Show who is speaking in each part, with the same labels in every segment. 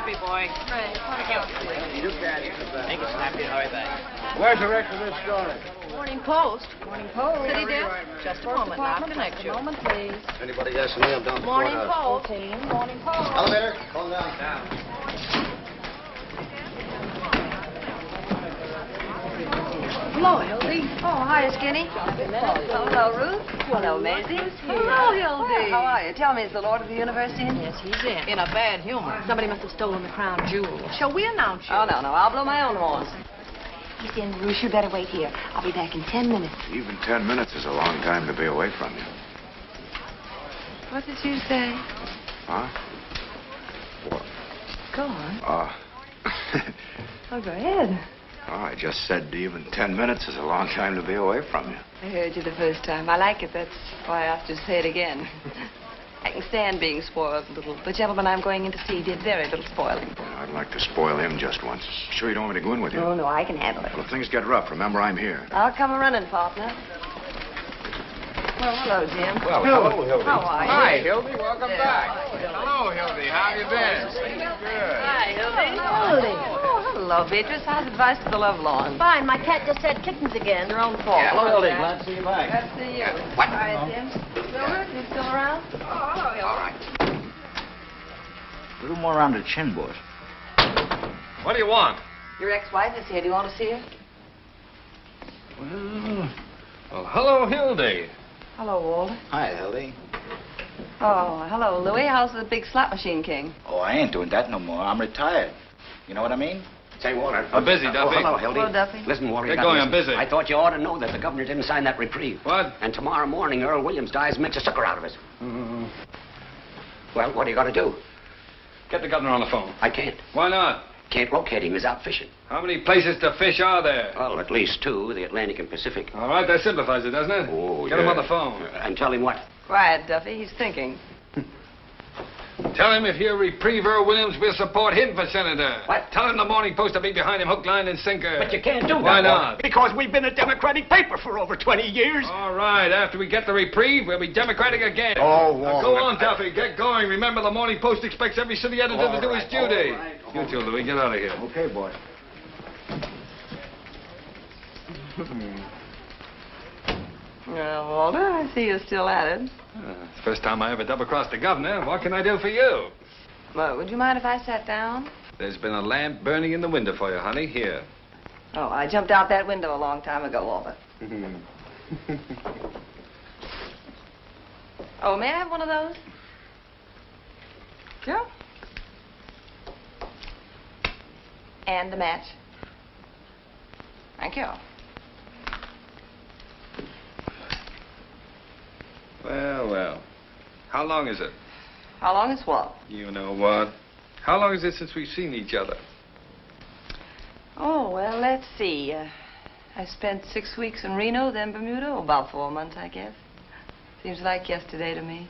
Speaker 1: Snappy, boy.
Speaker 2: Right.
Speaker 3: You got it.
Speaker 1: Thank you, Snappy. Hurry back.
Speaker 3: Where's the rest of this story?
Speaker 2: Morning Post.
Speaker 4: Morning, Post.
Speaker 2: City desk? Just a moment. Now, connect you.
Speaker 4: Moment, please.
Speaker 3: Anybody has me, I'm down to
Speaker 2: Morning
Speaker 3: courthouse.
Speaker 2: Post.
Speaker 4: Morning, Post.
Speaker 3: Elevator, calm down.
Speaker 4: Hello, Hildy. Oh, hi, Skinny. Hello, Ruth. Hello, Maisie. Hello, Hildy. How are you? Tell me, is the Lord of the Universe in?
Speaker 2: Yes, he's in a bad humor. Somebody must have stolen the crown jewel. Shall we announce you?
Speaker 4: Oh, no. I'll blow my own horn.
Speaker 5: He's in, Ruth. You better wait here. I'll be back in 10 minutes.
Speaker 6: Even 10 minutes is a long time to be away from you.
Speaker 4: What did you say?
Speaker 6: Huh? What?
Speaker 4: Go on. Oh, go ahead.
Speaker 6: Oh, I just said even 10 minutes is a long time to be away from you.
Speaker 4: I heard you the first time. I like it. That's why I asked you to say it again. I can stand being spoiled a little. The gentleman I'm going in to see did very little spoiling.
Speaker 6: I'd like to spoil him just once. Sure you don't want me to go in with you?
Speaker 4: Oh, no, I can handle it.
Speaker 6: Well, if things get rough, remember I'm here.
Speaker 4: I'll come running, partner. Well, hello, Jim.
Speaker 6: Well, hello, Hildy.
Speaker 4: How are you?
Speaker 3: Hi, Hildy. Welcome back. Hello, Hildy. How have you been? Good.
Speaker 4: Hi, Hildy. Oh, hello, Beatrice. How's advice to the love lawn?
Speaker 2: Fine. My cat just had kittens again.
Speaker 4: Your own fault.
Speaker 3: Hello, Hildy. Glad to see you back.
Speaker 4: Glad to see you.
Speaker 3: What?
Speaker 4: All right, Jim. Wilbur, you still around? Oh, hello, Hildy.
Speaker 3: All right.
Speaker 7: A little more around the chin, boys.
Speaker 3: What do you want?
Speaker 4: Your ex-wife is here. Do you want to see her?
Speaker 3: Well, hello, Hildy.
Speaker 4: Hello, Walter.
Speaker 7: Hi, Hildy.
Speaker 4: Oh, hello, Louie. How's the big slot machine king?
Speaker 7: Oh, I ain't doing that no more. I'm retired. You know what I mean?
Speaker 8: Say, Walter.
Speaker 3: I'm busy, Duffy.
Speaker 8: Oh, hello, Hildy.
Speaker 4: Hello, Duffy.
Speaker 8: Listen, Walter.
Speaker 3: Get
Speaker 8: you gotta
Speaker 3: going, I'm
Speaker 8: listen.
Speaker 3: busy.
Speaker 8: I thought you ought to know that the governor didn't sign that reprieve.
Speaker 3: What?
Speaker 8: And tomorrow morning, Earl Williams dies and makes a sucker out of us. Well, what are you going to do?
Speaker 3: Get the governor on the phone.
Speaker 8: I can't.
Speaker 3: Why not?
Speaker 8: Can't locate him. He's out fishing.
Speaker 3: How many places to fish are there?
Speaker 8: Well, at least two, the Atlantic and Pacific.
Speaker 3: All right, that simplifies it, doesn't it?
Speaker 8: Oh,
Speaker 3: Get him on the phone.
Speaker 8: And tell him what?
Speaker 4: Quiet, Duffy. He's thinking.
Speaker 3: Tell him if he'll reprieve Earl Williams, we'll support him for senator.
Speaker 8: What?
Speaker 3: Tell him the Morning Post will be behind him, hook, line, and sinker.
Speaker 8: But you can't do that.
Speaker 3: Why
Speaker 8: Walter,
Speaker 3: not?
Speaker 8: Because we've been a Democratic paper for over 20 years.
Speaker 3: All right, after we get the reprieve, we'll be Democratic again.
Speaker 8: Oh,
Speaker 3: Now, go on, Duffy, get going. Remember, the Morning Post expects every city editor to do his duty. You two, Louis, get out of here.
Speaker 7: Okay, boy.
Speaker 4: Well, Walter, I see you're still at it.
Speaker 3: It's the first time I ever double-crossed the governor. What can I do for you?
Speaker 4: Well, would you mind if I sat down?
Speaker 3: There's been a lamp burning in the window for you, honey. Here.
Speaker 4: Oh, I jumped out that window a long time ago, Walter. Oh, may I have one of those? Sure. And a match. Thank you.
Speaker 3: Well, well. How long is it?
Speaker 4: How long is what?
Speaker 3: You know what? How long is it since we've seen each other?
Speaker 4: Oh, well, let's see. I spent 6 weeks in Reno, then Bermuda. Oh, about 4 months, I guess. Seems like yesterday to me.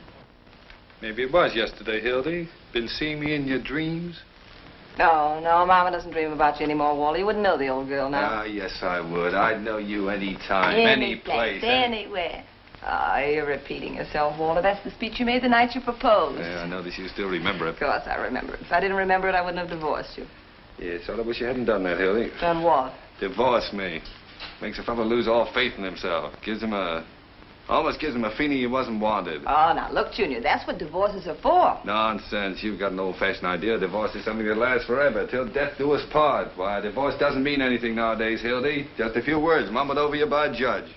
Speaker 3: Maybe it was yesterday, Hildy. Been seeing me in your dreams?
Speaker 4: No, Mama doesn't dream about you anymore, Wally. You wouldn't know the old girl now.
Speaker 3: Ah, yes, I would. I'd know you any time, any place.
Speaker 4: Anywhere. Ah, you're repeating yourself, Walter. That's the speech you made the night you proposed.
Speaker 3: Yeah, I notice you still remember it.
Speaker 4: Of course I remember it. If I didn't remember it, I wouldn't have divorced you.
Speaker 3: Yes, I wish you hadn't done that, Hildy.
Speaker 4: Done what?
Speaker 3: Divorce me. Makes a fellow lose all faith in himself. Almost gives him a feeling he wasn't wanted.
Speaker 4: Oh, now, look, Junior, that's what divorces are for.
Speaker 3: Nonsense. You've got an old-fashioned idea. Divorce is something that lasts forever, till death do us part. Why, divorce doesn't mean anything nowadays, Hildy. Just a few words mumbled over you by a judge.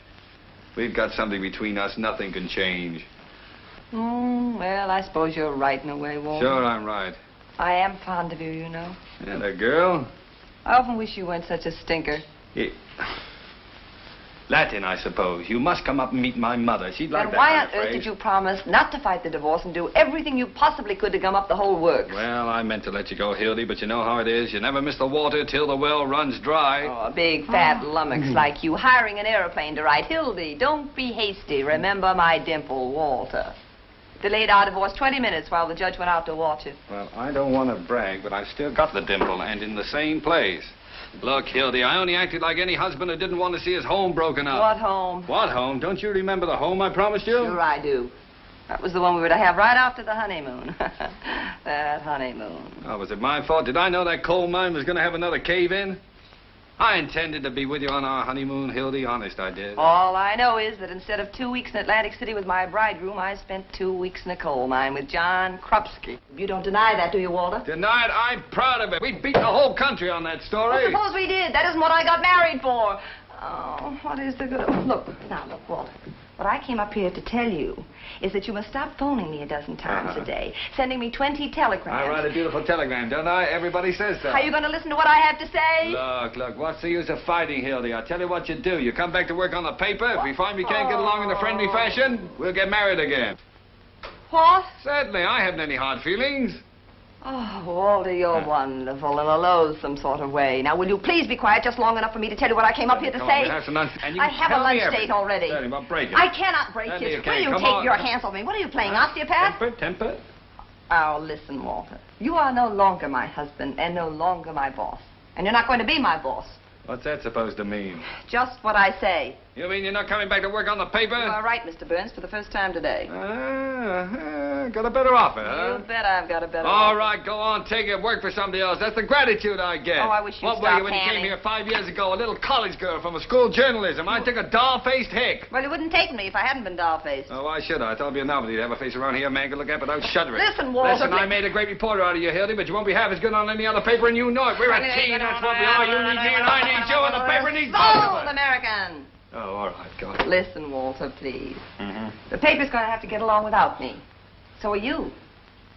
Speaker 3: We've got something between us nothing can change.
Speaker 4: Well, I suppose you're right in a way, Walter.
Speaker 3: Sure, I'm right.
Speaker 4: I am fond of you, you know.
Speaker 3: And a girl?
Speaker 4: I often wish you weren't such a stinker.
Speaker 3: Yeah. Latin, I suppose. You must come up and meet my mother. She'd like
Speaker 4: Then
Speaker 3: that
Speaker 4: why
Speaker 3: kind
Speaker 4: on
Speaker 3: of
Speaker 4: earth
Speaker 3: phrase.
Speaker 4: did you promise not to fight the divorce and do everything you possibly could to gum up the whole works?
Speaker 3: Well, I meant to let you go, Hildy, but you know how it is. You never miss the water till the well runs dry.
Speaker 4: Oh, a big, fat lummox like you hiring an airplane to write. Hildy, don't be hasty. Remember my dimple, Walter. Delayed our divorce 20 minutes while the judge went out to watch it.
Speaker 3: Well, I don't want to brag, but I've still got the dimple, and in the same place. Look, Hildy, I only acted like any husband who didn't want to see his home broken up.
Speaker 4: What home?
Speaker 3: What home? Don't you remember the home I promised you?
Speaker 4: Sure I do. That was the one we were to have right after the honeymoon. That honeymoon.
Speaker 3: Oh, was it my fault? Did I know that coal mine was going to have another cave-in? I intended to be with you on our honeymoon, Hildy. Honest, I did.
Speaker 4: All I know is that instead of 2 weeks in Atlantic City with my bridegroom, I spent 2 weeks in a coal mine with John Krupski. You don't deny that, do you, Walter?
Speaker 3: Deny it? I'm proud of it. We beat the whole country on that story.
Speaker 4: Well, suppose we did. That isn't what I got married for. Oh, what is the good of... Look, Walter. What I came up here to tell you is that you must stop phoning me a dozen times a day, sending me 20 telegrams.
Speaker 3: I write a beautiful telegram, don't I? Everybody says so.
Speaker 4: Are you going to listen to what I have to say?
Speaker 3: Look, what's the use of fighting, Hildy? I'll tell you what you do. You come back to work on the paper. If we find we can't get along in a friendly fashion, we'll get married again.
Speaker 4: What?
Speaker 3: Certainly, I haven't any hard feelings.
Speaker 4: Oh, Walter, you're wonderful in a loathsome sort of way. Now, will you please be quiet just long enough for me to tell you what I came up here to say? I have a lunch date already.
Speaker 3: Certainly, well, break it.
Speaker 4: I cannot break it. Will you take your hands off me? What are you playing, osteopath?
Speaker 3: Temper?
Speaker 4: Oh, listen, Walter. You are no longer my husband and no longer my boss. And you're not going to be my boss.
Speaker 3: What's that supposed to mean?
Speaker 4: Just what I say.
Speaker 3: You mean you're not coming back to work on the paper?
Speaker 4: You are right, Mr. Burns, for the first time today.
Speaker 3: Got a better offer, huh?
Speaker 4: You bet I've got a better
Speaker 3: All
Speaker 4: offer.
Speaker 3: right, go on, take it, work for somebody else. That's the gratitude I get.
Speaker 4: Oh, I wish you'd
Speaker 3: What
Speaker 4: stop
Speaker 3: were you when you came
Speaker 4: panning.
Speaker 3: here 5 years ago? A little college girl from a school of journalism. I took a doll-faced hick.
Speaker 4: Well, you wouldn't take me if I hadn't been doll-faced.
Speaker 3: Oh, why should I? I thought it'd be a novelty to have a face around here a man could look at without shuddering.
Speaker 4: Listen, Walter,
Speaker 3: Listen, I made a great reporter out of you, Hildy, but you won't be half as good on any other paper, and you know it. We're a team, that's what we are. You need me, and I need you, and the paper needs both of
Speaker 4: Sold
Speaker 3: us.
Speaker 4: American.
Speaker 3: Oh, all right, go on.
Speaker 4: Listen, Walter, please.
Speaker 3: Mm-hmm.
Speaker 4: The paper's going to have to get along without me. So are you.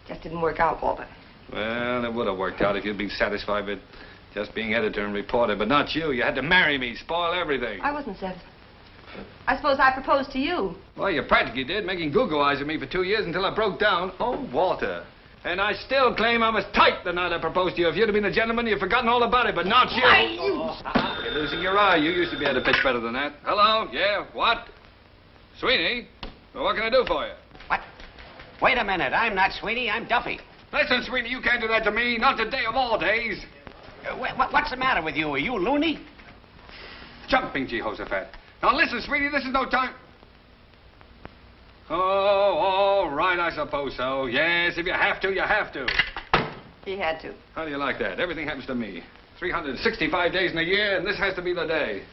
Speaker 4: Just didn't work out, Walter.
Speaker 3: Well, it would have worked out if you'd been satisfied with just being editor and reporter, but not you. You had to marry me, spoil everything.
Speaker 4: I wasn't satisfied. I suppose I proposed to you.
Speaker 3: Well, you practically did, making Google eyes at me for 2 years until I broke down. Oh, Walter. And I still claim I was tight the night I proposed to you. If you'd have been a gentleman, you'd have forgotten all about it, but not you. You're losing your eye. You used to be able to pitch better than that. Hello? Yeah? What? Sweeney? Well, what can I do for you?
Speaker 8: What? Wait a minute. I'm not Sweeney. I'm Duffy.
Speaker 3: Listen, Sweeney, you can't do that to me. Not today of all days.
Speaker 8: What's the matter with you? Are you loony?
Speaker 3: Jumping Jehoshaphat. Now, listen, Sweeney, this is no time. Oh, all right, I suppose so. Yes, if you have to, you have to.
Speaker 4: He had to.
Speaker 3: How do you like that? Everything happens to me. 365 days in a year, and this has to be the day.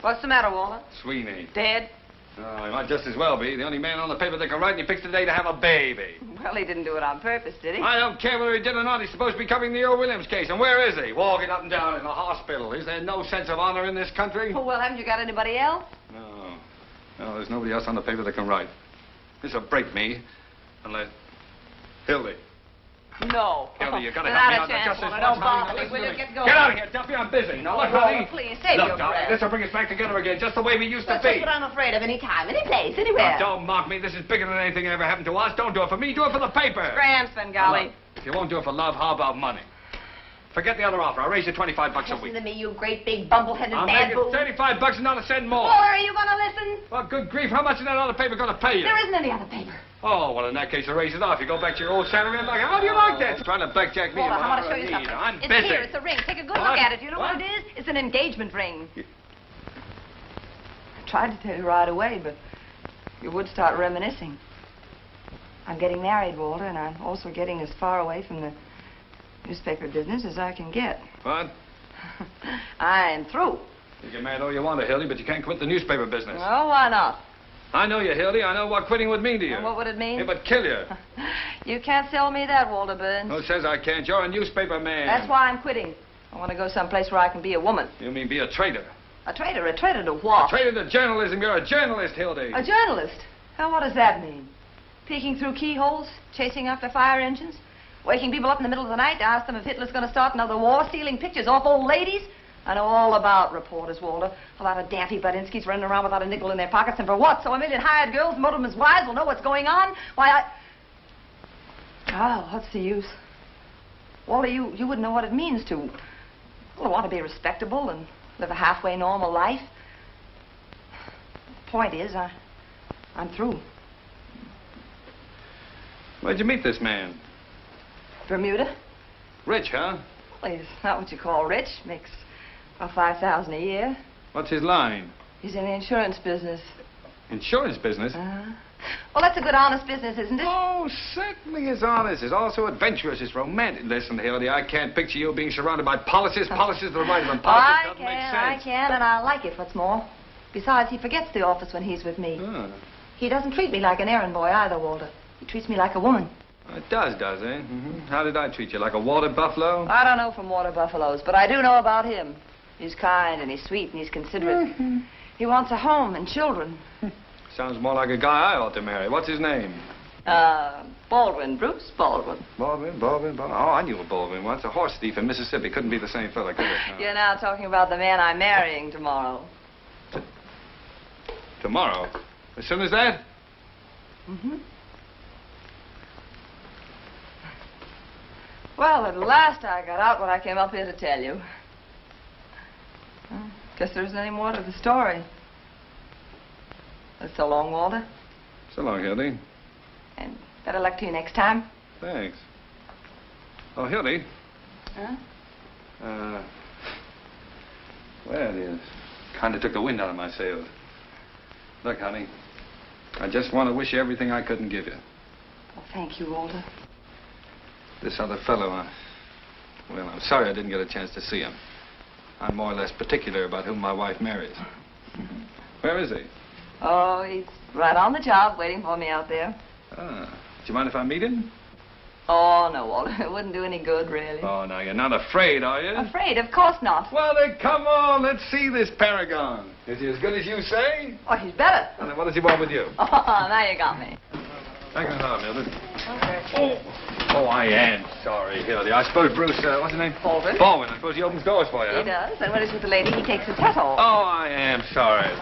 Speaker 4: What's the matter, Walter?
Speaker 3: Sweeney.
Speaker 4: Dead?
Speaker 3: Oh, he might just as well be. The only man on the paper that can write, and he picks the day to have a baby.
Speaker 4: Well, he didn't do it on purpose, did he?
Speaker 3: I don't care whether he did or not. He's supposed to be covering the Earl Williams case. And where is he? Walking up and down in a hospital. Is there no sense of honor in this country?
Speaker 4: Oh, well, haven't you got anybody else?
Speaker 3: No. No, there's nobody else on the paper that can write. This'll break me. Unless... Hildy.
Speaker 4: No.
Speaker 3: Hildy, you gotta
Speaker 4: Not
Speaker 3: help
Speaker 4: a
Speaker 3: me out.
Speaker 4: chance,
Speaker 3: Just this
Speaker 4: Walter.
Speaker 3: once,
Speaker 4: Don't
Speaker 3: honey.
Speaker 4: bother me.
Speaker 3: Listen
Speaker 4: Will
Speaker 3: to
Speaker 4: you
Speaker 3: me.
Speaker 4: get going?
Speaker 3: Get out of here, Duffy. I'm busy. No, look,
Speaker 4: Walter,
Speaker 3: honey.
Speaker 4: please, save
Speaker 3: Look,
Speaker 4: your
Speaker 3: darling,
Speaker 4: breath.
Speaker 3: this'll bring us back together again, just the way we used to
Speaker 5: That's
Speaker 3: be.
Speaker 5: just what I'm afraid of. Any time, any place, anywhere.
Speaker 3: Now, don't mock me. This is bigger than anything that ever happened to us. Don't do it for me. Do it for the paper.
Speaker 4: Scram, Svengali.
Speaker 3: Look, if you won't do it for love, how about money? Forget the other offer. I'll raise you $25 a
Speaker 5: Listen
Speaker 3: week.
Speaker 5: to me, you great big bumbleheaded
Speaker 3: I'll
Speaker 5: bad
Speaker 3: make
Speaker 5: boo.
Speaker 3: it $35 and not a cent more.
Speaker 5: Or are you going to listen?
Speaker 3: Well, good grief, how much is that other paper going to pay you?
Speaker 5: There isn't any other paper.
Speaker 3: Oh, well, in that case, I'll raise it off. You go back to your old salary and back. How do you like that? Trying to blackjack me.
Speaker 4: Walter,
Speaker 3: in
Speaker 4: I want to
Speaker 3: my
Speaker 4: show you
Speaker 3: need.
Speaker 4: something.
Speaker 3: I'm
Speaker 4: It's
Speaker 3: busy.
Speaker 4: here. It's a ring. Take a good
Speaker 3: What?
Speaker 4: look at it. You know what
Speaker 3: What?
Speaker 4: it is? It's an engagement ring. I tried to tell you right away, but you would start reminiscing. I'm getting married, Walter, and I'm also getting as far away from the newspaper business as I can get.
Speaker 3: What?
Speaker 4: I'm through.
Speaker 3: You can mad all you want to, Hildy, but you can't quit the newspaper business.
Speaker 4: Oh, why not?
Speaker 3: I know you, Hildy. I know what quitting would mean to you.
Speaker 4: And what would it mean?
Speaker 3: It would kill you.
Speaker 4: You can't sell me that, Walter Burns.
Speaker 3: Who says I can't? You're a newspaper man.
Speaker 4: That's why I'm quitting. I want to go someplace where I can be a woman.
Speaker 3: You mean be a traitor?
Speaker 4: A traitor? A traitor to what?
Speaker 3: A traitor to journalism. You're a journalist, Hildy.
Speaker 4: A journalist? Now, what does that mean? Peeking through keyholes, chasing after fire engines, waking people up in the middle of the night to ask them if Hitler's going to start another war, stealing pictures off old ladies? I know all about reporters, Walter. A lot of daffy Budinskis running around without a nickel in their pockets, and for what? So a million hired girls, motormen's wives, will know what's going on? Why, Oh, what's the use? Walter, you wouldn't know what it means to... Well, want to be respectable and live a halfway normal life. The point is, I'm through.
Speaker 3: Where'd you meet this man?
Speaker 4: Bermuda?
Speaker 3: Rich, huh?
Speaker 4: Well, he's not what you call rich. Makes about $5,000 a year.
Speaker 3: What's his line?
Speaker 4: He's in the insurance business.
Speaker 3: Insurance business?
Speaker 4: Uh-huh. Well, that's a good, honest business, isn't it?
Speaker 3: Oh, certainly it's honest. It's also adventurous. It's romantic. Listen, Hildy, I can't picture you being surrounded by policies. Policies are the right of them. Politics doesn't make sense.
Speaker 4: I can, and I like it, what's more. Besides, he forgets the office when he's with me. He doesn't treat me like an errand boy either, Walter. He treats me like a woman.
Speaker 3: It does, eh? Mm-hmm. How did I treat you? Like a water buffalo?
Speaker 4: I don't know from water buffaloes, but I do know about him. He's kind, and he's sweet, and he's considerate. He wants a home and children.
Speaker 3: Sounds more like a guy I ought to marry. What's his name?
Speaker 4: Baldwin, Bruce Baldwin.
Speaker 3: Baldwin. Oh, I knew a Baldwin once. A horse thief in Mississippi. Couldn't be the same fella, could it? No.
Speaker 4: You're now talking about the man I'm marrying tomorrow.
Speaker 3: Tomorrow? As soon as that?
Speaker 4: Mm-hmm. Well, at last I got out what I came up here to tell you. Guess there isn't any more to the story. So long, Walter.
Speaker 3: So long, Hildy.
Speaker 4: And better luck to you next time.
Speaker 3: Thanks. Oh, Hildy.
Speaker 4: Huh?
Speaker 3: Well, you kind of took the wind out of my sails. Look, honey, I just want to wish you everything I couldn't give you.
Speaker 4: Well, thank you, Walter.
Speaker 3: This other fellow, well, I'm sorry I didn't get a chance to see him. I'm more or less particular about whom my wife marries. Where is he?
Speaker 4: Oh, he's right on the job, waiting for me out there.
Speaker 3: Do you mind if I meet him?
Speaker 4: Oh, no, Walter. It wouldn't do any good, really.
Speaker 3: Oh, no, you're not afraid, are you?
Speaker 4: Afraid? Of course not.
Speaker 3: Well, then, come on. Let's see this paragon. Is he as good as you say?
Speaker 4: Oh, he's better.
Speaker 3: And then what does he want with you?
Speaker 4: Oh, now you got me.
Speaker 3: Thank you, Mildred.
Speaker 4: Okay.
Speaker 3: Oh, I am sorry, Hildy. I suppose Bruce, what's his name?
Speaker 4: Baldwin.
Speaker 3: Baldwin. I suppose he opens doors for you.
Speaker 4: He does. And when he's with the lady, he takes his hat off.
Speaker 3: Oh, I am sorry.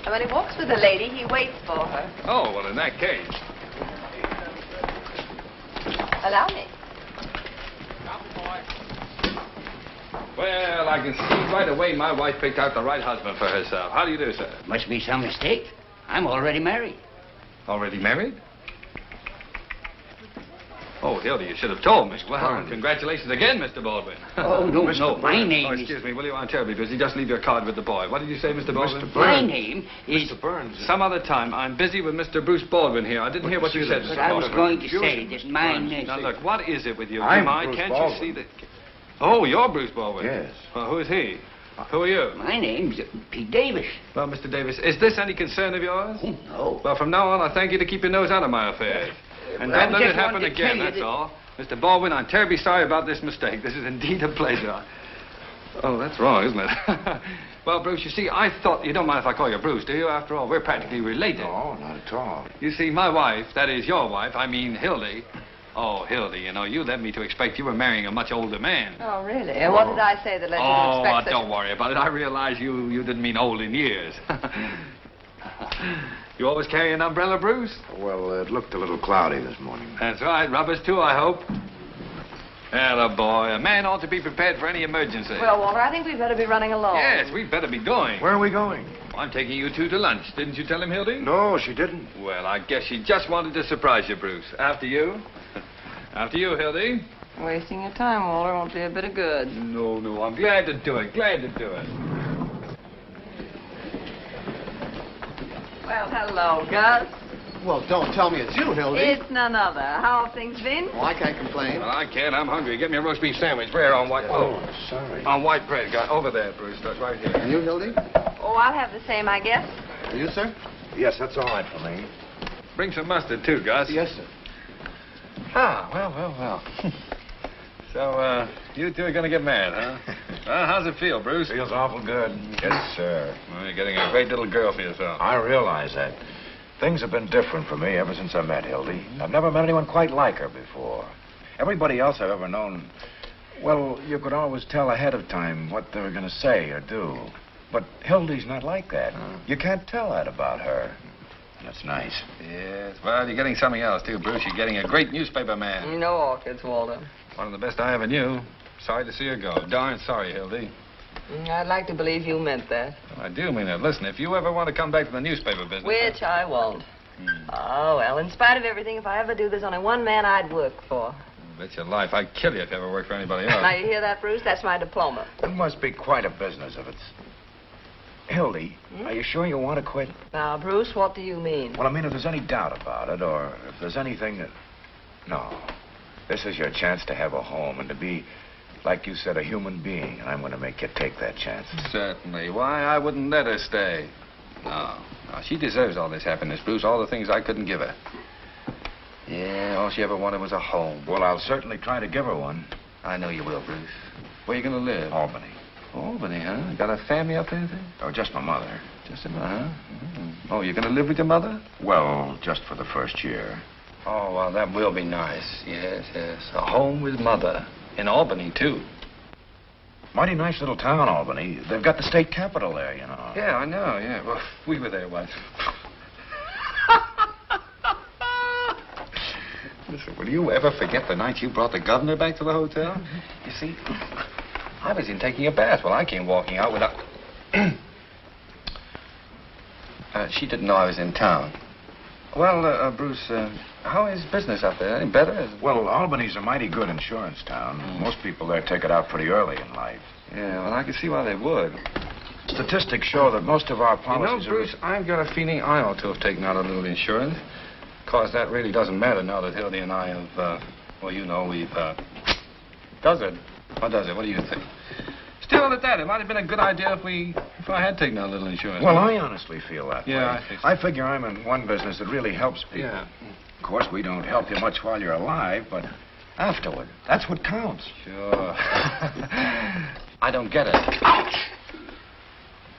Speaker 4: And when he walks with the lady, he waits for her.
Speaker 3: Oh, well, in that case.
Speaker 4: Allow me.
Speaker 3: Well, I can see right away my wife picked out the right husband for herself. How do you do, sir?
Speaker 8: Must be some mistake. I'm already married.
Speaker 3: Already married? Oh, Hildy, you should have told me. Well, congratulations again, Mr. Baldwin.
Speaker 8: Oh, no, no, my name is...
Speaker 3: excuse me, will you? I'm terribly busy. Just leave your card with the boy. What did you say, Mr. Baldwin?
Speaker 8: My name is...
Speaker 6: Mr. Burns.
Speaker 3: Some other time. I'm busy with Mr. Bruce Baldwin here. I didn't hear what you said, Mr.
Speaker 8: But I was
Speaker 3: Baldwin.
Speaker 8: going to say that my name...
Speaker 3: Now, look, what is it with you?
Speaker 6: I'm
Speaker 3: Come on,
Speaker 6: Bruce
Speaker 3: can't
Speaker 6: Baldwin.
Speaker 3: you see that... Oh, you're Bruce Baldwin?
Speaker 6: Yes.
Speaker 3: Well, who is he? Who are you?
Speaker 8: My name's Pete Davis.
Speaker 3: Well, Mr. Davis, is this any concern of yours?
Speaker 8: Oh, no.
Speaker 3: Well, from now on, I thank you to keep your nose out of my affairs. And
Speaker 8: well,
Speaker 3: don't let
Speaker 8: I
Speaker 3: it
Speaker 8: just
Speaker 3: happen
Speaker 8: wanted to
Speaker 3: again,
Speaker 8: tell you
Speaker 3: that's
Speaker 8: that-
Speaker 3: all. Mr. Baldwin, I'm terribly sorry about this mistake. This is indeed a pleasure. Oh, that's wrong, isn't it? Well, Bruce, you see, I thought... You don't mind if I call you Bruce, do you? After all, we're practically related.
Speaker 6: No, not at all.
Speaker 3: You see, my wife, that is your wife, I mean Hildy... Oh, Hildy, you know, you led me to expect you were marrying a much older man.
Speaker 4: Oh, really? And what did I say that led you to expect such...
Speaker 3: don't worry about it. I realize you didn't mean old in years. You always carry an umbrella, Bruce?
Speaker 6: Well, it looked a little cloudy this morning.
Speaker 3: That's right. Rubbers, too, I hope. Atta boy. A man ought to be prepared for any emergency.
Speaker 4: Well, Walter, I think we'd better be running along.
Speaker 3: Yes, we'd better be going.
Speaker 6: Where are we going?
Speaker 3: I'm taking you two to lunch. Didn't you tell him, Hildy?
Speaker 6: No, she didn't.
Speaker 3: Well, I guess she just wanted to surprise you, Bruce. After you. After you, Hildy.
Speaker 4: Wasting your time, Walter, won't do you a bit of good.
Speaker 3: No, I'm glad to do it. Glad to do it.
Speaker 4: Well, hello, Gus.
Speaker 1: Well, don't tell me it's you, Hildy.
Speaker 4: It's none other. How have things been?
Speaker 1: Well, I can't complain.
Speaker 3: Well, I can't. I'm hungry. Get me a roast beef sandwich. Where? On white...
Speaker 6: Oh, sorry.
Speaker 3: On white bread. Got over there, Bruce. That's right here.
Speaker 1: And you, Hildy?
Speaker 4: Oh, I'll have the same, I guess.
Speaker 1: And you, sir?
Speaker 6: Yes, that's all right for me.
Speaker 3: Bring some mustard, too, Gus.
Speaker 1: Yes, sir.
Speaker 3: Ah, well. So, you two are going to get married, huh? Well, how's it feel, Bruce?
Speaker 6: Feels awful good. Yes, sir.
Speaker 3: Well, you're getting a great little girl for yourself.
Speaker 6: I realize that. Things have been different for me ever since I met Hildy. I've never met anyone quite like her before. Everybody else I've ever known, well, you could always tell ahead of time what they were going to say or do. But Hildy's not like that. You can't tell that about her. That's nice.
Speaker 3: Yes, well, you're getting something else, too, Bruce. You're getting a great newspaper man.
Speaker 4: No orchids, Walter.
Speaker 3: One of the best I ever knew. Sorry to see her go. Darn sorry, Hildy.
Speaker 4: I'd like to believe you meant that.
Speaker 3: Well, I do mean it. Listen, if you ever want to come back to the newspaper business...
Speaker 4: Which I won't. Oh, well, in spite of everything, if I ever do, there's only one man I'd work for.
Speaker 3: Bet your life I'd kill you if you ever worked for anybody else.
Speaker 4: Now, you hear that, Bruce? That's my diploma.
Speaker 6: It must be quite a business if it's... Hildy, are you sure you want to quit?
Speaker 4: Now, Bruce, what do you mean?
Speaker 6: Well, I mean, if there's any doubt about it, or if there's anything that... No. This is your chance to have a home and to be, like you said, a human being. And I'm going to make you take that chance.
Speaker 3: Certainly. Why, I wouldn't let her stay. No. She deserves all this happiness, Bruce, all the things I couldn't give her. Yeah, all she ever wanted was a home.
Speaker 6: Well, I'll certainly try to give her one.
Speaker 3: I know you will, Bruce. Where you going to live?
Speaker 6: Albany.
Speaker 3: Albany, huh? Got a family up there?
Speaker 6: Oh, just my mother.
Speaker 3: Just a minute, huh? Mm-hmm. Oh, you're going to live with your mother?
Speaker 6: Well, just for the first year.
Speaker 3: Oh, well, that will be nice. Yes, yes. A home with mother. In Albany, too.
Speaker 6: Mighty nice little town, Albany. They've got the state capitol there, you know.
Speaker 3: Yeah, I know, yeah. Well, we were there once. Listen, will you ever forget the night you brought the governor back to the hotel? You see, I was in taking a bath when I came walking out without... she didn't know I was in town. Well, Bruce, how is business up there? Any better?
Speaker 6: Well, Albany's a mighty good insurance town. Most people there take it out pretty early in life.
Speaker 3: Yeah, well, I can see why they would.
Speaker 6: Statistics show that most of our policies
Speaker 3: Bruce, I've got a feeling I ought to have taken out a little insurance. Of course, that really doesn't matter now that Hildy and I have, well, you know, we've, Does it? Or does it? What do you think? Still, at that, it might have been a good idea if I had taken out a little insurance.
Speaker 6: Well, I honestly feel that way.
Speaker 3: I think so.
Speaker 6: I figure I'm in one business that really helps people.
Speaker 3: Yeah.
Speaker 6: Of course, we don't help you much while you're alive, but afterward, that's what counts.
Speaker 3: Sure. I don't get it. Ouch!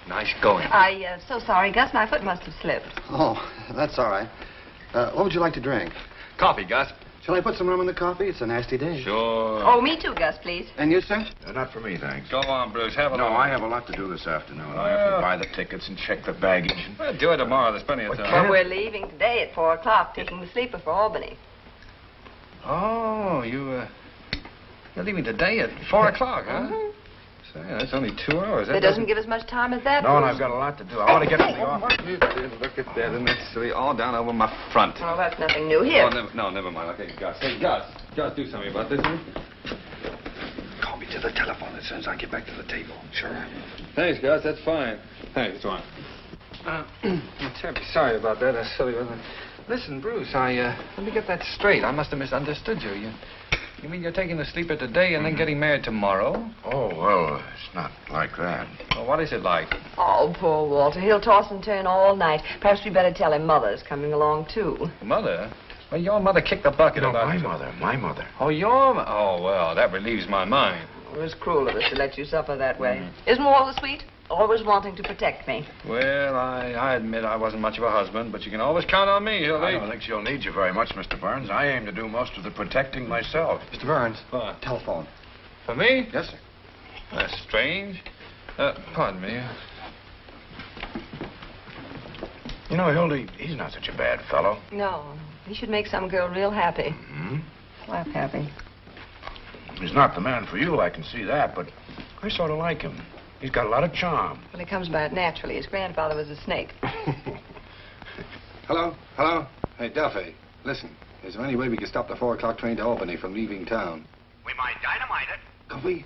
Speaker 3: Nice going.
Speaker 4: I'm so sorry, Gus. My foot must have slipped.
Speaker 1: Oh, that's all right. What would you like to drink?
Speaker 3: Coffee, Gus.
Speaker 1: Shall I put some rum in the coffee? It's a nasty day.
Speaker 3: Sure.
Speaker 4: Oh, me too, Gus, please.
Speaker 1: And you, sir?
Speaker 6: Not for me, thanks.
Speaker 3: Go on, Bruce. Have a
Speaker 6: No,
Speaker 3: look.
Speaker 6: I have a lot to do this afternoon. I have to buy the tickets and check the baggage.
Speaker 3: Well, do it tomorrow. There's plenty of time.
Speaker 4: Well, we're leaving today at 4 o'clock, taking the sleeper for Albany.
Speaker 3: Oh, you're leaving today at 4 o'clock, huh? Say, that's only 2 hours.
Speaker 4: It doesn't give us much time as that.
Speaker 6: No, and
Speaker 4: Bruce.
Speaker 6: I've got a lot to do. I want to get to the office.
Speaker 3: Look at that. And it's really all down over my front.
Speaker 4: Oh, that's nothing new. Here.
Speaker 3: Oh, never mind. Okay, Gus. Hey, Gus, do something about this, huh?
Speaker 6: Call me to the telephone as soon as I get back to the table. Sure.
Speaker 3: Thanks, Gus. That's fine. Thanks, Ron. I'm terribly sorry about that. That's silly, wasn't it? Listen, Bruce, let me get that straight. I must have misunderstood you. You mean you're taking the sleeper today and then getting married tomorrow?
Speaker 6: Oh, well, it's not like that.
Speaker 3: Well, what is it like?
Speaker 4: Oh, poor Walter. He'll toss and turn all night. Perhaps we better tell him Mother's coming along, too.
Speaker 3: Mother? Well, your mother kicked the bucket
Speaker 6: No,
Speaker 3: about
Speaker 6: my
Speaker 3: you.
Speaker 6: mother.
Speaker 3: Oh, your mother? Oh, well, that relieves my mind.
Speaker 4: It was cruel of us to let you suffer that way. Isn't Walter sweet? Always wanting to protect me.
Speaker 3: Well, I admit I wasn't much of a husband, but you can always count on me, Hildy.
Speaker 6: I don't think she'll need you very much, Mr. Burns. I aim to do most of the protecting myself.
Speaker 1: Mr. Burns.
Speaker 3: What?
Speaker 1: Telephone.
Speaker 3: For me?
Speaker 1: Yes, sir.
Speaker 3: That's strange. Pardon me.
Speaker 6: You know, Hildy, he's not such a bad fellow.
Speaker 4: No. He should make some girl real happy.
Speaker 6: Mm-hmm.
Speaker 4: Laugh happy.
Speaker 6: He's not the man for you, I can see that, but I sort of like him. He's got a lot of charm.
Speaker 4: Well, he comes by it naturally. His grandfather was a snake.
Speaker 3: Hello? Hey, Duffy, listen. Is there any way we can stop the 4 o'clock train to Albany from leaving town?
Speaker 9: We might dynamite it.
Speaker 3: Could we?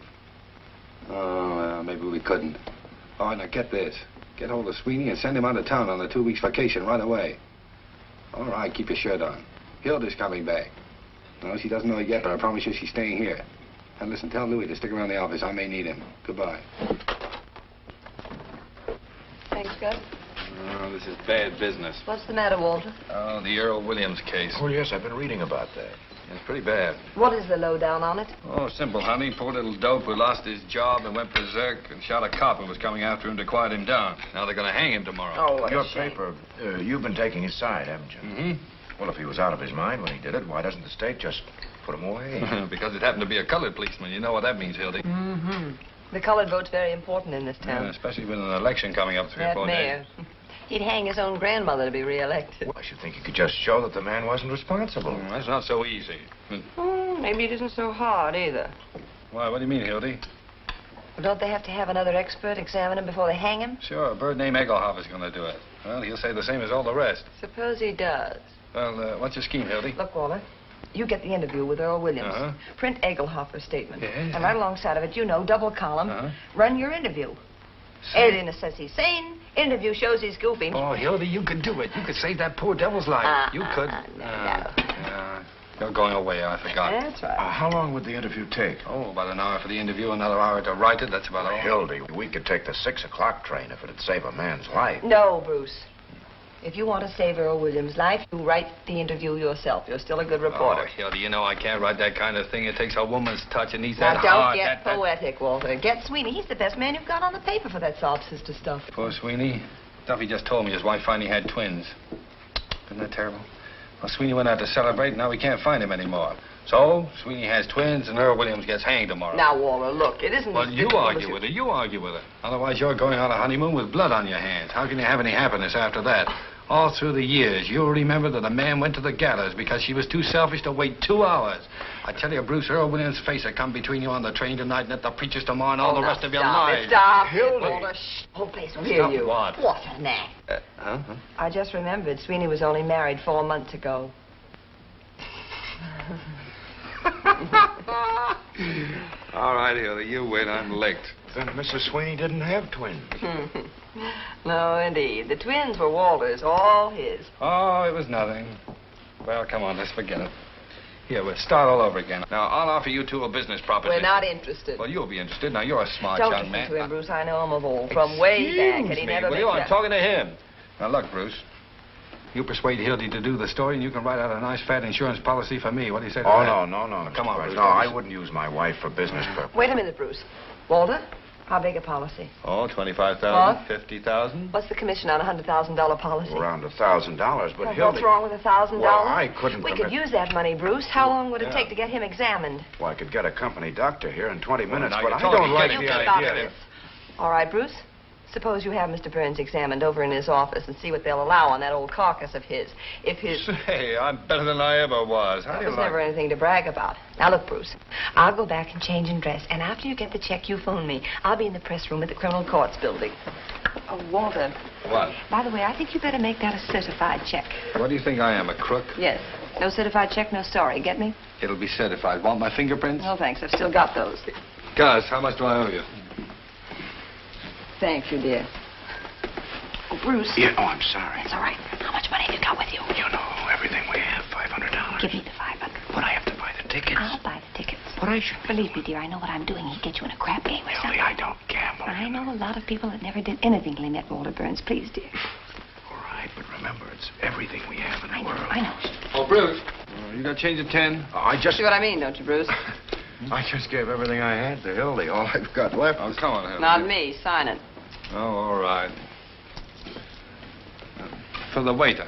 Speaker 3: Oh, well, maybe we couldn't. All right, now get this. Get hold of Sweeney and send him out of town on a 2 weeks vacation right away. All right, keep your shirt on. Hilda's coming back. No, she doesn't know it yet, but I promise you she's staying here. And listen, tell Louis to stick around the office. I may need him. Goodbye.
Speaker 4: Thanks, Gus.
Speaker 3: Oh, this is bad business.
Speaker 4: What's the matter, Walter?
Speaker 3: Oh, the Earl Williams case.
Speaker 6: Oh, yes, I've been reading about that.
Speaker 3: It's pretty bad.
Speaker 4: What is the lowdown on it?
Speaker 3: Oh, simple, honey. Poor little dope who lost his job and went berserk and shot a cop who was coming after him to quiet him down. Now they're going to hang him tomorrow.
Speaker 4: Oh, what
Speaker 6: Your
Speaker 4: a shame.
Speaker 6: paper, you've been taking his side, haven't you?
Speaker 3: Mm-hmm.
Speaker 6: Well, if he was out of his mind when he did it, why doesn't the state just put him away?
Speaker 3: Because it happened to be a colored policeman. You know what that means, Hildy.
Speaker 4: Mm-hmm. The colored vote's very important in this town.
Speaker 3: Yeah, especially with an election coming up 3 or
Speaker 4: That
Speaker 3: 4
Speaker 4: mayor.
Speaker 3: days.
Speaker 4: He'd hang his own grandmother to be reelected.
Speaker 6: Well, I should think you could just show that the man wasn't responsible.
Speaker 3: That's not so easy.
Speaker 4: Maybe it isn't so hard, either.
Speaker 3: Why, what do you mean, Hildy?
Speaker 4: Well, don't they have to have another expert examine him before they hang him?
Speaker 3: Sure, a bird named Egelhoff is going to do it. Well, he'll say the same as all the rest.
Speaker 4: Suppose he does.
Speaker 3: Well, what's your scheme, Hildy?
Speaker 4: Look, Walter, you get the interview with Earl Williams.
Speaker 3: Uh-huh.
Speaker 4: Print Egelhoffer's statement.
Speaker 3: Yeah.
Speaker 4: And right alongside of it, double column, run your interview. Alienist says he's sane. Interview shows he's goofy.
Speaker 6: Oh, Hildy, you could do it. You could save that poor devil's life. You could.
Speaker 4: No.
Speaker 3: You're going away, I forgot.
Speaker 4: That's right.
Speaker 6: How long would the interview take?
Speaker 3: Oh, about an hour for the interview, another hour to write it. That's about all.
Speaker 6: Hildy, we could take the 6 o'clock train if it'd save a man's life.
Speaker 4: No, Bruce. If you want to save Earl Williams' life, you write the interview yourself. You're still a good reporter.
Speaker 3: Oh, Hildy, you know I can't write that kind of thing. It takes a woman's touch and needs
Speaker 4: Now,
Speaker 3: that
Speaker 4: don't
Speaker 3: heart.
Speaker 4: get poetic, Walter. Get Sweeney. He's the best man you've got on the paper for that sob sister stuff.
Speaker 3: Poor Sweeney. Duffy just told me his wife finally had twins. Isn't that terrible? Well, Sweeney went out to celebrate, and now we can't find him anymore. So, Sweeney has twins, and Earl Williams gets hanged tomorrow.
Speaker 4: Now, Walter, look, it isn't...
Speaker 3: Well,
Speaker 4: as
Speaker 3: you
Speaker 4: difficult
Speaker 3: argue
Speaker 4: as
Speaker 3: with her. You argue with her. Otherwise, you're going on a honeymoon with blood on your hands. How can you have any happiness after that? All through the years, you'll remember that a man went to the gallows because she was too selfish to wait 2 hours. I tell you, Bruce, Earl Williams' face will come between you on the train tonight and at the preacher's tomorrow and all the rest of your lives.
Speaker 4: Stop it,
Speaker 6: Hildy.
Speaker 4: Walter. Shh. Whole place will hear
Speaker 3: Stop
Speaker 4: you.
Speaker 3: what?
Speaker 4: What an act. I just remembered Sweeney was only married 4 months ago.
Speaker 3: All right, Hildy, you win. I'm licked.
Speaker 6: Then Mrs. Sweeney didn't have twins.
Speaker 4: No, indeed. The twins were Walter's, all his.
Speaker 3: Oh, it was nothing. Well, come on, let's forget it. Here, we'll start all over again. Now, I'll offer you two a business proposition.
Speaker 4: We're not interested.
Speaker 3: Well, you'll be interested. Now, you're a smart
Speaker 4: Don't
Speaker 3: young
Speaker 4: listen
Speaker 3: man.
Speaker 4: to him, Bruce. I know him of old. From way back, and he never makes
Speaker 3: I'm
Speaker 4: that-
Speaker 3: talking to him. Now, look, Bruce. You persuade Hildy to do the story, and you can write out a nice, fat insurance policy for me. What do you say to
Speaker 6: Oh,
Speaker 3: that?
Speaker 6: no.
Speaker 3: Come on,
Speaker 6: Bruce.
Speaker 3: Bruce.
Speaker 6: No, I wouldn't use my wife for business purposes.
Speaker 4: Wait a minute, Bruce. Walter, how big a policy?
Speaker 3: Oh, 25,000,
Speaker 4: What?
Speaker 3: 50,000.
Speaker 4: What's the commission on a $100,000 policy?
Speaker 6: Around $1,000, but
Speaker 4: Well,
Speaker 6: Hildy...
Speaker 4: what's wrong with $1,000?
Speaker 6: Well, I couldn't
Speaker 4: We
Speaker 6: commit-
Speaker 4: could use that money, Bruce. How long would it
Speaker 3: Yeah.
Speaker 4: take to get him examined?
Speaker 6: Well, I could get a company doctor here in 20 minutes,
Speaker 3: now
Speaker 6: but
Speaker 3: you're
Speaker 6: I
Speaker 3: talking.
Speaker 6: don't like
Speaker 3: You
Speaker 6: the
Speaker 3: can't
Speaker 4: Stop
Speaker 3: get
Speaker 6: idea.
Speaker 3: it.
Speaker 4: this. All right, Bruce. Suppose you have Mr. Burns examined over in his office and see what they'll allow on that old carcass of his. If his...
Speaker 3: Say, I'm better than I ever was. How do you
Speaker 4: There's
Speaker 3: like
Speaker 4: never anything to brag about. Now, look, Bruce, I'll go back and change and dress, and after you get the check, you phone me. I'll be in the press room at the Criminal Courts building. Oh, Walter,
Speaker 3: What?
Speaker 4: by the way, I think you better make that a certified check.
Speaker 3: What do you think I am, a crook?
Speaker 4: Yes. No certified check, no sorry. Get me?
Speaker 3: It'll be certified. Want my fingerprints?
Speaker 4: No, thanks. I've still got those.
Speaker 3: Gus, how much do I owe you?
Speaker 4: Thank you, dear. Oh, Bruce.
Speaker 6: Yeah, oh, I'm sorry.
Speaker 4: It's all right. How much money have you got with you?
Speaker 6: You know, everything we have, $500.
Speaker 4: Give me the 500.
Speaker 6: But I have to buy the tickets.
Speaker 4: I'll buy the tickets.
Speaker 6: But I should...
Speaker 4: Believe me, dear, I know what I'm doing. He'd get you in a crap game or something.
Speaker 6: Hildy, I don't gamble.
Speaker 4: I know a lot of people that never did anything till they met Walter Burns. Please, dear.
Speaker 6: All right, but remember, it's everything we have in the world.
Speaker 4: I know.
Speaker 3: Oh, Bruce. You got change of 10?
Speaker 6: I just...
Speaker 4: See what I mean, don't you, Bruce?
Speaker 6: I just gave everything I had to Hildy. All I've got left
Speaker 3: Oh,
Speaker 6: is...
Speaker 3: come on, Hildy.
Speaker 4: Not me. Sign it.
Speaker 3: Oh, all right. For the waiter.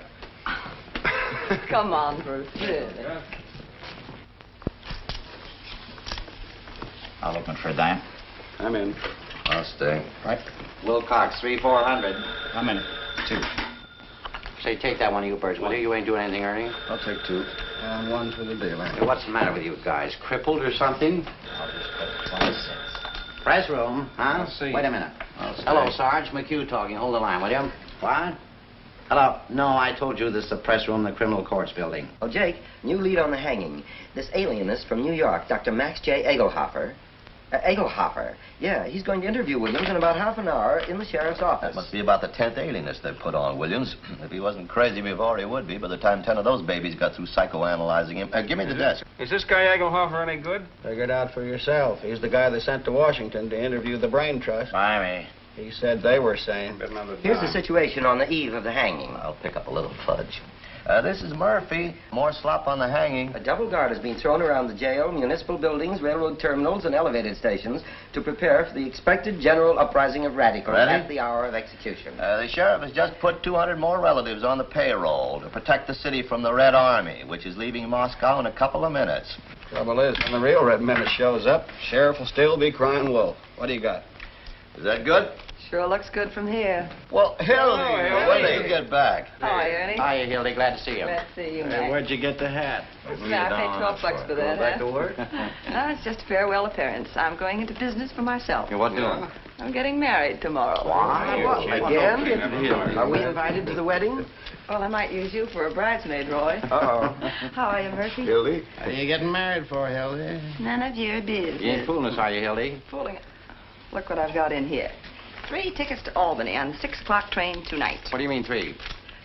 Speaker 4: Come on, Bruce. Really.
Speaker 7: I'll open for a dime.
Speaker 1: I'm in.
Speaker 7: I'll stay. Right. Wilcox, 3,400. I'm in. 2.
Speaker 8: Say, take that one of you birds, will you? You ain't doing anything, Ernie.
Speaker 1: I'll take 2. And 1 for the deal.
Speaker 8: Hey, what's the matter with you guys? Crippled or something?
Speaker 7: I'll just put 26.
Speaker 8: Press room, huh?
Speaker 3: I'll see.
Speaker 8: Wait a minute.
Speaker 7: I'll stay.
Speaker 8: Hello, Sarge. McHugh talking. Hold the line, will you? What? Hello. No, I told you this is the press room in the criminal courts building.
Speaker 9: Oh, Jake, new lead on the hanging. This alienist from New York, Dr. Max J. Egelhofer. Egelhofer. Yeah, he's going to interview Williams in about half an hour in the sheriff's office.
Speaker 10: That must be about the 10th alienist they've put on Williams. If he wasn't crazy before, he would be by the time 10 of those babies got through psychoanalyzing him. Give me the desk.
Speaker 11: Is this guy Egelhofer any good?
Speaker 12: Figure it out for yourself. He's the guy they sent to Washington to interview the Brain Trust.
Speaker 7: Blimey.
Speaker 12: He said they were sane.
Speaker 9: Here's the situation on the eve of the hanging.
Speaker 10: I'll pick up a little fudge. This is Murphy. More slop on the hanging.
Speaker 9: A double guard has been thrown around the jail, municipal buildings, railroad terminals, and elevated stations to prepare for the expected general uprising of radicals
Speaker 10: Ready?
Speaker 9: at the hour of execution.
Speaker 10: The sheriff has just put 200 more relatives on the payroll to protect the city from the Red Army, which is leaving Moscow in a couple of minutes.
Speaker 12: Trouble is, when the real Red Menace shows up, sheriff will still be crying wolf. What do you got?
Speaker 10: Is that good?
Speaker 4: Sure looks good from here.
Speaker 10: Well, Hildy, when do you get back?
Speaker 4: Hi, Ernie.
Speaker 8: Hiya, Hildy. Glad to see you.
Speaker 4: Glad to see you,
Speaker 12: Hey,
Speaker 4: Max.
Speaker 12: where'd you get the hat?
Speaker 4: I paid 12 bucks for that,
Speaker 12: Back to
Speaker 4: huh?
Speaker 12: work?
Speaker 4: No, it's just a farewell appearance. I'm going into business for myself.
Speaker 3: What doing?
Speaker 4: I'm getting married tomorrow.
Speaker 9: Again? Are we invited to the wedding?
Speaker 4: Well, I might use you for a bridesmaid, Roy.
Speaker 12: Uh-oh.
Speaker 4: How are you, Murphy?
Speaker 12: Hildy?
Speaker 1: What are you getting married for, Hildy?
Speaker 4: None of your business.
Speaker 8: You ain't fooling us, are you, Hildy?
Speaker 4: Fooling it. Look what I've got in here. 3 tickets to Albany on the 6 o'clock train tonight.
Speaker 7: What do you mean 3?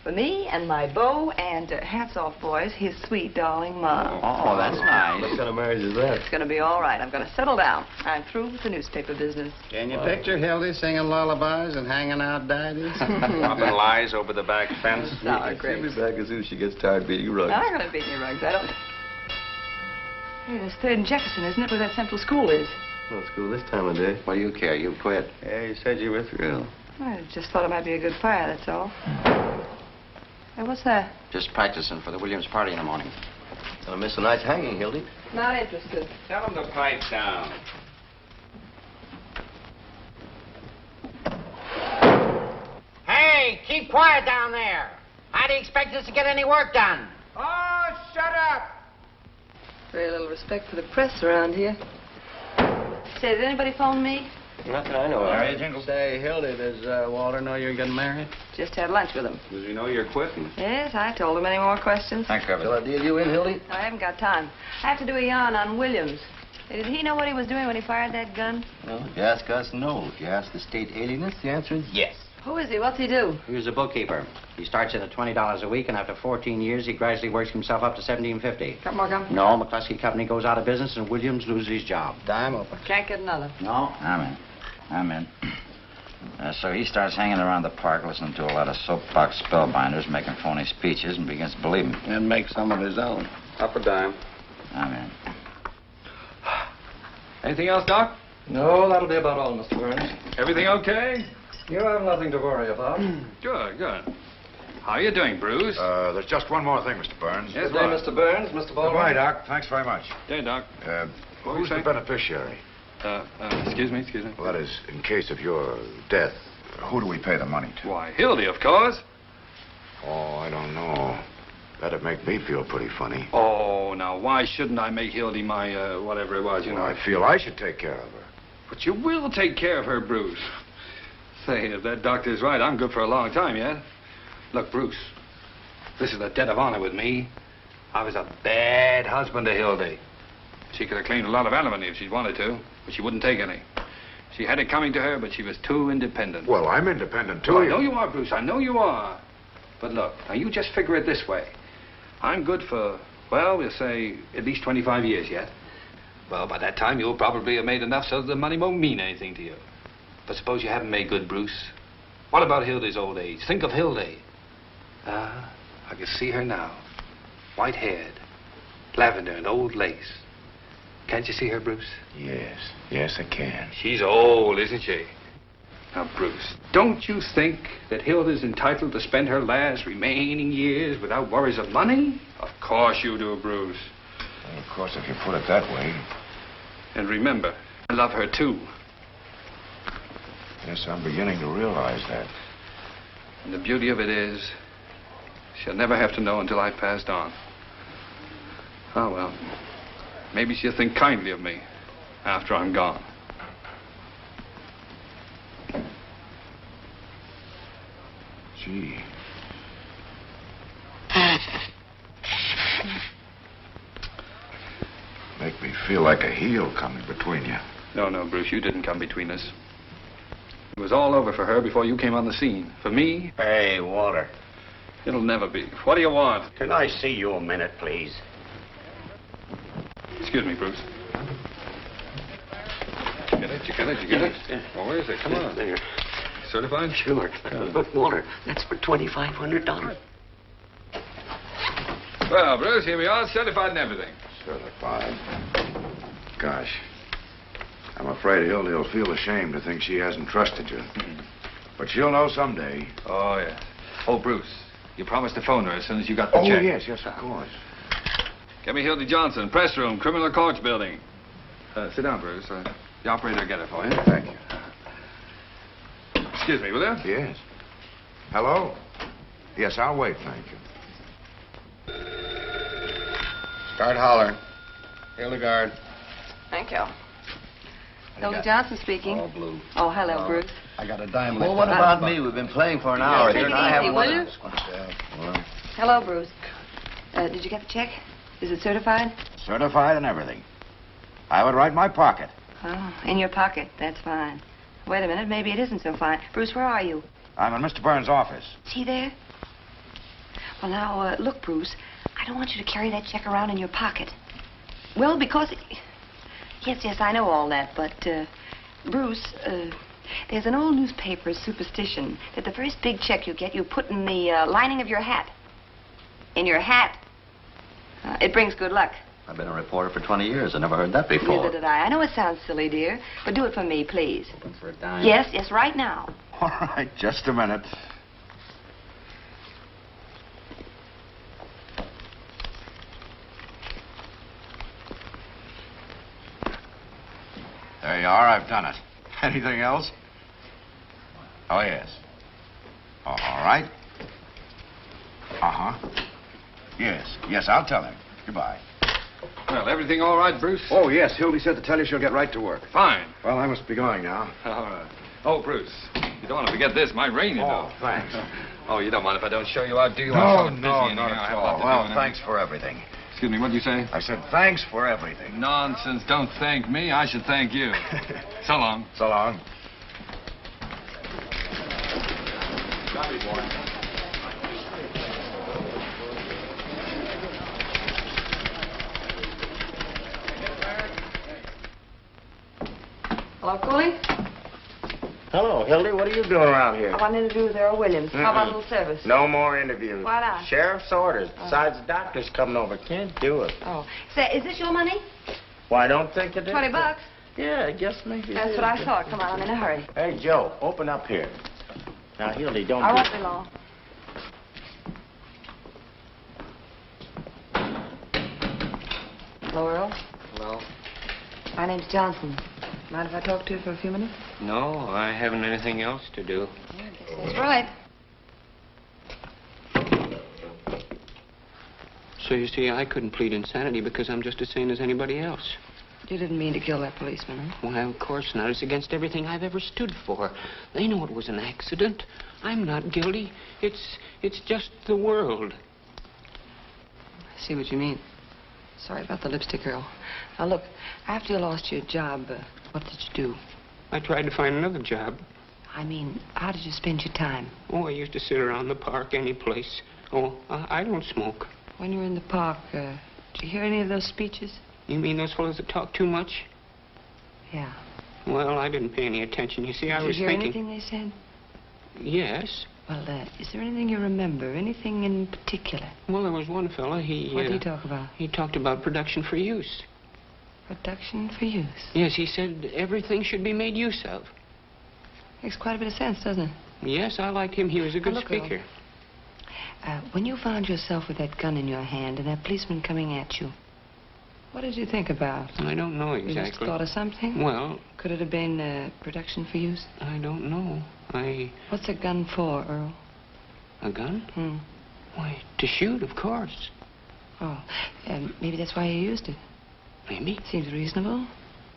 Speaker 4: For me and my beau and, hats off, boys, his sweet, darling mom.
Speaker 7: Oh, that's nice.
Speaker 12: What kind of marriage is that?
Speaker 4: It's going to be all right. I'm going to settle down. I'm through with the newspaper business.
Speaker 1: Can you picture Hildy singing lullabies and hanging out daddies?
Speaker 11: Dropping lies over the back fence.
Speaker 4: Sour
Speaker 3: She'll be
Speaker 4: grapes.
Speaker 3: back as soon as she gets tired beating rugs.
Speaker 4: I'm not going to beat any rugs. I don't... Hey, that's 3rd and Jefferson, isn't it, where that central school is?
Speaker 12: No school this time of day.
Speaker 7: What do you care? You quit.
Speaker 12: Yeah, you said you were through.
Speaker 4: I just thought it might be a good fire, that's all. Hey, what's that?
Speaker 7: Just practicing for the Williams party in the morning.
Speaker 10: Gonna miss a night's hanging, Hildy.
Speaker 4: Not interested.
Speaker 11: Tell him to pipe down.
Speaker 8: Hey, keep quiet down there. How do you expect us to get any work done?
Speaker 11: Oh, shut up!
Speaker 4: Very little respect for the press around here. Say, did anybody phone me?
Speaker 12: Not that I know of.
Speaker 7: Are you, Jingles?
Speaker 1: Say, Hildy, does Walter know you're getting married?
Speaker 4: Just had lunch with him.
Speaker 11: Does he know you're quitting?
Speaker 4: Yes, I told him. Any more questions?
Speaker 7: Thanks, Trevor.
Speaker 10: Shall I deal you in, Hildy?
Speaker 4: I haven't got time. I have to do a yarn on Williams. Did he know what he was doing when he fired that gun?
Speaker 10: Well, if you ask us, no. If you ask the state alienist, the answer is yes.
Speaker 4: Who is he? What's he do?
Speaker 7: He was a bookkeeper. He starts in at $20 a week, and after 14 years, he gradually works himself up to $17.50.
Speaker 4: Got more gum?
Speaker 7: No, McCluskey Company goes out of business, and Williams loses his job.
Speaker 1: Dime open.
Speaker 4: Can't get another.
Speaker 13: No, I'm in. So he starts hanging around the park, listening to a lot of soapbox spellbinders, making phony speeches, and begins to believe them.
Speaker 1: And make some of his own.
Speaker 11: Up a dime.
Speaker 13: I'm in.
Speaker 3: Anything else, Doc?
Speaker 12: No, that'll be about all, Mr. Burns.
Speaker 3: Everything okay?
Speaker 12: You have nothing to worry about.
Speaker 3: Good, good. How are you doing, Bruce?
Speaker 6: There's just one more thing, Mr. Burns.
Speaker 3: Yes,
Speaker 12: Good day,
Speaker 3: what?
Speaker 12: Mr. Burns. Mr. Baldwin.
Speaker 6: Goodbye, Doc. Thanks very much.
Speaker 3: Hey, Doc. What were you
Speaker 6: Who's the
Speaker 3: saying?
Speaker 6: beneficiary?
Speaker 3: Excuse me.
Speaker 6: Well, that is, in case of your death, who do we pay the money to?
Speaker 3: Why, Hildy, of course.
Speaker 6: Oh, I don't know. That'd make me feel pretty funny.
Speaker 3: Oh, now, why shouldn't I make Hildy my, whatever it was, you know?
Speaker 6: I feel I should take care of her.
Speaker 3: But you will take care of her, Bruce. Say, if that doctor's right, I'm good for a long time yet. Look, Bruce, this is a debt of honor with me. I was a bad husband to Hildy. She could have claimed a lot of alimony if she'd wanted to, but she wouldn't take any. She had it coming to her, but she was too independent.
Speaker 6: Well, I'm independent, too.
Speaker 3: Well, I know you are, Bruce. I know you are. But look, now you just figure it this way. I'm good for, well, we'll say at least 25 years yet. Well, by that time, you'll probably have made enough so that the money won't mean anything to you. But suppose you haven't made good, Bruce. What about Hildy's old age? Think of Hildy. I can see her now. White-haired, lavender and old lace. Can't you see her, Bruce?
Speaker 6: Yes, I can.
Speaker 3: She's old, isn't she? Now, Bruce, don't you think that Hilda's entitled to spend her last remaining years without worries of money? Of course you do, Bruce.
Speaker 6: Well, of course, if you put it that way.
Speaker 3: And remember, I love her, too.
Speaker 6: Yes, I'm beginning to realize that.
Speaker 3: And the beauty of it is, she'll never have to know until I've passed on. Oh, well, maybe she'll think kindly of me after I'm gone.
Speaker 6: Gee. Make me feel like a heel coming between you.
Speaker 3: No, Bruce, you didn't come between us. It was all over for her before you came on the scene. For me,
Speaker 13: Hey, Walter.
Speaker 3: it'll never be. What do you want?
Speaker 13: Can I see you a minute, please?
Speaker 3: Excuse me, Bruce. You get it? Well, where is it? Come on.
Speaker 13: There.
Speaker 3: Certified?
Speaker 13: Sure. But, Walter, that's for $2,500.
Speaker 3: Well, Bruce, here we are, certified and everything.
Speaker 6: Certified. Gosh. I'm afraid Hildy'll feel ashamed to think she hasn't trusted you. But she'll know someday.
Speaker 3: Oh, yes. Oh, Bruce, you promised to phone her as soon as you got the check.
Speaker 6: Yes, of course.
Speaker 3: Get me Hildy Johnson, press room, criminal courts building. Sit down, Bruce. The operator will get it for you.
Speaker 6: Thank you.
Speaker 3: Excuse me, will you?
Speaker 6: Yes. Hello? Yes, I'll wait, thank you.
Speaker 1: Start hollering. Hildegard.
Speaker 4: Thank you. Hilda Johnson speaking.
Speaker 1: All blue.
Speaker 4: Oh, hello, Bruce.
Speaker 1: I got a dime
Speaker 10: Well, what about me? We've been playing for an hour
Speaker 4: Take
Speaker 10: here,
Speaker 4: it
Speaker 10: and I
Speaker 4: easy,
Speaker 10: haven't
Speaker 4: will
Speaker 10: won
Speaker 4: you?
Speaker 10: a-
Speaker 4: Hello, Bruce. Did you get the check? Is it certified?
Speaker 10: Certified and everything. I would write my pocket.
Speaker 4: Oh, in your pocket. That's fine. Wait a minute, maybe it isn't so fine. Bruce, where are you?
Speaker 6: I'm in Mr. Burns' office.
Speaker 4: Is he there? Well, now, look, Bruce, I don't want you to carry that check around in your pocket. Well, because... Yes, I know all that, but, Bruce, there's an old newspaper superstition that the first big check you get, you put in the lining of your hat. In your hat. It brings good luck.
Speaker 10: I've been a reporter for 20 years. I never heard that before.
Speaker 4: Neither did I. I know it sounds silly, dear, but do it for me, please.
Speaker 7: Looking for a dime?
Speaker 4: Yes, right now.
Speaker 6: All right, just a minute. There you are. I've done it. Anything else? Oh, yes. All right. Uh-huh. Yes, I'll tell him. Goodbye.
Speaker 3: Well, everything all right, Bruce?
Speaker 1: Oh, yes. Hildy said to tell you she'll get right to work.
Speaker 3: Fine.
Speaker 6: Well, I must be going now.
Speaker 3: All right. Oh, Bruce, you don't want to forget this. My rain, you know.
Speaker 6: Thanks.
Speaker 3: Oh, you don't mind if I don't show you out, do you?
Speaker 6: No,
Speaker 3: I'm
Speaker 6: not
Speaker 3: busy anyhow. I
Speaker 6: at
Speaker 3: have a lot
Speaker 6: all.
Speaker 3: to do
Speaker 6: Well,
Speaker 3: and
Speaker 6: thanks for everything.
Speaker 3: Excuse me, what did you say?
Speaker 6: I said thanks for everything.
Speaker 3: Nonsense. Don't thank me. I should thank you. So long.
Speaker 6: So long.
Speaker 3: Sorry, boy.
Speaker 4: Hello, Cooley?
Speaker 14: Hello, Hildy. What are you doing around here?
Speaker 4: I want to interview with Earl Williams. How about a little service?
Speaker 14: No more interviews.
Speaker 4: Why not?
Speaker 14: Sheriff's orders. Besides, the doctor's coming over. Can't do it.
Speaker 4: Oh. Say, is this your money?
Speaker 14: Well, I don't think it is.
Speaker 4: $20.
Speaker 14: Yeah, I guess maybe.
Speaker 4: That's what I thought. Come on, I'm in a hurry.
Speaker 14: Hey, Joe, open up here. Now, Hildy, don't.
Speaker 4: I won't be long. Hello, Earl.
Speaker 15: Hello?
Speaker 4: My name's Johnson. Mind if I talk to you for a few minutes?
Speaker 15: No, I haven't anything else to do.
Speaker 4: That's right.
Speaker 15: So you see, I couldn't plead insanity because I'm just as sane as anybody else.
Speaker 4: You didn't mean to kill that policeman, huh?
Speaker 15: Why, of course not. It's against everything I've ever stood for. They know it was an accident. I'm not guilty. It's just the world.
Speaker 4: I see what you mean. Sorry about the lipstick, Earl. Now, look, after you lost your job, what did you do?
Speaker 15: I tried to find another job.
Speaker 4: I mean, how did you spend your time?
Speaker 15: Oh, I used to sit around the park any place. Oh, I don't smoke.
Speaker 4: When you were in the park, did you hear any of those speeches?
Speaker 15: You mean those fellows that talk too much?
Speaker 4: Yeah.
Speaker 15: Well, I didn't pay any attention. You see, I was
Speaker 4: Did you hear
Speaker 15: thinking...
Speaker 4: anything they said?
Speaker 15: Yes.
Speaker 4: Well, is there anything you remember? Anything in particular?
Speaker 15: Well, there was one fella,
Speaker 4: What did he talk about?
Speaker 15: He talked about production for use.
Speaker 4: Production for use?
Speaker 15: Yes, he said everything should be made use of.
Speaker 4: Makes quite a bit of sense, doesn't it?
Speaker 15: Yes, I liked him. He was a good
Speaker 4: Now, look,
Speaker 15: speaker.
Speaker 4: When you found yourself with that gun in your hand and that policeman coming at you, what did you think about?
Speaker 15: I don't know
Speaker 4: You just
Speaker 15: exactly.
Speaker 4: thought of something?
Speaker 15: Well...
Speaker 4: Could it have been production for use?
Speaker 15: I don't know.
Speaker 4: What's a gun for, Earl?
Speaker 15: A gun?
Speaker 4: Hmm.
Speaker 15: Why, to shoot, of course.
Speaker 4: Oh, maybe that's why you used it.
Speaker 15: Maybe.
Speaker 4: Seems reasonable.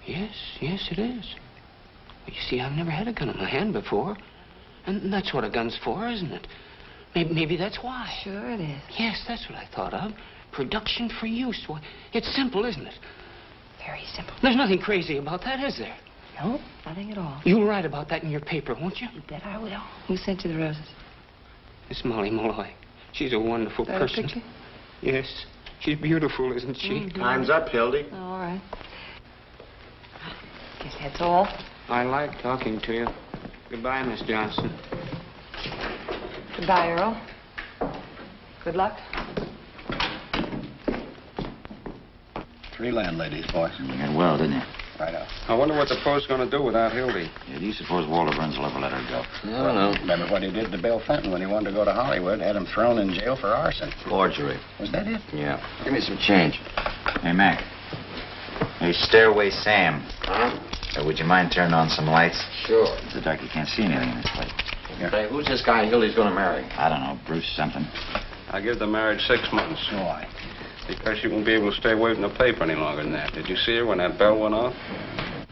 Speaker 15: Yes, it is. You see, I've never had a gun in my hand before. And that's what a gun's for, isn't it? Maybe that's why.
Speaker 4: Sure it is.
Speaker 15: Yes, that's what I thought of. Production for use. Why, it's simple, isn't it?
Speaker 4: Very simple.
Speaker 15: There's nothing crazy about that, is there?
Speaker 4: No, nothing at all.
Speaker 15: You'll write about that in your paper, won't you?
Speaker 4: You bet I will. Who sent you the roses?
Speaker 15: Miss Molly Malloy. She's a wonderful
Speaker 4: That a
Speaker 15: person.
Speaker 4: picture?
Speaker 15: Yes. She's beautiful, isn't she?
Speaker 4: Mm-hmm.
Speaker 14: Time's up, Hildy.
Speaker 4: Oh, all right. Guess that's all.
Speaker 15: I like talking to you. Goodbye, Miss Johnson.
Speaker 4: Goodbye, Earl. Good luck.
Speaker 12: 3 landladies, boys.
Speaker 13: You did well, didn't you?
Speaker 12: Right out.
Speaker 11: I wonder what the post's going to do without Hildy.
Speaker 13: Yeah, do you suppose Walter Burns will ever let her go?
Speaker 12: I don't know. Remember what he did to Bill Fenton when he wanted to go to Hollywood? Had him thrown in jail for arson.
Speaker 10: Forgery.
Speaker 12: Was that it?
Speaker 13: Yeah. Give me some change. Hey, Mac. Hey, Stairway Sam.
Speaker 14: Huh?
Speaker 13: Would you mind turning on some lights?
Speaker 14: Sure.
Speaker 13: It's the dark. You can't see anything in this place.
Speaker 14: Hey, who's this guy Hildy's going to marry?
Speaker 13: I don't know. Bruce something.
Speaker 11: I give the marriage 6 months.
Speaker 12: Why?
Speaker 11: Because she won't be able to stay away from the paper any longer than that. Did you see her when that bell went off?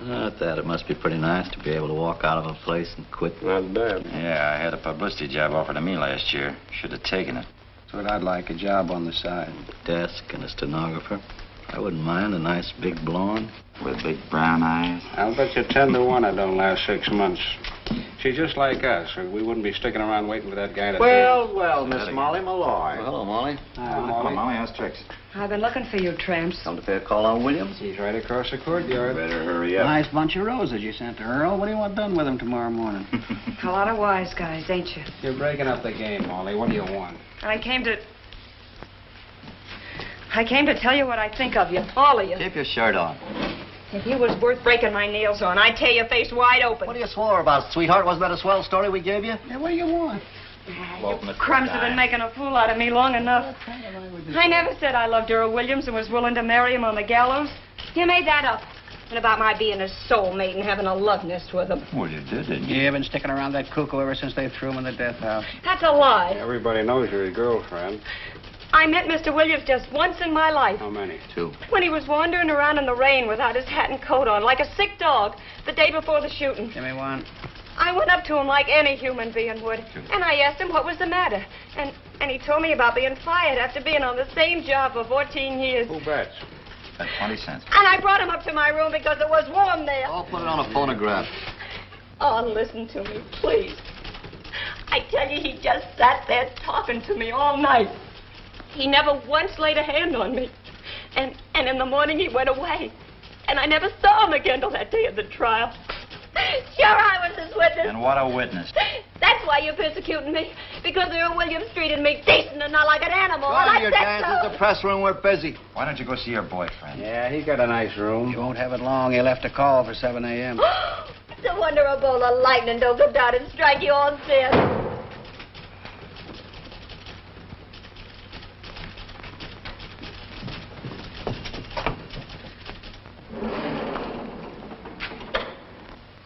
Speaker 10: Not that. It must be pretty nice to be able to walk out of a place and quit.
Speaker 11: Not bad.
Speaker 13: Yeah, I had a publicity job offered to me last year. Should have taken it.
Speaker 12: That's what I'd like, a job on the side.
Speaker 10: Desk and a stenographer. I wouldn't mind a nice big blonde.
Speaker 13: With big brown eyes.
Speaker 11: I'll bet you 10 to 1 it don't last 6 months. She's just like us, or we wouldn't be sticking around waiting for that guy to...
Speaker 8: Well, Miss Molly Malloy.
Speaker 10: Well, hello, Molly.
Speaker 11: Hi,
Speaker 13: Molly. Molly, how's tricks?
Speaker 4: I've been looking for you, tramps.
Speaker 10: Come to pay a call on Williams?
Speaker 11: He's right across the courtyard.
Speaker 10: Better hurry up.
Speaker 14: Nice bunch of roses you sent to Earl. What do you want done with them tomorrow morning?
Speaker 4: A lot of wise guys, ain't you?
Speaker 11: You're breaking up the game, Molly. What do you want?
Speaker 4: I came to tell you what I think of you, all of you.
Speaker 10: Keep your shirt on.
Speaker 4: If you was worth breaking my nails on, I'd tear your face wide open.
Speaker 10: What are you swore about, sweetheart? Wasn't that a swell story we gave you?
Speaker 14: Yeah, what do you want?
Speaker 4: Crumbs have been making a fool out of me long enough. I never said I loved Earl Williams and was willing to marry him on the gallows. You made that up. And about my being his soulmate and having a love nest with him.
Speaker 10: Well, you did, didn't you?
Speaker 14: You've been sticking around that cuckoo ever since they threw him in the death house.
Speaker 4: That's a lie.
Speaker 11: Everybody knows you're his girlfriend.
Speaker 4: I met Mr. Williams just once in my life.
Speaker 11: How many?
Speaker 10: 2.
Speaker 4: When he was wandering around in the rain without his hat and coat on, like a sick dog, the day before the shooting.
Speaker 14: Give me one.
Speaker 4: I went up to him like any human being would, and I asked him what was the matter. And he told me about being fired after being on the same job for 14 years.
Speaker 11: Who bets?
Speaker 13: At 20 cents.
Speaker 4: And I brought him up to my room because it was warm there.
Speaker 10: I'll put it on a phonograph.
Speaker 4: Oh, listen to me, please. I tell you, he just sat there talking to me all night. He never once laid a hand on me. And in the morning, he went away. And I never saw him again till that day of the trial. Sure, I was his witness.
Speaker 13: And what a witness.
Speaker 4: That's why you're persecuting me. Because Earl Williams treated me decent and not like an animal.
Speaker 10: Try
Speaker 4: and
Speaker 10: your
Speaker 4: I said
Speaker 10: dances.
Speaker 4: so.
Speaker 10: The press room, we're busy.
Speaker 13: Why don't you go see your boyfriend?
Speaker 14: Yeah, he's got a nice room. You won't have it long. He left a call for 7 a.m.
Speaker 4: It's a wonder a bolt of lightning don't go down and strike you on sin.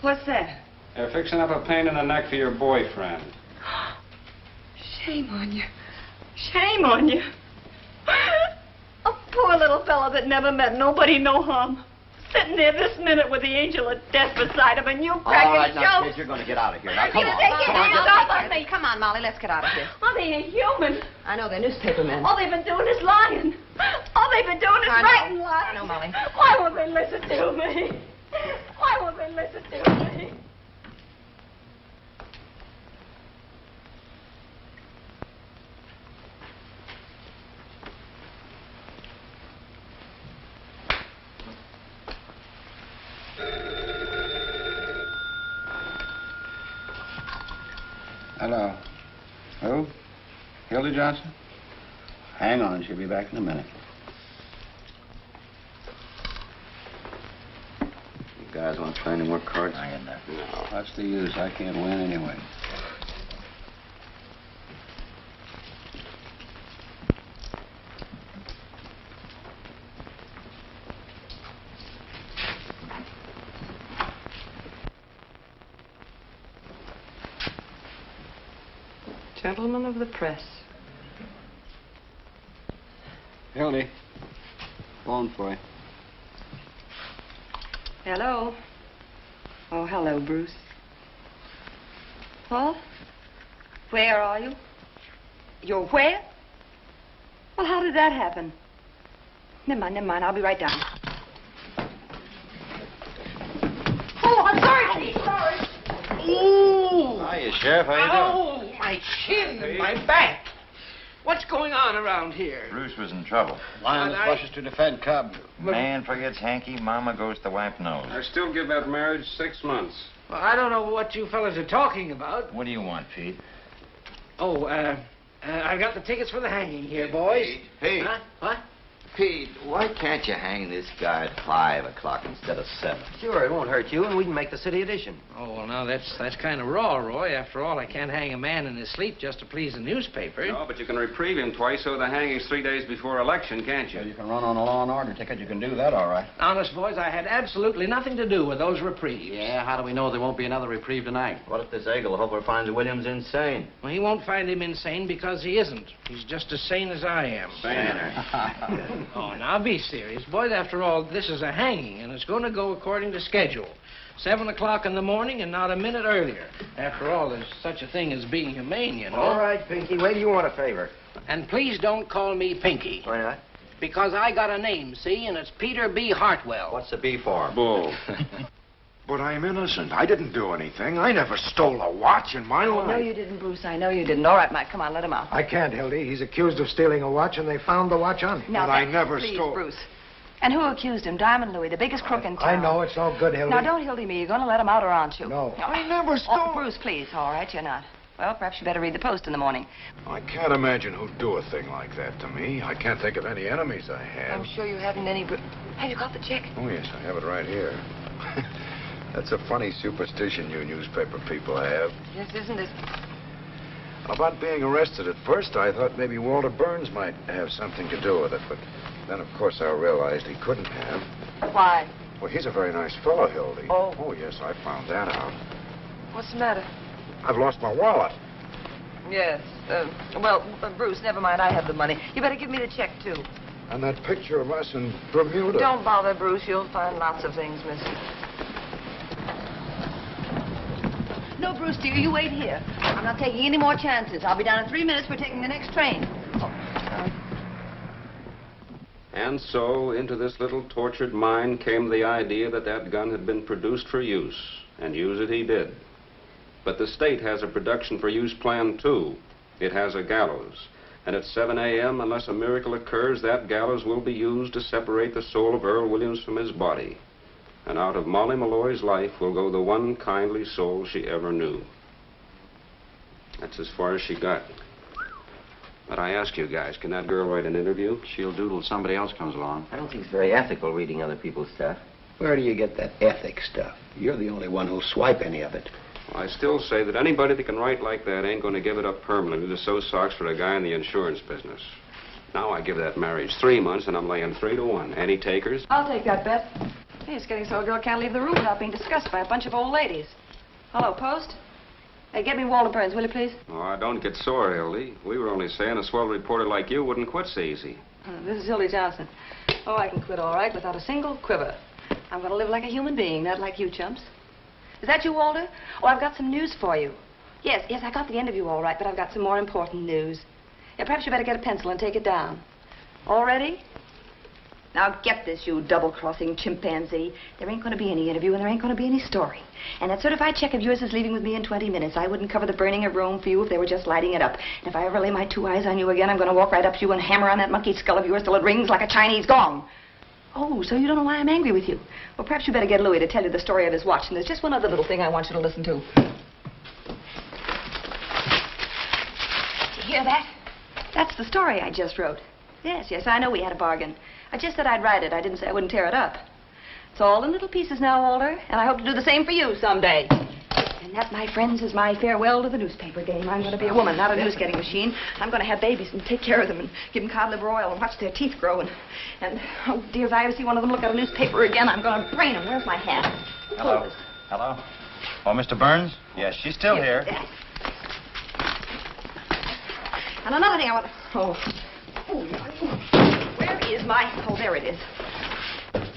Speaker 4: What's that?
Speaker 11: They're fixing up a pain in the neck for your boyfriend.
Speaker 4: Shame on you. Shame on you. A poor little fellow that never meant nobody no harm. Sitting there this minute with the angel of death beside him, and you cracking
Speaker 10: All right, now,
Speaker 4: jokes.
Speaker 10: kids, you're going to get out of here. Now, come
Speaker 4: You
Speaker 10: on.
Speaker 4: take your hands off of me.
Speaker 2: Come on, Molly, let's get out of here.
Speaker 4: Oh, they ain't human.
Speaker 2: I know, they're newspaper men.
Speaker 4: All they've been doing is lying. All they've been doing is
Speaker 2: I know.
Speaker 4: writing lies.
Speaker 2: I know, Molly.
Speaker 4: Why won't they listen to me? Why won't they listen to me?
Speaker 12: Hello. Who? Hilda Johnson? Hang on, she'll be back in a minute. You guys want to play any more cards?
Speaker 13: I get that.
Speaker 12: No, what's the use? I can't win anyway.
Speaker 4: Gentlemen of the press.
Speaker 12: Hildy, phone for you.
Speaker 4: Hello. Oh, hello, Bruce. What? Where are you? You're where? Well, how did that happen? Never mind. I'll be right down. Oh, I'm sorry, Chief. Sorry.
Speaker 14: Ooh!
Speaker 10: Hiya, Sheriff. How you doing?
Speaker 15: Oh, my chin and my back. What's going on around here?
Speaker 13: Bruce was in trouble.
Speaker 12: Lions rushes to defend Cub.
Speaker 13: Man forgets hanky, mama goes to wipe nose.
Speaker 11: I still give that marriage 6 months.
Speaker 15: Well, I don't know what you fellas are talking about.
Speaker 13: What do you want, Pete?
Speaker 15: Oh, I've got the tickets for the hanging here, boys.
Speaker 10: Pete.
Speaker 15: Huh? What?
Speaker 10: Pete, why can't you hang this guy at 5 o'clock instead of 7?
Speaker 9: Sure, it won't hurt you, and we can make the city edition.
Speaker 15: Oh, well, now, that's kind of raw, Roy. After all, I can't hang a man in his sleep just to please the newspaper.
Speaker 11: No, but you can reprieve him twice so the hanging's 3 days before election, can't you?
Speaker 12: You can run on a law and order ticket. You can do that, all right.
Speaker 15: Honest, boys, I had absolutely nothing to do with those reprieves.
Speaker 8: Yeah, how do we know there won't be another reprieve tonight?
Speaker 10: What if this Eaglehopper finds Williams insane?
Speaker 15: Well, he won't find him insane because he isn't. He's just as sane as I am.
Speaker 11: Saner.
Speaker 15: Oh, now, be serious. Boys, after all, this is a hanging, and it's going to go according to schedule. 7 o'clock in the morning and not a minute earlier. After all, there's such a thing as being humane, you know.
Speaker 9: All right, Pinky. Wait till you want a favor.
Speaker 15: And please don't call me Pinky.
Speaker 9: Why not?
Speaker 15: Because I got a name, see, and it's Peter B. Hartwell.
Speaker 7: What's the B for?
Speaker 11: Bull.
Speaker 6: But I'm innocent. I didn't do anything. I never stole a watch in my life.
Speaker 4: No, you didn't, Bruce. I know you didn't. All right, Mike, come on, let him out.
Speaker 14: I can't, Hildy. He's accused of stealing a watch, and they found the watch on him.
Speaker 4: Now,
Speaker 6: But I never
Speaker 4: please,
Speaker 6: stole.
Speaker 4: Bruce. And who accused him? Diamond Louis, the biggest crook in town.
Speaker 14: I know, it's no good, Hildy.
Speaker 4: Now, don't Hildy me. You're going to let him out, or aren't you?
Speaker 14: No.
Speaker 6: I never stole.
Speaker 4: Oh, Bruce, please. All right, you're not. Well, perhaps you better read the Post in the morning.
Speaker 6: I can't imagine who'd do a thing like that to me. I can't think of any enemies I have.
Speaker 4: I'm sure you haven't any... Have you got the check?
Speaker 6: Oh, yes, I have it right here. That's a funny superstition you newspaper people have.
Speaker 4: Yes, isn't it?
Speaker 6: About being arrested, at first I thought maybe Walter Burns might have something to do with it, but then, of course, I realized he couldn't have.
Speaker 4: Why?
Speaker 6: Well, he's a very nice fellow, Hildy.
Speaker 4: Oh.
Speaker 6: Oh, yes, I found that out.
Speaker 4: What's the matter?
Speaker 6: I've lost my wallet.
Speaker 4: Yes. Bruce, never mind. I have the money. You better give me the check, too.
Speaker 6: And that picture of us in Bermuda.
Speaker 4: Don't bother, Bruce. You'll find lots of things missing. No, Bruce, dear, you wait here. I'm not taking any more chances. I'll be down in 3 minutes. We're taking the next train. Oh, sorry.
Speaker 11: And so, into this little tortured mind came the idea that that gun had been produced for use, and use it he did. But the state has a production for use plan, too. It has a gallows. And at 7 a.m., unless a miracle occurs, that gallows will be used to separate the soul of Earl Williams from his body. And out of Molly Malloy's life will go the one kindly soul she ever knew. That's as far as she got. But I ask you guys, can that girl write an interview?
Speaker 7: She'll doodle till somebody else comes along.
Speaker 9: I don't think it's very ethical reading other people's stuff.
Speaker 14: Where do you get that ethics stuff? You're the only one who'll swipe any of it.
Speaker 11: Well, I still say that anybody that can write like that ain't going to give it up permanently to sew socks for a guy in the insurance business. Now I give that marriage 3 months, and I'm laying 3 to 1. Any takers?
Speaker 4: I'll take that bet. Hey, it's getting so a girl can't leave the room without being discussed by a bunch of old ladies. Hello, Post? Hey, get me Walter Burns, will you, please?
Speaker 11: Oh, don't get sore, Hildy. We were only saying a swell reporter like you wouldn't quit so easy.
Speaker 4: This is Hildy Johnson. Oh, I can quit all right without a single quiver. I'm going to live like a human being, not like you chumps. Is that you, Walter? Oh, I've got some news for you. Yes, I got the interview all right, but I've got some more important news. Yeah, perhaps you better get a pencil and take it down. All ready? Now get this, you double-crossing chimpanzee. There ain't going to be any interview and there ain't going to be any story. And that certified check of yours is leaving with me in 20 minutes. I wouldn't cover the burning of Rome for you if they were just lighting it up. And if I ever lay my 2 eyes on you again, I'm going to walk right up to you and hammer on that monkey skull of yours till it rings like a Chinese gong. Oh, so you don't know why I'm angry with you? Well, perhaps you better get Louis to tell you the story of his watch. And there's just one other little thing I want you to listen to. You hear that? That's the story I just wrote. Yes, I know we had a bargain. I just said I'd write it. I didn't say I wouldn't tear it up. It's all in little pieces now, Walter, and I hope to do the same for you someday. And that, my friends, is my farewell to the newspaper game. I'm going to be a woman, not a news-getting machine. I'm going to have babies and take care of them and give them cod liver oil and watch their teeth grow. And oh, dear, if I ever see one of them look at a newspaper again, I'm going to brain them. Where's my hat?
Speaker 13: Hello. Hello? Oh, Mr. Burns? Yes, she's still here.
Speaker 4: And another thing I want... Where is my... Oh, there it is.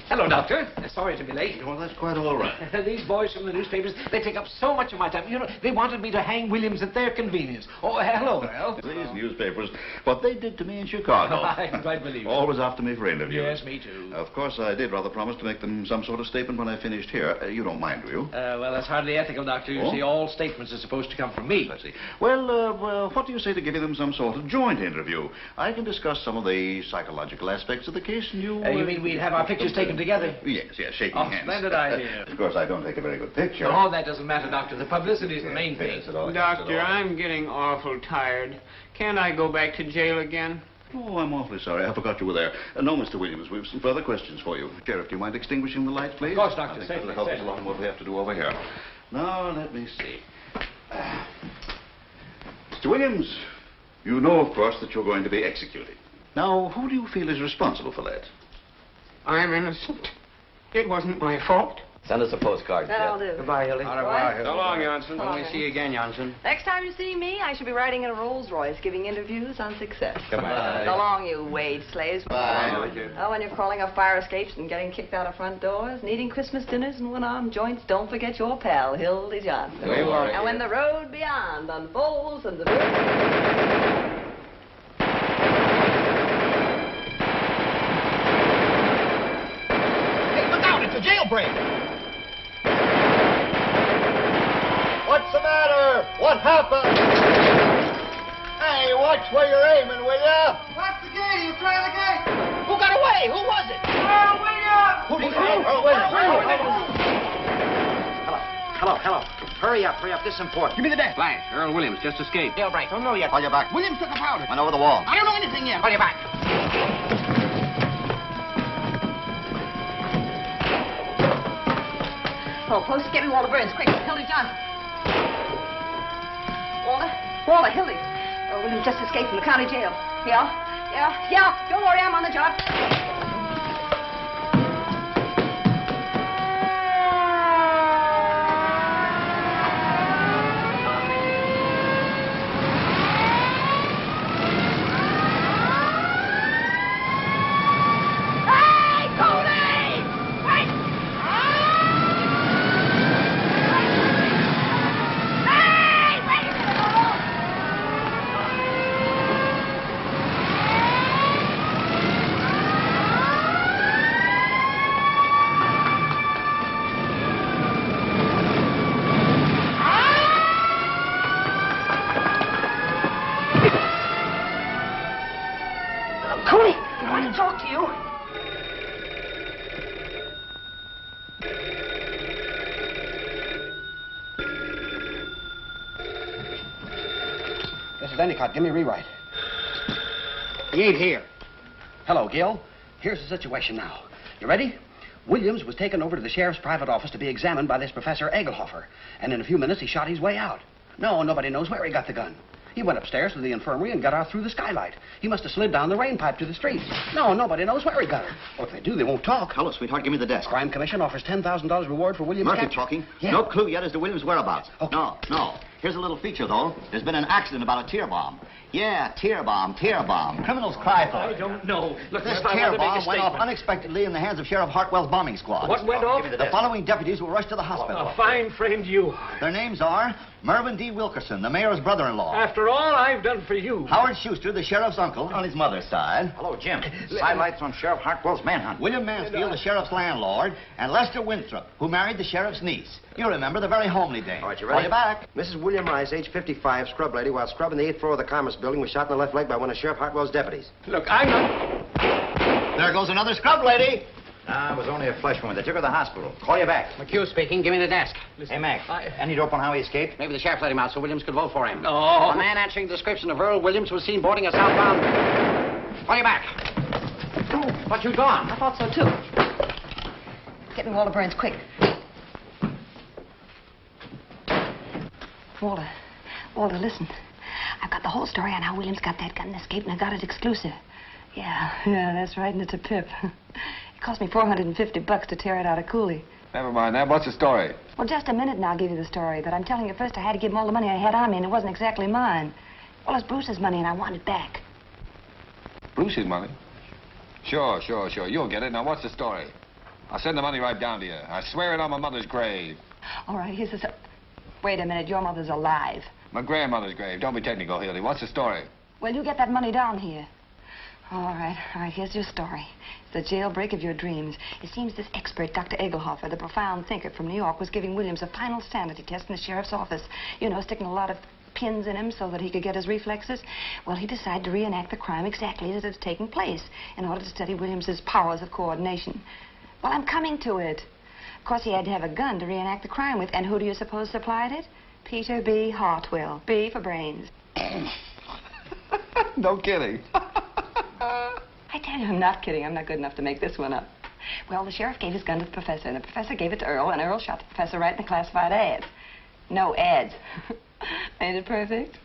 Speaker 15: Hello, Doctor. Sorry to be late.
Speaker 12: Well, that's quite all right.
Speaker 15: These boys from the newspapers, they take up so much of my time. You know, they wanted me to hang Williams at their convenience. Oh, hello, Al.
Speaker 12: These newspapers, what they did to me in Chicago.
Speaker 15: I can quite believe it.
Speaker 12: Always after me for interviews.
Speaker 15: Yes, me too.
Speaker 12: Of course, I did rather promise to make them some sort of statement when I finished here. You don't mind, do you?
Speaker 15: Well, that's hardly ethical, Doctor. You see, all statements are supposed to come from me.
Speaker 12: I see. Well, what do you say to giving them some sort of joint interview? I can discuss some of the psychological aspects of the case, and you...
Speaker 15: You mean we'd have our pictures taken together?
Speaker 12: Yes, shaking hands.
Speaker 15: Splendid idea.
Speaker 12: Of course, I don't take a very good picture.
Speaker 15: Oh, that doesn't matter, Doctor. The publicity is the main thing.
Speaker 16: Doctor, I'm getting awful tired. Can't I go back to jail again?
Speaker 12: Oh, I'm awfully sorry. I forgot you were there. No, Mr. Williams, we've some further questions for you. Sheriff, do you mind extinguishing the lights, please?
Speaker 15: Of course, Doctor.
Speaker 12: I think that'll help us along what we have to do over here. Now, let me see. Mr. Williams, you know, of course, that you're going to be executed. Now, who do you feel is responsible for that?
Speaker 16: I'm innocent. It wasn't my fault.
Speaker 9: Send us a postcard.
Speaker 4: That'll do.
Speaker 14: Goodbye, Hildy.
Speaker 7: Au revoir.
Speaker 11: So long, Johnson.
Speaker 4: So long.
Speaker 7: When we see you again, Johnson.
Speaker 4: Next time you see me, I shall be riding in a Rolls-Royce, giving interviews on success.
Speaker 7: Goodbye.
Speaker 4: So long, you wage slaves.
Speaker 9: Bye.
Speaker 4: Oh, when you're crawling up fire escapes and getting kicked out of front doors, and eating Christmas dinners and one-armed joints, don't forget your pal, Hildy Johnson.
Speaker 11: Don't worry.
Speaker 4: And when the road beyond unfolds and the...
Speaker 17: It's a jailbreak. What's the matter? What happened? Hey, watch where you're aiming, will ya?
Speaker 18: Watch the gate. He was trying the gate.
Speaker 17: Who got away? Who was it?
Speaker 18: Earl Williams!
Speaker 17: Who did you say? Earl Williams.
Speaker 7: Hello. Hurry up. This is important.
Speaker 17: Give me the desk.
Speaker 16: Flash, Earl Williams just escaped.
Speaker 7: Jailbreak. Don't know yet.
Speaker 10: Call you back.
Speaker 17: Williams took a powder.
Speaker 10: Went over the wall.
Speaker 17: I don't know anything yet.
Speaker 7: Call you back.
Speaker 4: Oh, Post, get me Walter Burns, quick. Hildy Johnson. Walter, Hildy. Oh, Williams just escaped from the county jail. Yeah. Don't worry, I'm on the job.
Speaker 19: Give me a rewrite. He ain't here. Hello, Gil. Here's the situation now. You ready? Williams was taken over to the sheriff's private office to be examined by this Professor Egelhofer. And in a few minutes, he shot his way out. No, nobody knows where he got the gun. He went upstairs to the infirmary and got out through the skylight. He must have slid down the rain pipe to the street. No, nobody knows where he got it. Well, if they do, they won't talk.
Speaker 17: Hello, sweetheart. Give me the desk.
Speaker 19: Crime Commission offers $10,000 reward for Williams'
Speaker 17: Murphy
Speaker 19: capture.
Speaker 17: talking.
Speaker 19: Yeah.
Speaker 17: No clue yet as to Williams' whereabouts.
Speaker 19: Okay.
Speaker 17: No. Here's a little feature, though. There's been an accident about a tear bomb. Yeah, tear bomb. Criminals cry for it.
Speaker 14: I don't know. Look,
Speaker 17: This
Speaker 14: if I
Speaker 17: tear
Speaker 14: want to make a
Speaker 17: bomb went off
Speaker 14: statement.
Speaker 17: unexpectedly in the hands of Sheriff Hartwell's bombing squad.
Speaker 14: What went off?
Speaker 17: The following deputies will rush to the hospital.
Speaker 14: A fine friend you are.
Speaker 17: Their names are Mervyn D. Wilkerson, the mayor's brother-in-law.
Speaker 14: After all I've done for you.
Speaker 17: Howard Schuster, the sheriff's uncle, on his mother's side.
Speaker 7: Hello, Jim. Sidelights on Sheriff Hartwell's manhunt.
Speaker 17: William Mansfield, the sheriff's landlord, and Lester Winthrop, who married the sheriff's niece. You remember, the very homely dame.
Speaker 19: All right, you
Speaker 17: Call
Speaker 19: ready?
Speaker 17: you back.
Speaker 19: Mrs. William Rice, age 55, scrub lady, while scrubbing the 8th floor of the Commerce Building, was shot in the left leg by one of Sheriff Hartwell's deputies.
Speaker 14: Look, I'm not...
Speaker 17: There goes another scrub lady.
Speaker 7: It was only a flesh wound. They took her to the hospital. Call you back.
Speaker 15: McHugh speaking. Give me the desk.
Speaker 7: Hey, Mac. Any dope on how he escaped?
Speaker 15: Maybe the sheriff let him out so Williams could vote for him.
Speaker 14: No.
Speaker 15: A man answering the description of Earl Williams was seen boarding a southbound... Call you back. But you'd gone.
Speaker 4: I thought so, too. Get me Walter Burns, quick. Walter, listen. I've got the whole story on how Williams got that gun and escaped, and I got it exclusive. Yeah, that's right, and it's a pip. It cost me $450 to tear it out of Cooley.
Speaker 3: Never mind that. What's the story?
Speaker 4: Well, just a minute and I'll give you the story. But I'm telling you first, I had to give him all the money I had on me, and it wasn't exactly mine. Well, it's Bruce's money, and I want it back.
Speaker 3: Bruce's money? Sure. You'll get it. Now, what's the story? I'll send the money right down to you. I swear it on my mother's grave.
Speaker 4: All right, here's the... Wait a minute, your mother's alive.
Speaker 3: My grandmother's grave. Don't be technical, Hildy. What's the story?
Speaker 4: Well, you get that money down here. All right, here's your story. It's the jailbreak of your dreams. It seems this expert, Dr. Egelhofer, the profound thinker from New York, was giving Williams a final sanity test in the sheriff's office. You know, sticking a lot of pins in him so that he could get his reflexes. Well, he decided to reenact the crime exactly as it had taken place in order to study Williams's powers of coordination. Well, I'm coming to it. Of course, he had to have a gun to reenact the crime with, and who do you suppose supplied it? Peter B. Hartwell. B for brains.
Speaker 3: No kidding.
Speaker 4: I tell you, I'm not kidding. I'm not good enough to make this one up. Well, the sheriff gave his gun to the professor, and the professor gave it to Earl, and Earl shot the professor right in the classified ads. No ads. Ain't it perfect?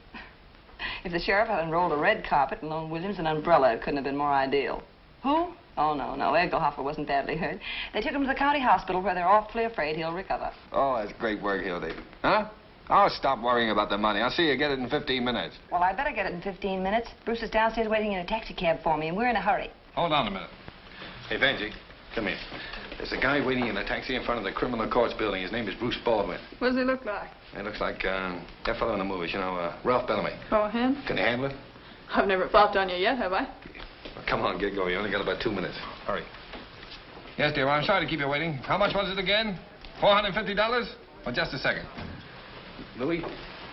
Speaker 4: If the sheriff had unrolled a red carpet and loaned Williams an umbrella, it couldn't have been more ideal. Who? Oh, no. Egelhofer wasn't badly hurt. They took him to the county hospital where they're awfully afraid he'll recover.
Speaker 3: Oh, that's great work, Hildy. Huh? I'll stop worrying about the money. I'll see you get it in 15 minutes.
Speaker 4: Well, I better get it in 15 minutes. Bruce is downstairs waiting in a taxi cab for me, and we're in a hurry.
Speaker 3: Hold on a minute. Hey, Benji, come here. There's a guy waiting in a taxi in front of the criminal courts building. His name is Bruce Baldwin.
Speaker 20: What does he look like?
Speaker 3: He looks like that fellow in the movies, you know, Ralph Bellamy.
Speaker 20: Oh, him?
Speaker 3: Can you handle it?
Speaker 20: I've never flopped on you yet, have I?
Speaker 3: Well, come on, get going. You only got about 2 minutes. Hurry. Yes, dear. I'm sorry to keep you waiting. How much was it again? $450? Well, just a second.
Speaker 13: Louis?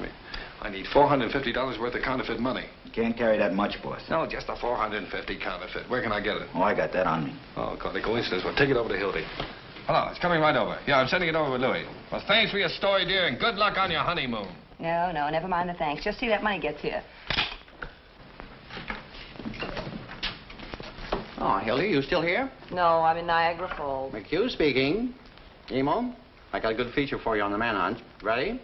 Speaker 3: Wait. I need $450 worth of counterfeit money.
Speaker 13: Can't carry that much, boss.
Speaker 3: No, just a $450 counterfeit. Where can I get it?
Speaker 13: Oh, I got that on me.
Speaker 3: Oh, God, the coincidence. Well, take it over to Hildy. Hello, it's coming right over. Yeah, I'm sending it over with Louis. Well, thanks for your story, dear, and good luck on your honeymoon.
Speaker 4: No, never mind the thanks. Just see that money gets here.
Speaker 7: Oh, Hildy, you still here?
Speaker 4: No, I'm in Niagara Falls.
Speaker 7: McHugh speaking. Emo, I got a good feature for you on the manhunt. Ready?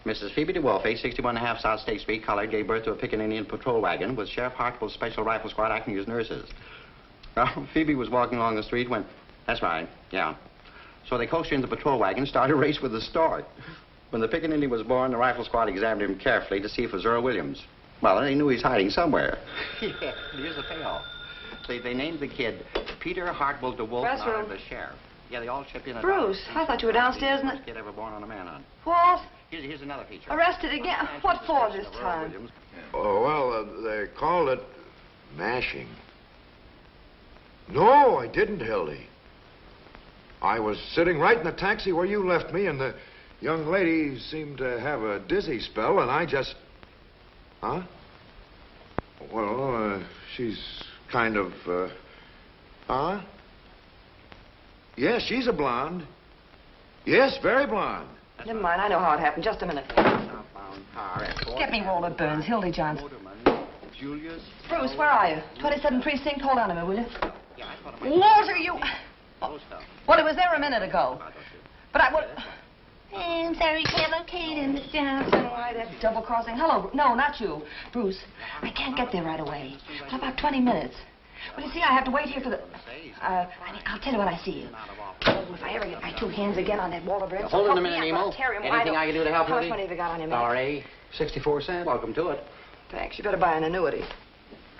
Speaker 7: Mrs. Phoebe DeWolfe, 61.5 South State Street, colored, gave birth to a picking Indian patrol wagon with Sheriff Hartwell's Special Rifle Squad acting as nurses. Well, Phoebe was walking along the street when... That's right, yeah. So they coaxed her in the patrol wagon, started a race with the start. When the picking Indian was born, the rifle squad examined him carefully to see if it was Earl Williams. Well, they knew he's hiding somewhere. Yeah, here's the payoff. They named the kid Peter Hartwell DeWolfe, and the sheriff. Yeah, they all chipped in.
Speaker 4: Bruce, I thought you were downstairs in the...
Speaker 7: Kid ever born on a manhunt.
Speaker 4: What?
Speaker 7: Here's another feature.
Speaker 4: Arrested again? What for this time?
Speaker 6: Oh, well, they called it mashing. No, I didn't, Hildy. I was sitting right in the taxi where you left me, and the young lady seemed to have a dizzy spell, and I just... Huh? Well, she's kind of, Huh? Yes, she's a blonde. Yes, very blonde.
Speaker 4: Never mind, I know how it happened. Just a minute. Get me Walter Burns, Hildy Johnson.
Speaker 7: Julius.
Speaker 4: Bruce, where are you? 27 Precinct. Hold on a minute, will you? Walter, you... Well, it was there a minute ago. But I... What...
Speaker 5: I'm sorry, can't locate him, Miss Johnson.
Speaker 4: Why, that double-crossing... Hello, no, not you. Bruce, I can't get there right away. For about 20 minutes. Well, you see, I have to wait here for the... I'll tell you when I see you. Oh, if I ever get my two hands again on that Walter Burns...
Speaker 7: Hold on a minute, Emo. Anything I can do to help you?
Speaker 4: How much money have you got on your man?
Speaker 7: RA, 64 cents. Welcome to it.
Speaker 4: Thanks. You better buy an annuity.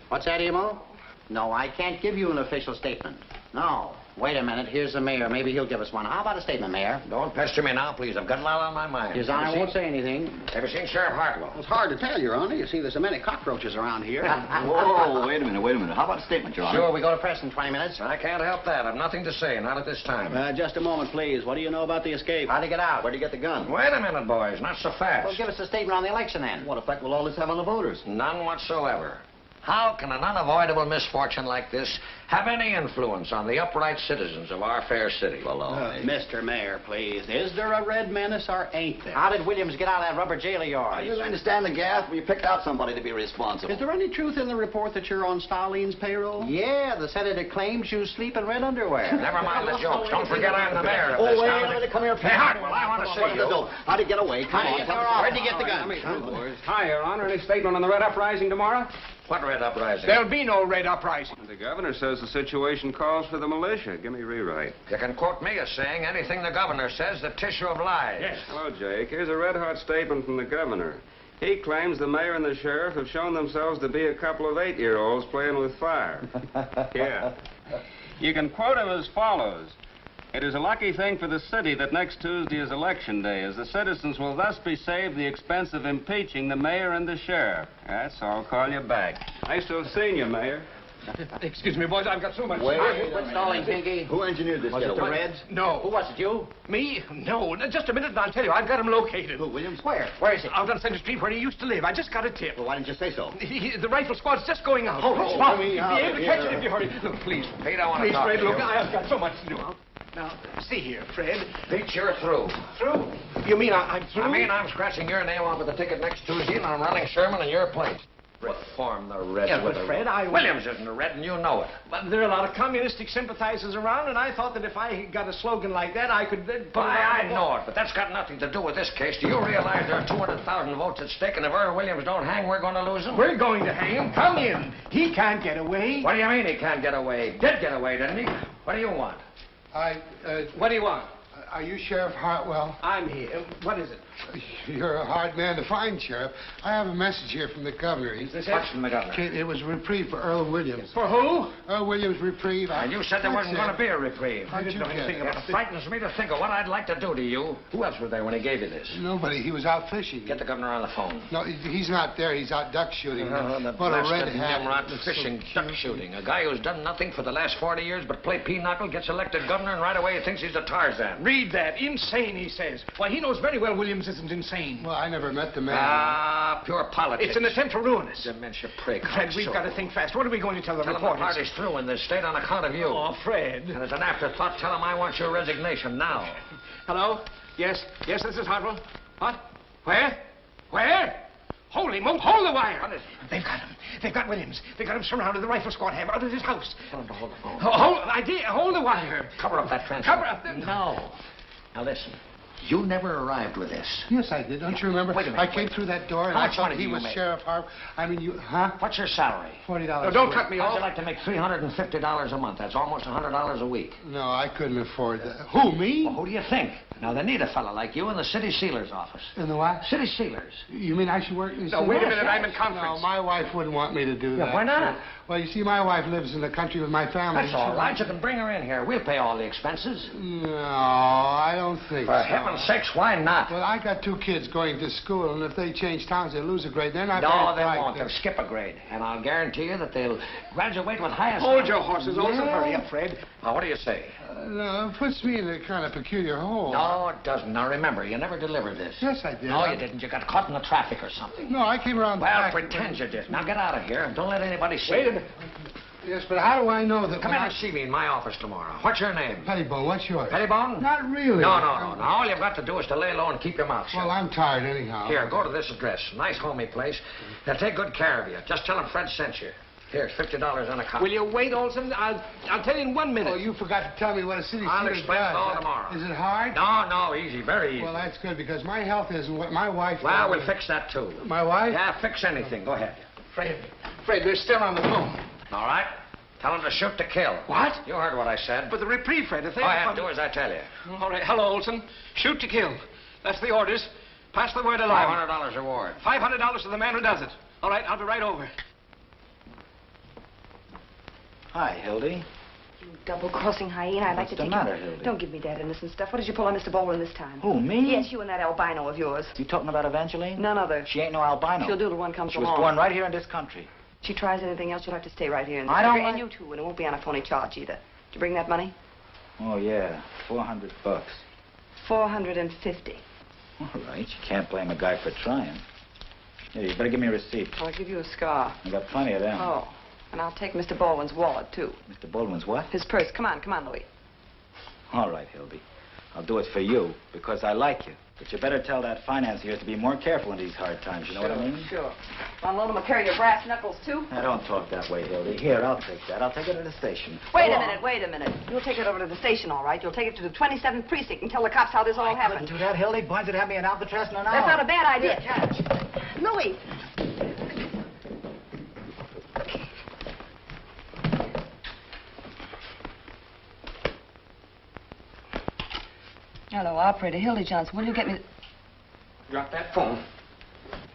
Speaker 7: What's that, Emo? No, I can't give you an official statement. No. Wait a minute. Here's the mayor. Maybe he'll give us one. How about a statement, Mayor?
Speaker 6: Don't pester me now, please. I've got a lot on my mind.
Speaker 7: His Honor won't say anything.
Speaker 6: Ever seen Sheriff Hartwell?
Speaker 19: It's hard to tell, Your Honor. You see, there's so many cockroaches around here.
Speaker 10: Whoa, wait a minute. How about a statement, Your Honor?
Speaker 7: Sure, we go to press in 20 minutes.
Speaker 6: I can't help that. I've nothing to say, not at this time.
Speaker 19: Just a moment, please. What do you know about the escape?
Speaker 7: How'd he get out?
Speaker 19: Where'd he get the gun?
Speaker 6: Wait a minute, boys. Not so fast.
Speaker 7: Well, give us a statement on the election, then.
Speaker 19: What effect will all this have on the voters?
Speaker 6: None whatsoever. How can an unavoidable misfortune like this have any influence on the upright citizens of our fair city?
Speaker 19: Mr. Mayor, please. Is there a red menace or ain't there?
Speaker 7: How did Williams get out of that rubber jail of yours?
Speaker 10: I just understand the gaff where you picked out somebody to be responsible.
Speaker 19: Is there any truth in the report that you're on Stalin's payroll?
Speaker 7: Yeah, the senator claims you sleep in red underwear.
Speaker 6: Never mind the jokes. Don't forget I'm the mayor of
Speaker 19: Oh,
Speaker 6: this
Speaker 19: wait
Speaker 6: town.
Speaker 19: a minute. Come here, please.
Speaker 6: Hey, Hartwell, I want to see you.
Speaker 19: How'd he get away? Come on. Where'd he get the gun?
Speaker 11: Hi, Your Honor. Any statement on the Red Uprising tomorrow?
Speaker 6: What red uprising?
Speaker 15: There'll be no red uprising.
Speaker 11: The governor says the situation calls for the militia. Give me a rewrite.
Speaker 6: You can quote me as saying anything the governor says, the tissue of lies.
Speaker 11: Yes. Hello, Jake. Here's a red-hot statement from the governor. He claims the mayor and the sheriff have shown themselves to be a couple of 8-year-olds playing with fire. Yeah. You can quote him as follows. It is a lucky thing for the city that next Tuesday is election day, as the citizens will thus be saved the expense of impeaching the mayor and the sheriff. That's all. I'll call you back. Nice to have seen you, Mayor.
Speaker 15: Excuse me, boys. I've got so much...
Speaker 7: Quit stalling, Pinky.
Speaker 10: Who engineered this?
Speaker 7: Was it the Reds?
Speaker 15: No.
Speaker 7: Who was it, you?
Speaker 15: Me? No. Just a minute and I'll tell you. I've got him located.
Speaker 10: Who, Williams?
Speaker 7: Where? Where is he?
Speaker 15: Out on Center Street where he used to live. I just got a tip.
Speaker 10: Well, why didn't you say so?
Speaker 15: The rifle squad's just going out.
Speaker 10: Oh,
Speaker 15: You'll be
Speaker 10: yeah,
Speaker 15: able to catch it if you hurry. Look, please.
Speaker 6: Pete, I want to
Speaker 15: Please,
Speaker 6: talk
Speaker 15: Fred,
Speaker 6: to
Speaker 15: look,
Speaker 6: you.
Speaker 15: I've got so much to do. Now, see here, Fred.
Speaker 6: Pete, you're through.
Speaker 15: Through? You mean I'm through?
Speaker 6: I mean I'm scratching your name off of the ticket next Tuesday, and I'm running Sherman in your place. Reform the Reds
Speaker 15: Yeah,
Speaker 6: with
Speaker 15: but
Speaker 6: a...
Speaker 15: Fred,
Speaker 6: Williams isn't a Red, and you know it.
Speaker 15: But there are a lot of communistic sympathizers around, and I thought that if I got a slogan like that, I could put it on
Speaker 6: I
Speaker 15: the
Speaker 6: know
Speaker 15: wall.
Speaker 6: it, but that's got nothing to do with this case. Do you realize there are 200,000 votes at stake, and if Earl Williams don't hang, we're going to lose him?
Speaker 15: We're going to hang him. Come in. He can't get away.
Speaker 6: What do you mean he can't get away? Did get away, didn't he? What do you want?
Speaker 15: What do you want?
Speaker 20: Are you Sheriff Hartwell?
Speaker 15: I'm here. What is it?
Speaker 20: You're a hard man to find, Sheriff. I have a message here from the governor.
Speaker 15: Is this it?
Speaker 13: From the governor?
Speaker 20: It was a reprieve for Earl Williams.
Speaker 15: For who?
Speaker 20: Earl Williams reprieve.
Speaker 13: And you said there wasn't going to be a reprieve.
Speaker 20: How'd you know anything about
Speaker 13: it? It frightens me to think of what I'd like to do to you. Who else was there when he gave you this?
Speaker 20: Nobody. He was out fishing.
Speaker 13: Get the governor on the phone.
Speaker 20: No, he's not there. He's out duck shooting.
Speaker 13: What a red hat. Fishing, duck shooting. A guy who's done nothing for the last 40 years but play pinochle gets elected governor, and right away he thinks he's a Tarzan.
Speaker 15: Read that. Insane, he says. Why, he knows very well Williams isn't insane.
Speaker 20: Well, I never met the man.
Speaker 13: Ah, pure politics.
Speaker 15: It's an attempt to ruin us.
Speaker 13: Dementia prick.
Speaker 15: Fred, we've got to think fast. What are we going to tell the
Speaker 13: Tell him
Speaker 15: reporters?
Speaker 13: the party's through in this state on account of you.
Speaker 15: Oh, Fred.
Speaker 13: And as an afterthought, tell him I want your resignation now.
Speaker 15: Hello? Yes, this is Hartwell. What? Where? Holy moly, hold the wire. They've got him. They've got Williams. They've got him surrounded. The rifle squad have out of his house.
Speaker 13: Tell him to hold the phone.
Speaker 15: Hold the wire.
Speaker 13: Cover up that transfer.
Speaker 15: Cover up the...
Speaker 13: No. Now listen. You never arrived with this.
Speaker 20: Yes, I did. Don't you remember?
Speaker 13: Wait a minute.
Speaker 20: I came through that door and
Speaker 13: How
Speaker 20: I
Speaker 13: much
Speaker 20: thought
Speaker 13: money
Speaker 20: he
Speaker 13: do you
Speaker 20: was
Speaker 13: make?
Speaker 20: Sheriff Harp. I mean, you, huh?
Speaker 13: What's your salary?
Speaker 20: $40.
Speaker 15: No, don't cut me
Speaker 13: How'd
Speaker 15: off.
Speaker 13: you like to make $350 a month? That's almost $100 a week.
Speaker 20: No, I couldn't afford that. Who, me?
Speaker 13: Well, who do you think? Now, they need a fella like you in the city sealer's office.
Speaker 20: In the what?
Speaker 13: City sealers.
Speaker 20: You mean I should work in the
Speaker 15: No,
Speaker 20: city?
Speaker 15: wait a minute. I'm in conference.
Speaker 20: No, my wife wouldn't want me to do that.
Speaker 13: Why not?
Speaker 20: Well, you see, my wife lives in the country with my family.
Speaker 13: That's all right. You can bring her in here. We'll pay all the expenses.
Speaker 20: No, I don't think
Speaker 13: For
Speaker 20: so.
Speaker 13: heaven's sakes, why not?
Speaker 20: Well, I got 2 kids going to school, and if they change towns, they lose a grade. They're not
Speaker 13: No,
Speaker 20: very
Speaker 13: they
Speaker 20: bright.
Speaker 13: won't. They'll skip a grade. And I'll guarantee you that they'll graduate with highest...
Speaker 15: Hold your horses. Also,
Speaker 20: Yeah.
Speaker 15: hurry up, Fred.
Speaker 13: Now, what do you say?
Speaker 20: No, it puts me in a kind of peculiar hole.
Speaker 13: No, it doesn't. Now, remember, you never delivered this.
Speaker 20: Yes, I did.
Speaker 13: No, you didn't. You got caught in the traffic or something.
Speaker 20: No, I came around the
Speaker 13: Well,
Speaker 20: back.
Speaker 13: pretend you did. Now, get out of here and don't let anybody see
Speaker 20: Wait a
Speaker 13: you.
Speaker 20: minute. Yes, but how do I know that
Speaker 13: Come
Speaker 20: when
Speaker 13: in and see me in my office tomorrow. What's your name?
Speaker 20: Pettibone, what's yours?
Speaker 13: Pettibone?
Speaker 20: Not really.
Speaker 13: No. Now, all you've got to do is to lay low and keep your mouth shut.
Speaker 20: Well, I'm tired anyhow.
Speaker 13: Here, go to this address. Nice, homey place. They'll take good care of you. Just tell them Fred sent you. Here's $50 on account.
Speaker 15: Will you wait, Olson? I'll tell you in 1 minute.
Speaker 20: Oh, you forgot to tell me what a city
Speaker 13: I'll
Speaker 20: sealer
Speaker 13: explain it
Speaker 20: does.
Speaker 13: all tomorrow.
Speaker 20: Is it hard?
Speaker 13: No, easy. Very easy.
Speaker 20: Well, that's good, because my health isn't what my wife...
Speaker 13: Well, we'll fix that, too.
Speaker 20: My wife?
Speaker 13: Yeah, fix anything. Go ahead.
Speaker 15: Fred, they're still on the phone.
Speaker 13: All right. Tell them to shoot to kill.
Speaker 15: What?
Speaker 13: You heard what I said.
Speaker 15: But the reprieve, Fred, if they...
Speaker 13: Go ahead, do as I tell you.
Speaker 15: All right. Hello, Olson. Shoot to kill. That's the orders. Pass the word along.
Speaker 13: $500 reward.
Speaker 15: $500 to the man who does it. All right, I'll be right over.
Speaker 13: Hi, Hildy.
Speaker 4: You double-crossing hyena. I'd like to
Speaker 13: What's the
Speaker 4: take
Speaker 13: matter,
Speaker 4: you...
Speaker 13: Hildy?
Speaker 4: Don't give me that innocent stuff. What did you pull on Mr. Baldwin this time?
Speaker 13: Who, me?
Speaker 4: Yes, you and that albino of yours.
Speaker 13: You talking about Evangeline?
Speaker 4: None other.
Speaker 13: She ain't no albino.
Speaker 4: She'll do till one comes
Speaker 13: She was
Speaker 4: along.
Speaker 13: born right here in this country.
Speaker 4: If she tries anything else, you'll have to stay right here in this
Speaker 13: I don't
Speaker 4: country. And
Speaker 13: like-
Speaker 4: you too, and it won't be on a phony charge either. Did you bring that money?
Speaker 13: Oh, yeah. $400.
Speaker 4: $450.
Speaker 13: All right. You can't blame a guy for trying. Here, you better give me a receipt.
Speaker 4: I'll give you a scar.
Speaker 13: I got plenty of them.
Speaker 4: Oh, and I'll take Mr. Baldwin's wallet, too.
Speaker 13: Mr. Baldwin's what?
Speaker 4: His purse. Come on, Louis.
Speaker 13: All right, Hildy. I'll do it for you because I like you. But you better tell that financier to be more careful in these hard times. You know what I mean?
Speaker 4: Sure. Want to loan him a pair of your brass knuckles, too?
Speaker 13: Now, don't talk that way, Hildy. Here, I'll take that. I'll take it to the station.
Speaker 4: Wait a minute. You'll take it over to the station, all right. You'll take it to the 27th precinct and tell the cops how this all happened.
Speaker 13: Do that, Hildy. Boys would have me in Alcatraz in an hour.
Speaker 4: That's not a bad idea.
Speaker 13: Catch.
Speaker 4: Louis. Hello, operator. Hildy Johnson. Will you get me...
Speaker 15: Drop that phone.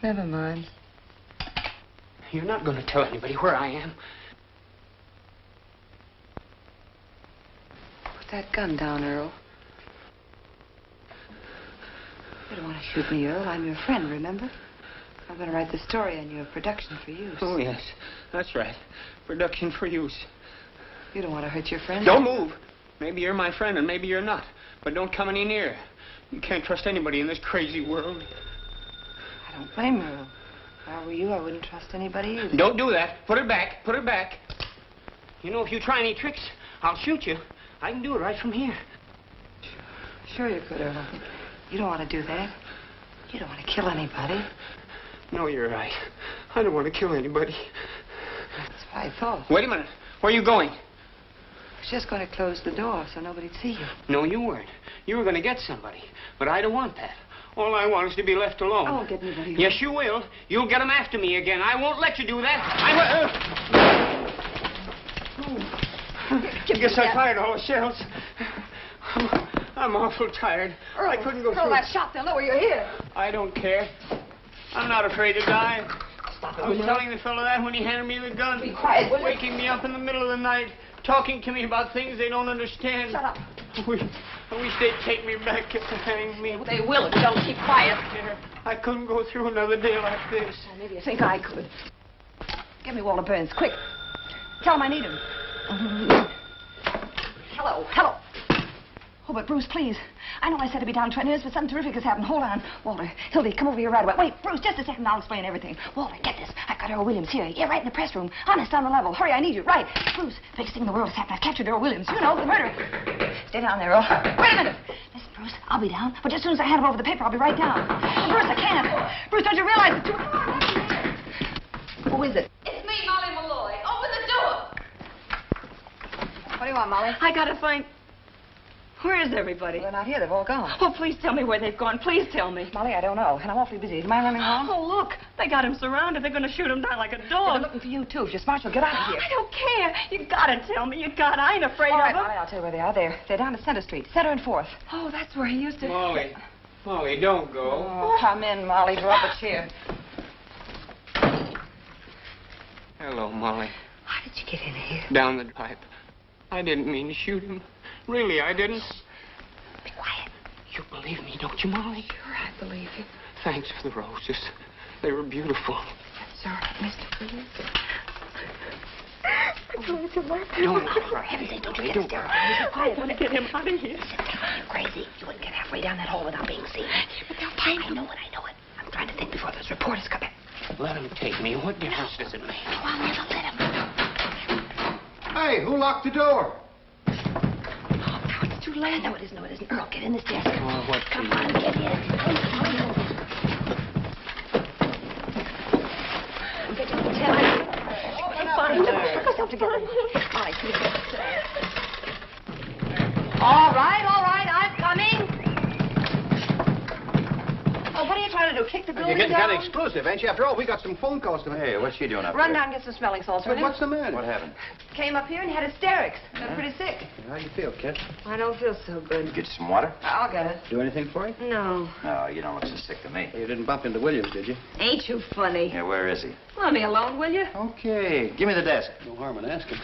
Speaker 4: Never mind.
Speaker 15: You're not going to tell anybody where I am.
Speaker 4: Put that gun down, Earl. You don't want to shoot me, Earl. I'm your friend, remember? I'm going to write the story on your production for use.
Speaker 16: Oh, yes. That's right. Production for use.
Speaker 4: You don't want to hurt your friend?
Speaker 16: Don't move. Maybe you're my friend and maybe you're not. But don't come any nearer. You can't trust anybody in this crazy world.
Speaker 4: I don't blame you, Earl. If I were you, I wouldn't trust anybody either.
Speaker 16: Don't do that. Put it back. Put it back. You know, if you try any tricks, I'll shoot you. I can do it right from here.
Speaker 4: Sure you could, Earl. You don't want to do that. You don't want to kill anybody.
Speaker 16: No, you're right. I don't want to kill anybody.
Speaker 4: That's what I thought.
Speaker 16: Wait a minute. Where are you going?
Speaker 4: I was just going to close the door so nobody'd see you.
Speaker 16: No, you weren't. You were going to get somebody. But I don't want that. All I want is to be left alone.
Speaker 4: I won't get anybody.
Speaker 16: Yes, you will. You'll get them after me again. I won't let you do that. I guess I fired all the shells. I'll I'm awful tired.
Speaker 4: Earl,
Speaker 16: I couldn't go
Speaker 4: Earl,
Speaker 16: through.
Speaker 4: that shot, they'll know you're here.
Speaker 16: I don't care. I'm not afraid to die.
Speaker 4: Stop it,
Speaker 16: I was telling the fellow that when he handed me the gun.
Speaker 4: Be quiet, will you?
Speaker 16: Waking me up in the middle of the night, talking to me about things they don't understand.
Speaker 4: Shut up.
Speaker 16: I wish they'd take me back to hang me.
Speaker 4: They will if you don't keep quiet.
Speaker 16: I couldn't go through another day like this.
Speaker 4: Oh, maybe you think I could. Give me Walter Burns, quick. Tell him I need him. Hello, hello. Oh, but Bruce, please. I know I said to be down 20 minutes, but something terrific has happened. Hold on. Walter, Hildy, come over here right away. Wait, Bruce, just a second. I'll explain everything. Walter, get this. I've got Earl Williams here. Yeah, right in the press room. Honest, on the level. Hurry, I need you. Right. Bruce, biggest thing in the world has happened. I've captured Earl Williams. You know, the murderer. Stay down there, Earl. Wait a minute. Listen, Bruce, I'll be down. But just as soon as I hand him over the paper, I'll be right down. Bruce, I can't. Bruce, don't you realize it's too... Who is it?
Speaker 2: It's me, Molly Malloy. Open the door.
Speaker 4: What do you want, Molly?
Speaker 2: I gotta find... Where is everybody?
Speaker 4: They're not here. They've all gone.
Speaker 2: Oh, please tell me where they've gone. Please tell me.
Speaker 4: Molly, I don't know. And I'm awfully busy. Do you mind running home?
Speaker 2: Oh, look. They got him surrounded. They're gonna shoot him down like a
Speaker 4: They're
Speaker 2: dog.
Speaker 4: looking for you, too. If you're smart, you'll get out of here.
Speaker 2: I don't care. You gotta tell me. You gotta. I ain't afraid
Speaker 4: All right,
Speaker 2: of them.
Speaker 4: Molly, I'll tell you where they are. They're down at Center Street. Center and 4th.
Speaker 2: Oh, that's where he used to...
Speaker 16: Molly, Molly, don't go.
Speaker 4: Oh, come in, Molly. Draw up a chair.
Speaker 16: Hello, Molly.
Speaker 4: How did you get in here?
Speaker 16: Down the pipe. I didn't mean to shoot him. Really, I didn't.
Speaker 4: Be quiet.
Speaker 16: You believe me, don't you, Molly?
Speaker 4: Sure, I believe you.
Speaker 16: Thanks for the roses. They were beautiful.
Speaker 4: Sir, Mr. Williams.
Speaker 16: Don't,
Speaker 4: For heaven's sake, don't you get hysterical. Be quiet.
Speaker 2: I want to get him out of here.
Speaker 4: Sit down. You're crazy. You wouldn't get halfway down that hall without being seen.
Speaker 2: But they'll find
Speaker 4: I know it. I'm trying to think before those reporters come in.
Speaker 16: Let him take me. What difference does it make?
Speaker 4: No, I'll never let him.
Speaker 20: Hey, who locked the door?
Speaker 4: Oh, now it's too late. No, it isn't. Earl, get in this desk.
Speaker 16: Oh, what
Speaker 4: Come on, get in. We'll get you to 10. Fine. Put yourself together. All right, please. All right. I'm coming. Oh, what are you trying to do? Kick the building
Speaker 19: You're getting
Speaker 4: down?
Speaker 19: kind of exclusive, ain't you? After all, we got some phone calls to make.
Speaker 10: Hey, what's she doing up
Speaker 4: Run
Speaker 10: there?
Speaker 4: down and get some smelling salts, will
Speaker 19: Hey,
Speaker 4: you?
Speaker 19: what's the matter?
Speaker 10: What happened?
Speaker 4: Came up here and had hysterics. They're pretty sick.
Speaker 19: How you feel, kid?
Speaker 2: I don't feel so good.
Speaker 10: Get you some water?
Speaker 4: I'll get it.
Speaker 19: Do anything for you?
Speaker 2: No.
Speaker 10: No, you don't look so sick to me.
Speaker 19: You didn't bump into Williams, did you?
Speaker 2: Ain't you funny?
Speaker 10: Yeah, where is he?
Speaker 2: Let me alone, will you?
Speaker 10: Okay, give me the desk.
Speaker 19: No harm in asking.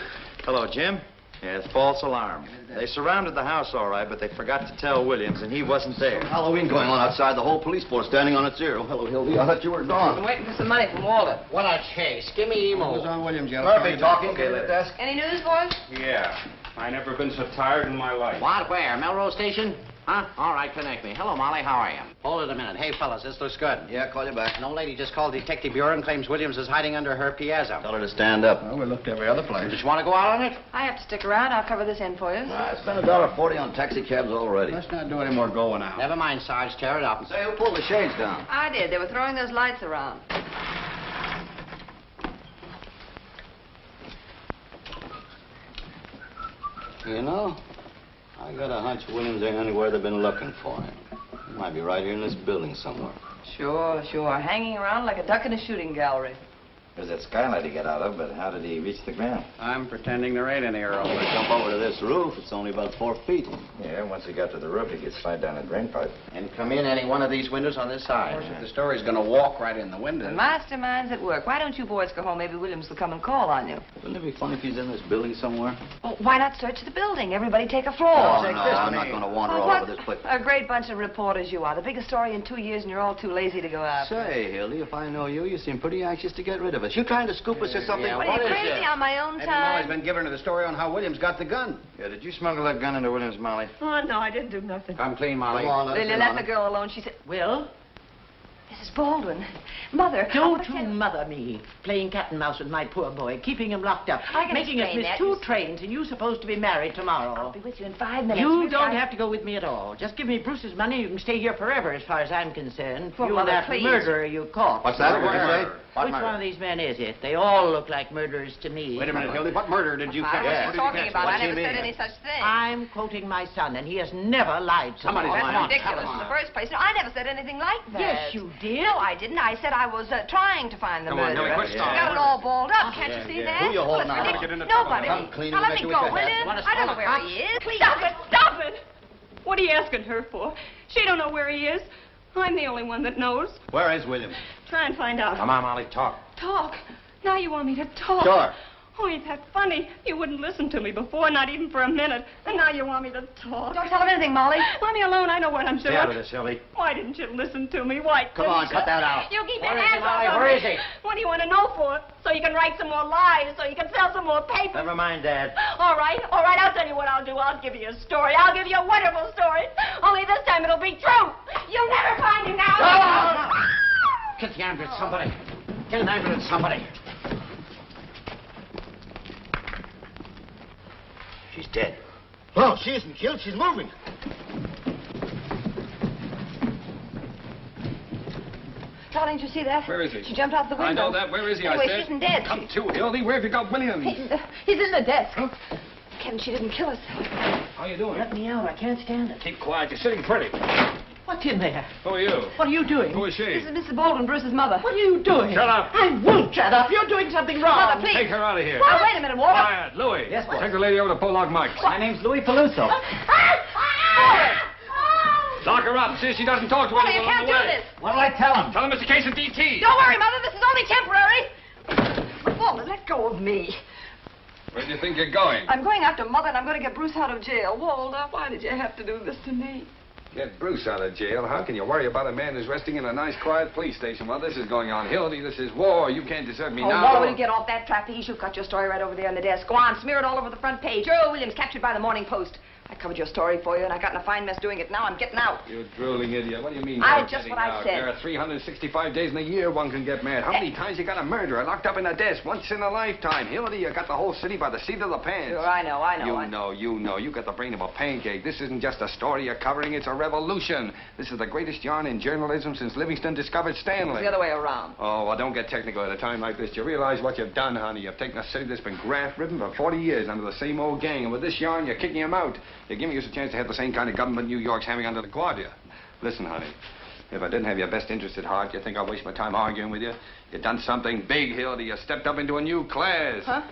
Speaker 10: Hello, Jim. Yes, false alarm. They surrounded the house all right, but they forgot to tell Williams, and he wasn't there.
Speaker 8: Halloween going on outside, the whole police force standing on its ear. Oh, hello, Hildy. I thought you were
Speaker 4: I'm
Speaker 8: gone.
Speaker 4: waiting for some money from Walter.
Speaker 14: What a chase. Give me emo.
Speaker 19: Who's on Williams yet?
Speaker 8: Murphy talking. Okay, the desk.
Speaker 4: Any news, boys?
Speaker 11: Yeah. I never been so tired in my life.
Speaker 7: What? Where? Melrose Station? Huh? All right, connect me. Hello, Molly. How are you? Hold it a minute. Hey, fellas, this looks good.
Speaker 8: Yeah, call you back.
Speaker 7: No lady just called Detective Bureau and claims Williams is hiding under her piazza.
Speaker 8: Tell her to stand up.
Speaker 19: Well, we looked every other place.
Speaker 7: Did you want to go out on it?
Speaker 4: I have to stick around. I'll cover this end for you.
Speaker 8: I spent $1.40 on taxi cabs already.
Speaker 19: Let's not do any more going out.
Speaker 7: Never mind, Sarge. Tear it up.
Speaker 8: Say, who pulled the shades down?
Speaker 4: I did. They were throwing those lights around.
Speaker 8: You know, I got a hunch Williams ain't anywhere they've been looking for him. He might be right here in this building somewhere.
Speaker 4: Sure. Hanging around like a duck in a shooting gallery.
Speaker 10: There's that skylight he got out of, but how did he reach the ground?
Speaker 19: I'm pretending there ain't any Earl.
Speaker 8: When I jump over to this roof, it's only about 4 feet.
Speaker 10: Yeah, once he got to the roof, he could slide down a drain pipe.
Speaker 7: And come in any one of these windows on this
Speaker 19: Of
Speaker 7: side.
Speaker 19: course, if the story's going to walk right in the window.
Speaker 4: The mastermind's at work. Why don't you boys go home? Maybe Williams will come and call on you.
Speaker 8: Wouldn't it be fun if he's in this building somewhere?
Speaker 4: Well, why not search the building? Everybody take a floor.
Speaker 8: Oh, no, I'm not going to wander all
Speaker 4: What
Speaker 8: over this place.
Speaker 4: a great bunch of reporters you are. The biggest story in 2 years, and you're all too lazy to go out.
Speaker 8: Say, Hildy, if I know you, you seem pretty anxious to get rid of us. You trying to scoop us or something?
Speaker 19: Yeah,
Speaker 4: What are you, crazy on my own
Speaker 19: Maybe Molly's
Speaker 4: time?
Speaker 19: been giving her the story on how Williams got the gun.
Speaker 10: Yeah, did you smuggle that gun into Williams, Molly?
Speaker 2: Oh, no, I didn't do nothing.
Speaker 19: Come clean, Molly.
Speaker 8: Come on, let's
Speaker 4: Lily,
Speaker 8: in
Speaker 4: let
Speaker 8: on
Speaker 4: the
Speaker 8: it.
Speaker 4: girl alone. She said,
Speaker 21: Well,
Speaker 4: Mrs. Baldwin, Mother.
Speaker 21: don't you mother me, playing cat and mouse with my poor boy, keeping him locked up,
Speaker 4: I can
Speaker 21: making us
Speaker 4: explain
Speaker 21: miss
Speaker 4: that.
Speaker 21: 2 trains, and you supposed to be married tomorrow.
Speaker 4: I'll be with you in 5 minutes.
Speaker 21: You
Speaker 4: We've
Speaker 21: don't
Speaker 4: got-
Speaker 21: have to go with me at all. Just give me Bruce's money. You can stay here forever, as far as I'm concerned.
Speaker 4: Well,
Speaker 21: you
Speaker 4: Mother,
Speaker 21: and that
Speaker 4: please.
Speaker 21: murderer you caught.
Speaker 8: What's that? What'd you say?
Speaker 21: Which one of these men is it? They all look like murderers to me.
Speaker 19: Wait a minute, Hildy. What murder did you
Speaker 4: I
Speaker 19: catch?
Speaker 4: wasn't
Speaker 19: What did you
Speaker 4: talking
Speaker 19: catch?
Speaker 4: about. I
Speaker 19: What's he
Speaker 4: never said
Speaker 19: mean?
Speaker 4: any such thing.
Speaker 21: I'm quoting my son, and he has never lied to
Speaker 19: Come on,
Speaker 21: me.
Speaker 19: come
Speaker 4: That's
Speaker 19: on,
Speaker 4: ridiculous.
Speaker 19: come
Speaker 4: In the
Speaker 19: on.
Speaker 4: first place, no, I never said anything like that.
Speaker 21: Yes, you did.
Speaker 4: No, I didn't. I said I was trying to find the
Speaker 11: Come on,
Speaker 4: murderer.
Speaker 11: Hildy, quit
Speaker 4: She's
Speaker 11: stalling.
Speaker 4: got it all balled up. Can't
Speaker 19: Yeah,
Speaker 4: you see
Speaker 19: yeah.
Speaker 4: that?
Speaker 8: Who you holding
Speaker 4: Well,
Speaker 8: on?
Speaker 4: it's
Speaker 11: Get in the
Speaker 4: Nobody.
Speaker 8: Come clean
Speaker 4: Now
Speaker 8: and
Speaker 4: let
Speaker 8: messy
Speaker 4: me
Speaker 8: with
Speaker 4: go,
Speaker 8: your
Speaker 4: will
Speaker 8: head.
Speaker 4: you?
Speaker 21: Want to
Speaker 4: I don't know
Speaker 21: smell
Speaker 4: where
Speaker 21: the
Speaker 4: he is. Please, stop it. Stop it. What are you
Speaker 1: he asking her for? She don't know where he is. I'm the only one that knows.
Speaker 10: Where is William?
Speaker 1: Try and find out.
Speaker 10: Come on, Molly, talk.
Speaker 1: Talk? Now you want me to talk?
Speaker 10: Sure.
Speaker 1: Oh, ain't that funny? You wouldn't listen to me before, not even for a minute. And now you want me to talk.
Speaker 4: Don't tell him anything, Molly.
Speaker 1: Let me alone. I know what I'm doing.
Speaker 10: Stay out of this, Hildy.
Speaker 1: Why didn't you listen to me? Why
Speaker 10: Come on,
Speaker 1: couldn't you?
Speaker 10: cut that out.
Speaker 1: You keep
Speaker 10: Where
Speaker 1: your
Speaker 10: is he,
Speaker 1: hands
Speaker 10: Molly?
Speaker 1: off of
Speaker 10: Where
Speaker 1: me.
Speaker 10: is he?
Speaker 1: What do you want to know for? So you can write some more lies, so you can sell some more papers.
Speaker 10: Never mind, Dad.
Speaker 1: All right, I'll tell you what I'll do. I'll give you a story. I'll give you a wonderful story. Only this time it'll be true. You'll never find him now.
Speaker 19: No! Get the ambulance, somebody. Get an ambulance, somebody.
Speaker 17: She's dead. No, she isn't killed. She's moving.
Speaker 4: Darling, did you see that?
Speaker 3: Where is he?
Speaker 4: She jumped out the window.
Speaker 3: I know that. Where is he?
Speaker 4: Anyway,
Speaker 3: I said.
Speaker 4: she isn't dead.
Speaker 3: Come to, Hildy. Where have you got William?
Speaker 4: He's in the desk. Huh? Ken, she didn't kill us.
Speaker 3: How you doing?
Speaker 21: Let me out. I can't stand it.
Speaker 3: Keep quiet. You're sitting pretty.
Speaker 21: What's in there?
Speaker 3: Who are you?
Speaker 21: What are you doing?
Speaker 3: Who is she?
Speaker 4: This is Mrs. Baldwin, Bruce's mother.
Speaker 21: What are you doing?
Speaker 3: Shut up.
Speaker 21: I won't shut up. You're doing something wrong.
Speaker 4: Mother, please.
Speaker 3: Take her out of here.
Speaker 4: Now, wait a minute, Walter.
Speaker 3: Quiet. Louis.
Speaker 21: Yes, boss.
Speaker 3: Take the lady over to Pollock Mike's.
Speaker 21: My name's Louis Peluso.
Speaker 3: Lock her up. See if she doesn't talk to
Speaker 4: Walter,
Speaker 3: anyone
Speaker 4: you can't
Speaker 3: on the
Speaker 4: do
Speaker 3: way.
Speaker 4: this.
Speaker 21: What'll I tell him?
Speaker 3: Tell him it's a case of DT.
Speaker 4: Don't worry, Mother. This is only temporary. Walter, let go of me.
Speaker 3: Where do you think you're going?
Speaker 4: I'm going after Mother, and I'm going to get Bruce out of jail. Walter, why did you have to do this to me?
Speaker 3: Get Bruce out of jail? How can you worry about a man who's resting in a nice, quiet police station while this is going on? Hildy, this is war. You can't desert me now.
Speaker 4: Walter, will you get off that trapeze? You've got your story right over there on the desk. Go on, smear it all over the front page. Earl Williams captured by the Morning Post. I covered your story for you, and I got in a fine mess doing it. Now I'm getting out.
Speaker 3: You drooling idiot. What do you mean?
Speaker 4: Just what I said.
Speaker 3: There are 365 days in a year one can get mad. How many times you got a murderer locked up in a desk? Once in a lifetime. Hildy, you got the whole city by the seat of the pants.
Speaker 4: Sure, I know.
Speaker 3: You know. You got the brain of a pancake. This isn't just a story you're covering. It's a revolution. This is the greatest yarn in journalism since Livingston discovered Stanley.
Speaker 4: It's the other way around.
Speaker 3: Oh, well, don't get technical at a time like this. Do you realize what you've done, honey? You've taken a city that's been graft-ridden for 40 years under the same old gang, and with this yarn, you're kicking them out. You're giving us a chance to have the same kind of government New York's having under LaGuardia. Listen, honey, if I didn't have your best interest at heart, you think I'd waste my time arguing with you? You've done something big, Hildy. You stepped up into a new class.
Speaker 4: Huh?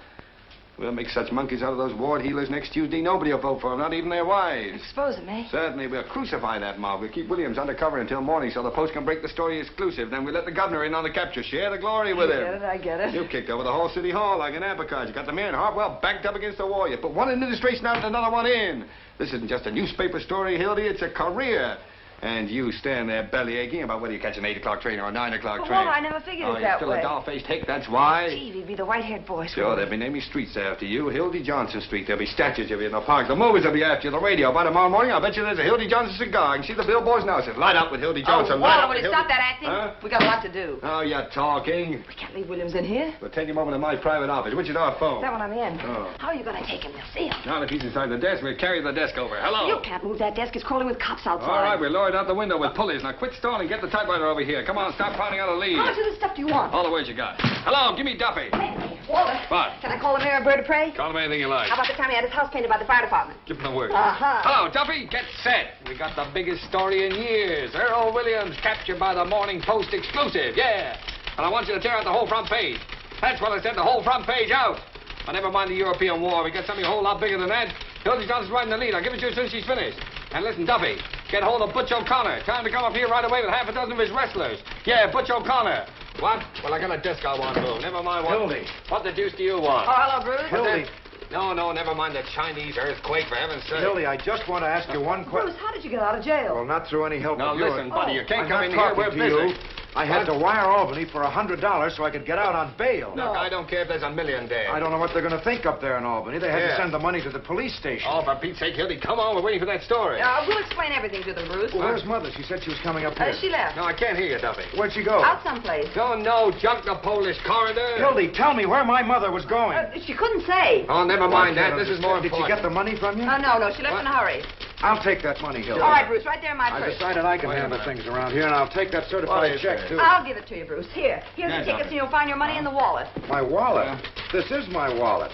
Speaker 3: We'll make such monkeys out of those ward healers next Tuesday. Nobody will vote for them, not even their wives.
Speaker 4: Expose them, eh?
Speaker 3: Certainly. We'll crucify that mob. We'll keep Williams undercover until morning so the Post can break the story exclusive. Then we'll let the governor in on the capture. Share the glory with him.
Speaker 4: I get it.
Speaker 3: You kicked over the whole city hall like an apricot. You got the mayor and Hartwell backed up against the wall. You put one administration out and another one in. This isn't just a newspaper story, Hildy. It's a career. And you stand there belly aching about whether you catch an 8 o'clock train or a 9 o'clock train.
Speaker 4: Walter, I never figured it that
Speaker 3: still
Speaker 4: way.
Speaker 3: a doll-faced hick, that's why.
Speaker 4: Gee, he'd be the white-haired boy.
Speaker 3: Sure, they'll be naming streets after you. Hildy Johnson Street. There'll be statues of you in the park. The movies will be after you. The radio. By tomorrow morning, I'll bet you there's a Hildy Johnson cigar. I can see the billboards now. It says, light up with Hildy Johnson.
Speaker 4: Walter,
Speaker 3: Light up
Speaker 4: will
Speaker 3: with
Speaker 4: you
Speaker 3: Hildy...
Speaker 4: stop that acting?
Speaker 3: Huh?
Speaker 4: We got a lot to do.
Speaker 3: Oh, you're talking.
Speaker 4: We can't leave Williams in here.
Speaker 3: We'll take him over to my private office. Which is our phone?
Speaker 4: Is that what I'm in?
Speaker 3: Oh.
Speaker 4: How are you going to take him? They'll see him.
Speaker 3: Now that he's inside the desk, we'll carry the desk over. Hello.
Speaker 4: You can't move that desk. It's crawling with cops outside.
Speaker 3: All right, we'll lower it out the window with pulleys. Now quit stalling. Get the typewriter over here. Come on, stop pounding out a lead.
Speaker 4: How much of this stuff do you want?
Speaker 3: All the words you got. Hello, give me Duffy.
Speaker 4: Hey, Walter.
Speaker 3: What?
Speaker 4: Can I call the mayor a bird of prey?
Speaker 3: Call him anything you like.
Speaker 4: How about the time he had his house painted by the fire department?
Speaker 3: Give him a word.
Speaker 4: Uh-huh.
Speaker 3: Hello, Duffy. Get set. We got the biggest story in years. Earl Williams captured by the Morning Post exclusive. Yeah. And I want you to tear out the whole front page. That's what I said, the whole front page out. But never mind the European war. We got something a whole lot bigger than that. Hildy Johnson's right in the lead. I'll give it to you as soon as she's finished. And listen, Duffy, get hold of Butch O'Connor. Tell him to come up here right away with half a dozen of his wrestlers. Yeah, Butch O'Connor. What? Well, I got a desk I want to move. Never mind what...
Speaker 6: Hildy.
Speaker 3: What the deuce do you want?
Speaker 4: Oh, hello, Bruce.
Speaker 6: Hildy.
Speaker 3: No, never mind the Chinese earthquake, for heaven's sake.
Speaker 6: Hildy, I just want to ask you one question.
Speaker 4: Bruce, how did you get out of jail?
Speaker 6: Well, not through any help
Speaker 3: Now,
Speaker 6: of yours.
Speaker 3: listen, buddy, you can't
Speaker 6: I'm
Speaker 3: come
Speaker 6: not
Speaker 3: in here.
Speaker 6: talking
Speaker 3: We're
Speaker 6: to
Speaker 3: busy.
Speaker 6: you. I had to wire Albany for $100 so I could get out on bail.
Speaker 3: Look, I don't care if there's $1 million there.
Speaker 6: I don't know what they're going to think up there in Albany. They had to
Speaker 3: Yeah.
Speaker 6: send the money to the police station.
Speaker 3: Oh, for Pete's sake, Hildy, come on. We're waiting for that story.
Speaker 4: We'll explain everything to them, Bruce.
Speaker 6: Well, where's Mother? She said she was coming up here.
Speaker 4: She left.
Speaker 3: No, I can't hear you, Duffy.
Speaker 6: Where'd she go?
Speaker 4: Out someplace.
Speaker 3: Don't know. Junk the Polish corridor.
Speaker 6: Hildy, tell me where my mother was going.
Speaker 4: She couldn't say.
Speaker 3: Oh, never mind that. This is more
Speaker 6: Did
Speaker 3: important.
Speaker 6: you get the money from you?
Speaker 4: No, she left in a hurry.
Speaker 6: I'll take that money, Hildy.
Speaker 4: All right, Bruce, right there in my
Speaker 6: I
Speaker 4: purse.
Speaker 6: decided I can
Speaker 3: Wait a
Speaker 6: handle
Speaker 3: minute.
Speaker 6: things around here, and I'll take that
Speaker 3: What
Speaker 6: certified
Speaker 3: is
Speaker 6: check,
Speaker 3: there?
Speaker 6: too.
Speaker 4: I'll give it to you, Bruce. Here's
Speaker 3: Yeah,
Speaker 4: the tickets,
Speaker 3: Duffy.
Speaker 4: and you'll find your money in the wallet.
Speaker 6: My wallet? This is my wallet.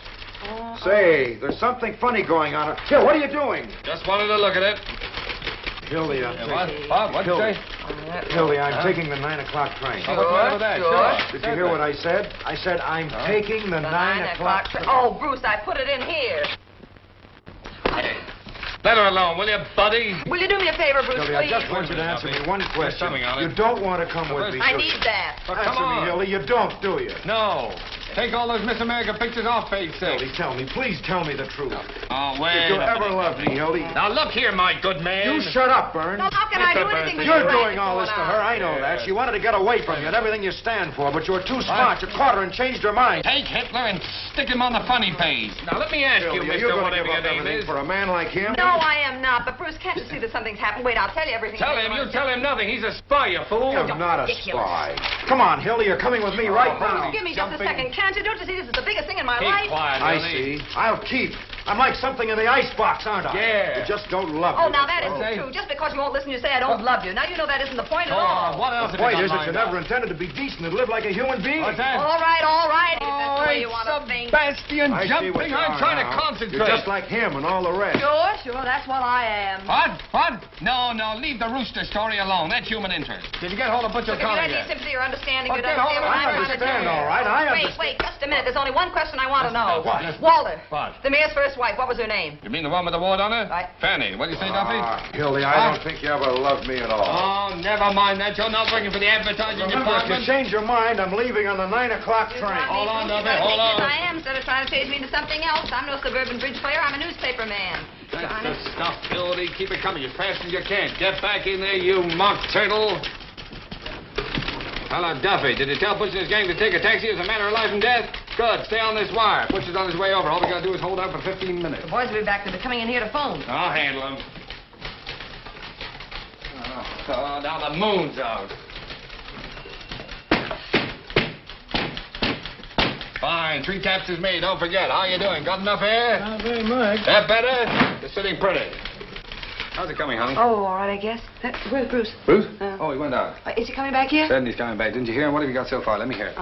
Speaker 6: Say, there's something funny going on. Here, what are you doing?
Speaker 3: Just wanted to look at it.
Speaker 6: Hildy,
Speaker 3: What'd you say?
Speaker 6: Hildy, I'm taking the 9 o'clock train.
Speaker 3: Oh, what's the matter with that? Sure.
Speaker 6: Did you hear what I said? I said I'm taking the 9 o'clock train.
Speaker 4: Oh, Bruce, I put it in here.
Speaker 3: Let her alone, will you, buddy?
Speaker 4: Will you do me a favor, Bruce,
Speaker 6: Hildy,
Speaker 4: please?
Speaker 6: I just want you to answer me one question.
Speaker 3: something on it.
Speaker 6: You don't want to come with me,
Speaker 4: I
Speaker 6: do
Speaker 4: need
Speaker 6: you?
Speaker 4: that.
Speaker 3: But
Speaker 6: Answer
Speaker 3: come on.
Speaker 6: me, Hildy. You don't, do you?
Speaker 3: No. Take all those Miss America pictures off page 6.
Speaker 6: Hildy, tell me. Please tell me the truth.
Speaker 3: Oh, wait.
Speaker 6: If you ever loved me, Hildy.
Speaker 3: Now, look here, my good man.
Speaker 6: You shut up, Burns.
Speaker 4: Now, how can I do anything?
Speaker 6: You're doing all this to her. I know that. She wanted to get away from you and everything you stand for, but you were too smart. You caught her and changed her mind.
Speaker 3: Take Hitler and stick him on the funny page. Now, let me ask you,
Speaker 6: Hildy,
Speaker 3: Mr.
Speaker 6: you're going to
Speaker 3: Whatever
Speaker 6: give
Speaker 3: your
Speaker 6: up
Speaker 3: name
Speaker 6: everything
Speaker 3: is.
Speaker 6: for a man like him?
Speaker 4: No, I am not. But, Bruce, can't you see that something's happened? Wait, I'll tell you everything.
Speaker 3: Tell him. You tell him nothing. He's a spy, you fool.
Speaker 6: I'm not a spy. Come on, Hildy. You're coming with me right now.
Speaker 4: Give me just a second, can't you? Don't you see this is the biggest thing in my
Speaker 3: Keep
Speaker 4: life?
Speaker 3: quiet,
Speaker 6: I
Speaker 3: Hildy.
Speaker 6: see. I'll keep. I'm like something in the icebox, aren't I?
Speaker 3: Yeah.
Speaker 6: You just don't love me.
Speaker 4: Oh, now that
Speaker 6: that's
Speaker 4: isn't
Speaker 6: all.
Speaker 4: true. Just because you won't listen, you say I don't love you. Now you know that isn't the point at all.
Speaker 3: What else
Speaker 6: The point is that you never intended to be decent and live like a human being.
Speaker 3: What's that?
Speaker 4: All right, all right. If that's
Speaker 3: Oh,
Speaker 4: the way you
Speaker 3: it's
Speaker 4: want to think.
Speaker 3: Sebastian
Speaker 6: I see what
Speaker 3: jumping.
Speaker 6: you
Speaker 3: I'm
Speaker 6: are
Speaker 3: trying to
Speaker 6: now.
Speaker 3: concentrate.
Speaker 6: You're just like him and all the rest.
Speaker 4: Sure, that's what I am.
Speaker 3: What? No, leave the rooster story alone. That's human interest. Did you get hold of Butcher
Speaker 4: Look, if you
Speaker 3: Conner
Speaker 4: had any
Speaker 3: yet?
Speaker 4: sympathy or understanding,
Speaker 3: Well,
Speaker 4: you'd
Speaker 3: get
Speaker 4: understand
Speaker 3: hold of
Speaker 4: what
Speaker 3: it.
Speaker 4: I'm trying to
Speaker 6: understand,
Speaker 4: do.
Speaker 6: all right. I understand.
Speaker 4: Wait, just a minute. There's only one question I want to know.
Speaker 6: What?
Speaker 4: Walter.
Speaker 3: What?
Speaker 4: The mayor's first wife. What was her name?
Speaker 3: You mean the one with the ward on her?
Speaker 4: Right.
Speaker 3: Fanny. What do you say, Duffy?
Speaker 6: Hildy, I don't think you ever loved me at all.
Speaker 3: Oh, never mind that. You're not working for the advertising
Speaker 6: Remember, if you
Speaker 3: department.
Speaker 6: change your mind, I'm leaving on the 9 o'clock train.
Speaker 3: Hold on, Duffy.
Speaker 4: I
Speaker 3: Hold
Speaker 4: think
Speaker 3: on.
Speaker 4: I am, instead of trying to change me into something else. I'm no suburban bridge player. I'm a newspaper man.
Speaker 3: That's the stuff, Hildy. Keep it coming as fast as you can. Get back in there, you mock turtle. Hello, Duffy. Did you tell Butch and his gang to take a taxi as a matter of life and death? Good. Stay on this wire. Butch is on his way over. All we gotta do is hold out for 15 minutes.
Speaker 4: The boys will be back. They'll be coming in here to phone.
Speaker 3: I'll handle him. Oh, now the moon's out. Fine. 3 taps is me. Don't forget. How you doing? Got enough air?
Speaker 14: Not very much.
Speaker 3: That better? You're sitting pretty. How's it coming, honey?
Speaker 4: Oh, all right, I guess. Where's Bruce?
Speaker 3: Bruce? Oh, he went out.
Speaker 4: Is he coming back here?
Speaker 3: Said he's coming back. Didn't you hear him? What have you got so far? Let me hear it.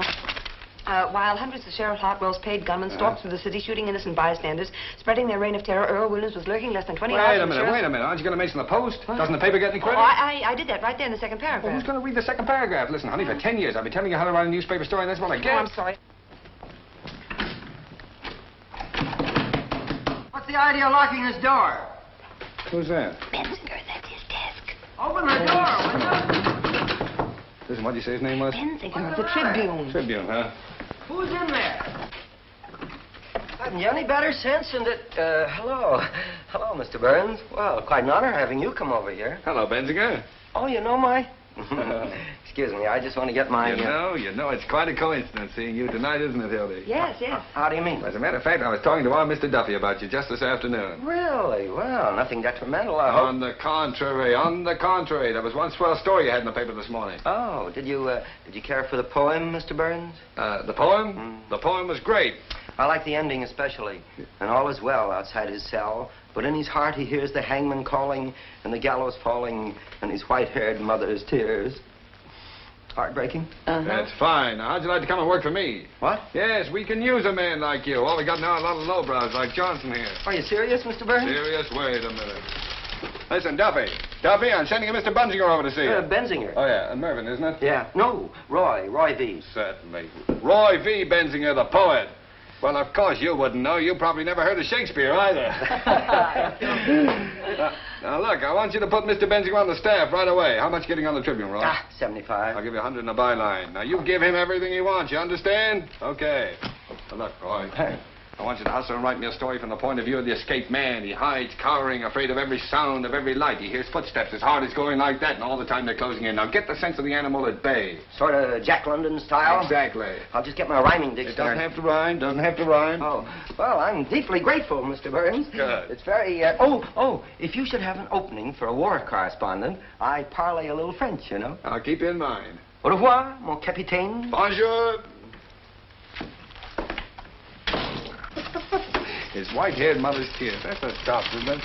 Speaker 4: While hundreds of Sheriff Hartwell's paid gunmen stalked through the city shooting innocent bystanders, spreading their reign of terror, Earl Williams was lurking less than 20 hours
Speaker 3: Wait a
Speaker 4: from
Speaker 3: minute. Aren't you going to mention the Post? Doesn't the paper get any credit?
Speaker 4: Oh, I did that right there in the second
Speaker 3: Well,
Speaker 4: paragraph.
Speaker 3: who's going to read the second paragraph? Listen, honey, for 10 years I've been telling you how to write a newspaper story, and that's what I get.
Speaker 4: Oh, I'm sorry.
Speaker 18: What's the idea of locking this door?
Speaker 3: Who's that?
Speaker 5: Benzinger, that's his desk.
Speaker 18: Open the door, will you?
Speaker 3: Listen, what did you say his name was?
Speaker 5: Benzinger
Speaker 4: of the Tribune.
Speaker 3: Tribune, huh?
Speaker 18: Who's in there?
Speaker 9: Haven't you any better sense than that? Hello. Hello, Mr. Burns. Well, quite an honor having you come over here.
Speaker 3: Hello, Benzinger.
Speaker 9: Oh, you know my... Excuse me, I just want to get my...
Speaker 3: You know, it's quite a coincidence seeing you tonight, isn't it, Hildy?
Speaker 4: Yes.
Speaker 9: How do you mean?
Speaker 3: As a matter of fact, I was talking to our Mr. Duffy about you just this afternoon.
Speaker 9: Really? Well, nothing detrimental, I hope.
Speaker 3: On the contrary. There was one swell story you had in the paper this morning.
Speaker 9: Oh, did you care for the poem, Mr. Burns?
Speaker 3: The poem? The poem was great.
Speaker 9: I like the ending especially. And all is well outside his cell, but in his heart he hears the hangman calling and the gallows falling and his white-haired mother's tears. Heartbreaking?
Speaker 3: That's fine. Now, how'd you like to come and work for me?
Speaker 9: What?
Speaker 3: Yes, we can use a man like you. All we got now are a lot of lowbrows like Johnson here.
Speaker 9: Are you serious, Mr. Burns?
Speaker 3: Serious? Wait a minute. Listen, Duffy, I'm sending a Mr. Benzinger over to see you.
Speaker 9: Benzinger?
Speaker 3: Oh, yeah, and Mervyn, isn't it?
Speaker 9: Yeah. No, Roy V.
Speaker 3: Certainly. Roy V. Benzinger, the poet. Well, of course you wouldn't know. You probably never heard of Shakespeare either. Now, look, I want you to put Mr. Benzinger on the staff right away. How much getting on the Tribune, Roy?
Speaker 9: 75.
Speaker 3: I'll give you 100 in the byline. Now, you give him everything he wants, you understand? Okay. Now, look, Roy, I want you to hustle and write me a story from the point of view of the escaped man. He hides, cowering, afraid of every sound, of every light. He hears footsteps. His heart is going like that, and all the time they're closing in. Now, get the sense of the animal at bay.
Speaker 9: Sort of Jack London style?
Speaker 3: Exactly.
Speaker 9: I'll just get my rhyming dictionary.
Speaker 3: It doesn't have to rhyme.
Speaker 9: Oh, well, I'm deeply grateful, Mr. Burns.
Speaker 3: Good.
Speaker 9: It's very, if you should have an opening for a war correspondent, I parlay a little French, you know.
Speaker 3: I'll keep you in mind.
Speaker 9: Au revoir, mon capitaine.
Speaker 3: Bonjour. His white-haired mother's tears. That's the stuff, isn't it?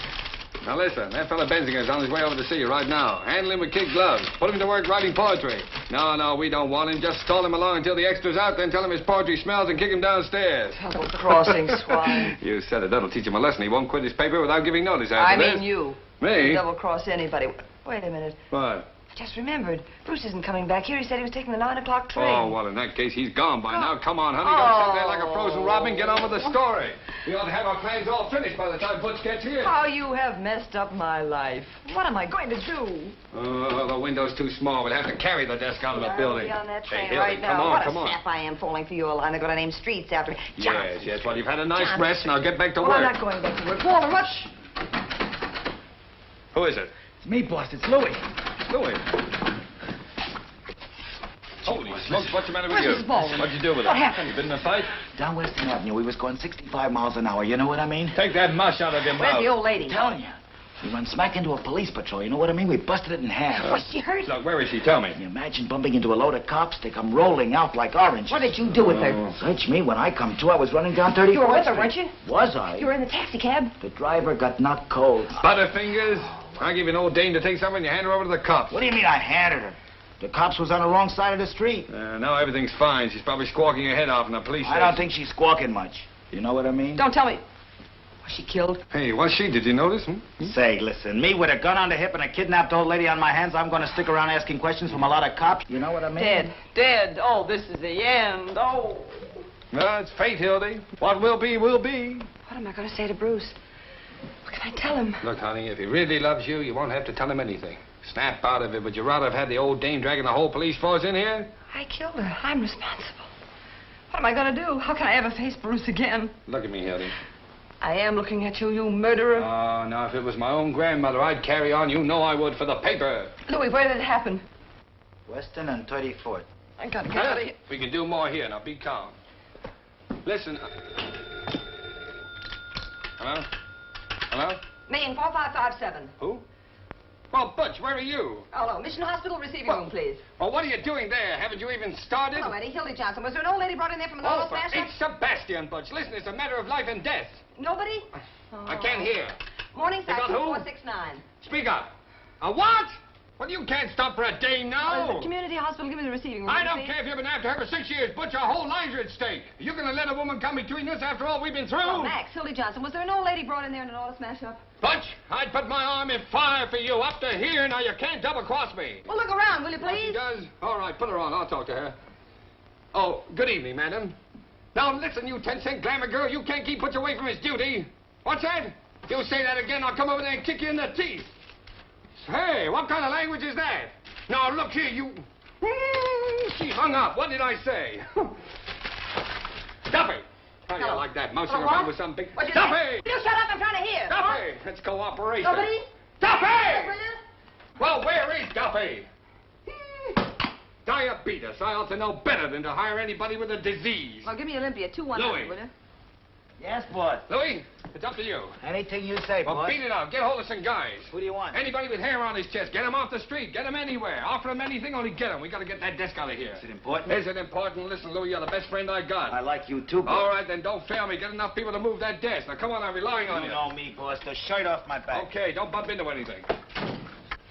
Speaker 3: Now, listen, that fella Benzinger's on his way over to see you right now. Handle him with kid gloves. Put him to work writing poetry. No, we don't want him. Just stall him along until the extra's out, then tell him his poetry smells and kick him downstairs.
Speaker 4: Double-crossing swine.
Speaker 3: You said it. That'll teach him a lesson. He won't quit his paper without giving notice after this.
Speaker 4: I mean you.
Speaker 3: Me?
Speaker 4: Double-cross anybody. Wait a minute.
Speaker 3: What?
Speaker 4: just remembered. Bruce isn't coming back here. He said he was taking the 9 o'clock train.
Speaker 3: Oh, well, in that case, he's gone by now. Come on, honey. Don't sit there like a frozen robin. Get on with the story. We ought to have our plans all finished by the time Butch gets here.
Speaker 4: How you have messed up my life. What am I going to do?
Speaker 3: Oh, the window's too small. We'll have to carry the desk out of the building.
Speaker 4: I'll be on that train
Speaker 3: Hey,
Speaker 4: right
Speaker 3: Hildy,
Speaker 4: now.
Speaker 3: come on,
Speaker 4: What
Speaker 3: come
Speaker 4: a
Speaker 3: on.
Speaker 4: sap I am falling for you, Alana. Got to name streets after me.
Speaker 3: Yes, yes. Well, you've had a nice
Speaker 4: Johnson.
Speaker 3: rest. Now get back to
Speaker 4: Well,
Speaker 3: work.
Speaker 4: I'm not going back to work. Walter, what?
Speaker 3: Who is it?
Speaker 12: It's me, boss. It's Louis.
Speaker 3: Louis. Holy smokes, what's the matter with
Speaker 12: Where's
Speaker 3: you?
Speaker 12: Mrs. Baldwin?
Speaker 3: What'd you do with
Speaker 12: What
Speaker 3: her?
Speaker 12: happened?
Speaker 3: You been in a fight?
Speaker 12: Down Western Avenue, we was going 65 miles an hour. You know what I mean?
Speaker 3: Take that mush out of your
Speaker 4: Where's
Speaker 3: mouth.
Speaker 4: the old lady?
Speaker 12: I'm telling you. We run smack into a police patrol. You know what I mean? We busted it in half.
Speaker 4: Was she hurt?
Speaker 3: Look, where is she? Tell me.
Speaker 12: Can you imagine bumping into a load of cops? They come rolling out like oranges.
Speaker 4: What did you do with her?
Speaker 12: Search me. When I come to, I was running down 34th
Speaker 4: You were with her,
Speaker 12: Street.
Speaker 4: weren't you?
Speaker 12: Was I?
Speaker 4: You were in the taxi cab.
Speaker 12: The driver got knocked cold.
Speaker 3: Butterfingers. I give you an old dame to take something and you hand her over to the cops.
Speaker 12: What do you mean I handed her? The cops was on the wrong side of the street.
Speaker 3: Now everything's fine. She's probably squawking her head off in the police
Speaker 12: I don't think she's squawking much. You know what I mean?
Speaker 4: Don't tell me. Was she killed?
Speaker 3: Hey, was she? Did you notice?
Speaker 12: Say, listen, me with a gun on the hip and a kidnapped old lady on my hands, I'm going to stick around asking questions from a lot of cops. You know what I mean?
Speaker 4: Dead. Dead. Oh, this is the end. Oh.
Speaker 3: Well, it's fate, Hildy. What will be, will be.
Speaker 4: What am I going to say to Bruce? What can I tell him?
Speaker 3: Look, honey, if he really loves you, you won't have to tell him anything. Snap out of it. Would you rather have had the old dame dragging the whole police force in here?
Speaker 4: I killed her. I'm responsible. What am I going to do? How can I ever face Bruce again?
Speaker 3: Look at me, Hildy.
Speaker 4: I am looking at you, you murderer.
Speaker 3: Oh, now, if it was my own grandmother, I'd carry on. You know I would for the paper.
Speaker 4: Louis, where did it happen?
Speaker 12: Western and 34th.
Speaker 4: I got to get out of here.
Speaker 3: We can do more here. Now, be calm. Listen. Hello? Hello?
Speaker 4: Main 4557.
Speaker 3: Who? Well, Butch, where are you?
Speaker 4: Oh, no. Mission Hospital receiving room, please.
Speaker 3: Well, what are you doing there? Haven't you even started?
Speaker 4: Hello, Eddie. Hildy Johnson. Was there an old lady brought in there from the
Speaker 3: Oh,
Speaker 4: North
Speaker 3: for
Speaker 4: Smash?
Speaker 3: St. Sebastian, Butch. Listen, it's a matter of life and death.
Speaker 4: Nobody?
Speaker 3: I can't hear.
Speaker 4: Morning,
Speaker 3: You got who?
Speaker 4: 2469.
Speaker 3: Speak up. A what? Well, you can't stop for a dame now.
Speaker 4: Community Hospital, give me the receiving room.
Speaker 3: I don't
Speaker 4: please.
Speaker 3: care if you've been after her for 6 years. Butch, our whole lives are at stake. You're going to let a woman come between us after all we've been through?
Speaker 4: Oh, Max, Hildy Johnson. Was there an old lady brought in there in an auto smash-up?
Speaker 3: Butch, I'd put my arm in fire for you up to here. Now, you can't double-cross me.
Speaker 4: Well, look around, will you,
Speaker 3: What she
Speaker 4: please?
Speaker 3: does? All right, put her on. I'll talk to her. Oh, good evening, madam. Now, listen, you 10-cent glamour girl. You can't keep Butch away from his duty. What's that? You say that again, I'll come over there and kick you in the teeth. Hey, what kind of language is that? Now, look here, you... She hung up. What did I say? Duffy! How do you like that? Mousing
Speaker 4: Hello,
Speaker 3: around
Speaker 4: what?
Speaker 3: with some big...
Speaker 4: What'd you
Speaker 3: Duffy!
Speaker 4: say? You shut up, I'm trying to hear.
Speaker 3: Duffy! That's cooperation.
Speaker 4: Nobody?
Speaker 3: Duffy!
Speaker 4: Will you?
Speaker 3: Well, where is Duffy? Diabetes. I ought to know better than to hire anybody with a disease.
Speaker 4: Well, give me Olympia, 219,
Speaker 3: Louis.
Speaker 4: will you?
Speaker 12: Yes, boss.
Speaker 3: Louis, it's up to you.
Speaker 12: Anything you say,
Speaker 3: Well,
Speaker 12: boss.
Speaker 3: beat it out. Get hold of some guys.
Speaker 12: Who do you want?
Speaker 3: Anybody with hair on his chest. Get him off the street. Get him anywhere. Offer him anything, only get him. We got to get that desk out of here.
Speaker 12: Is it important?
Speaker 3: Is it important? Listen, Louis, you're the best friend I got.
Speaker 12: I like you too, boss.
Speaker 3: All right, then don't fail me. Get enough people to move that desk. Now, come on, I'm relying on you.
Speaker 12: You know me, boss. The shirt off my back.
Speaker 3: Okay, don't bump into anything.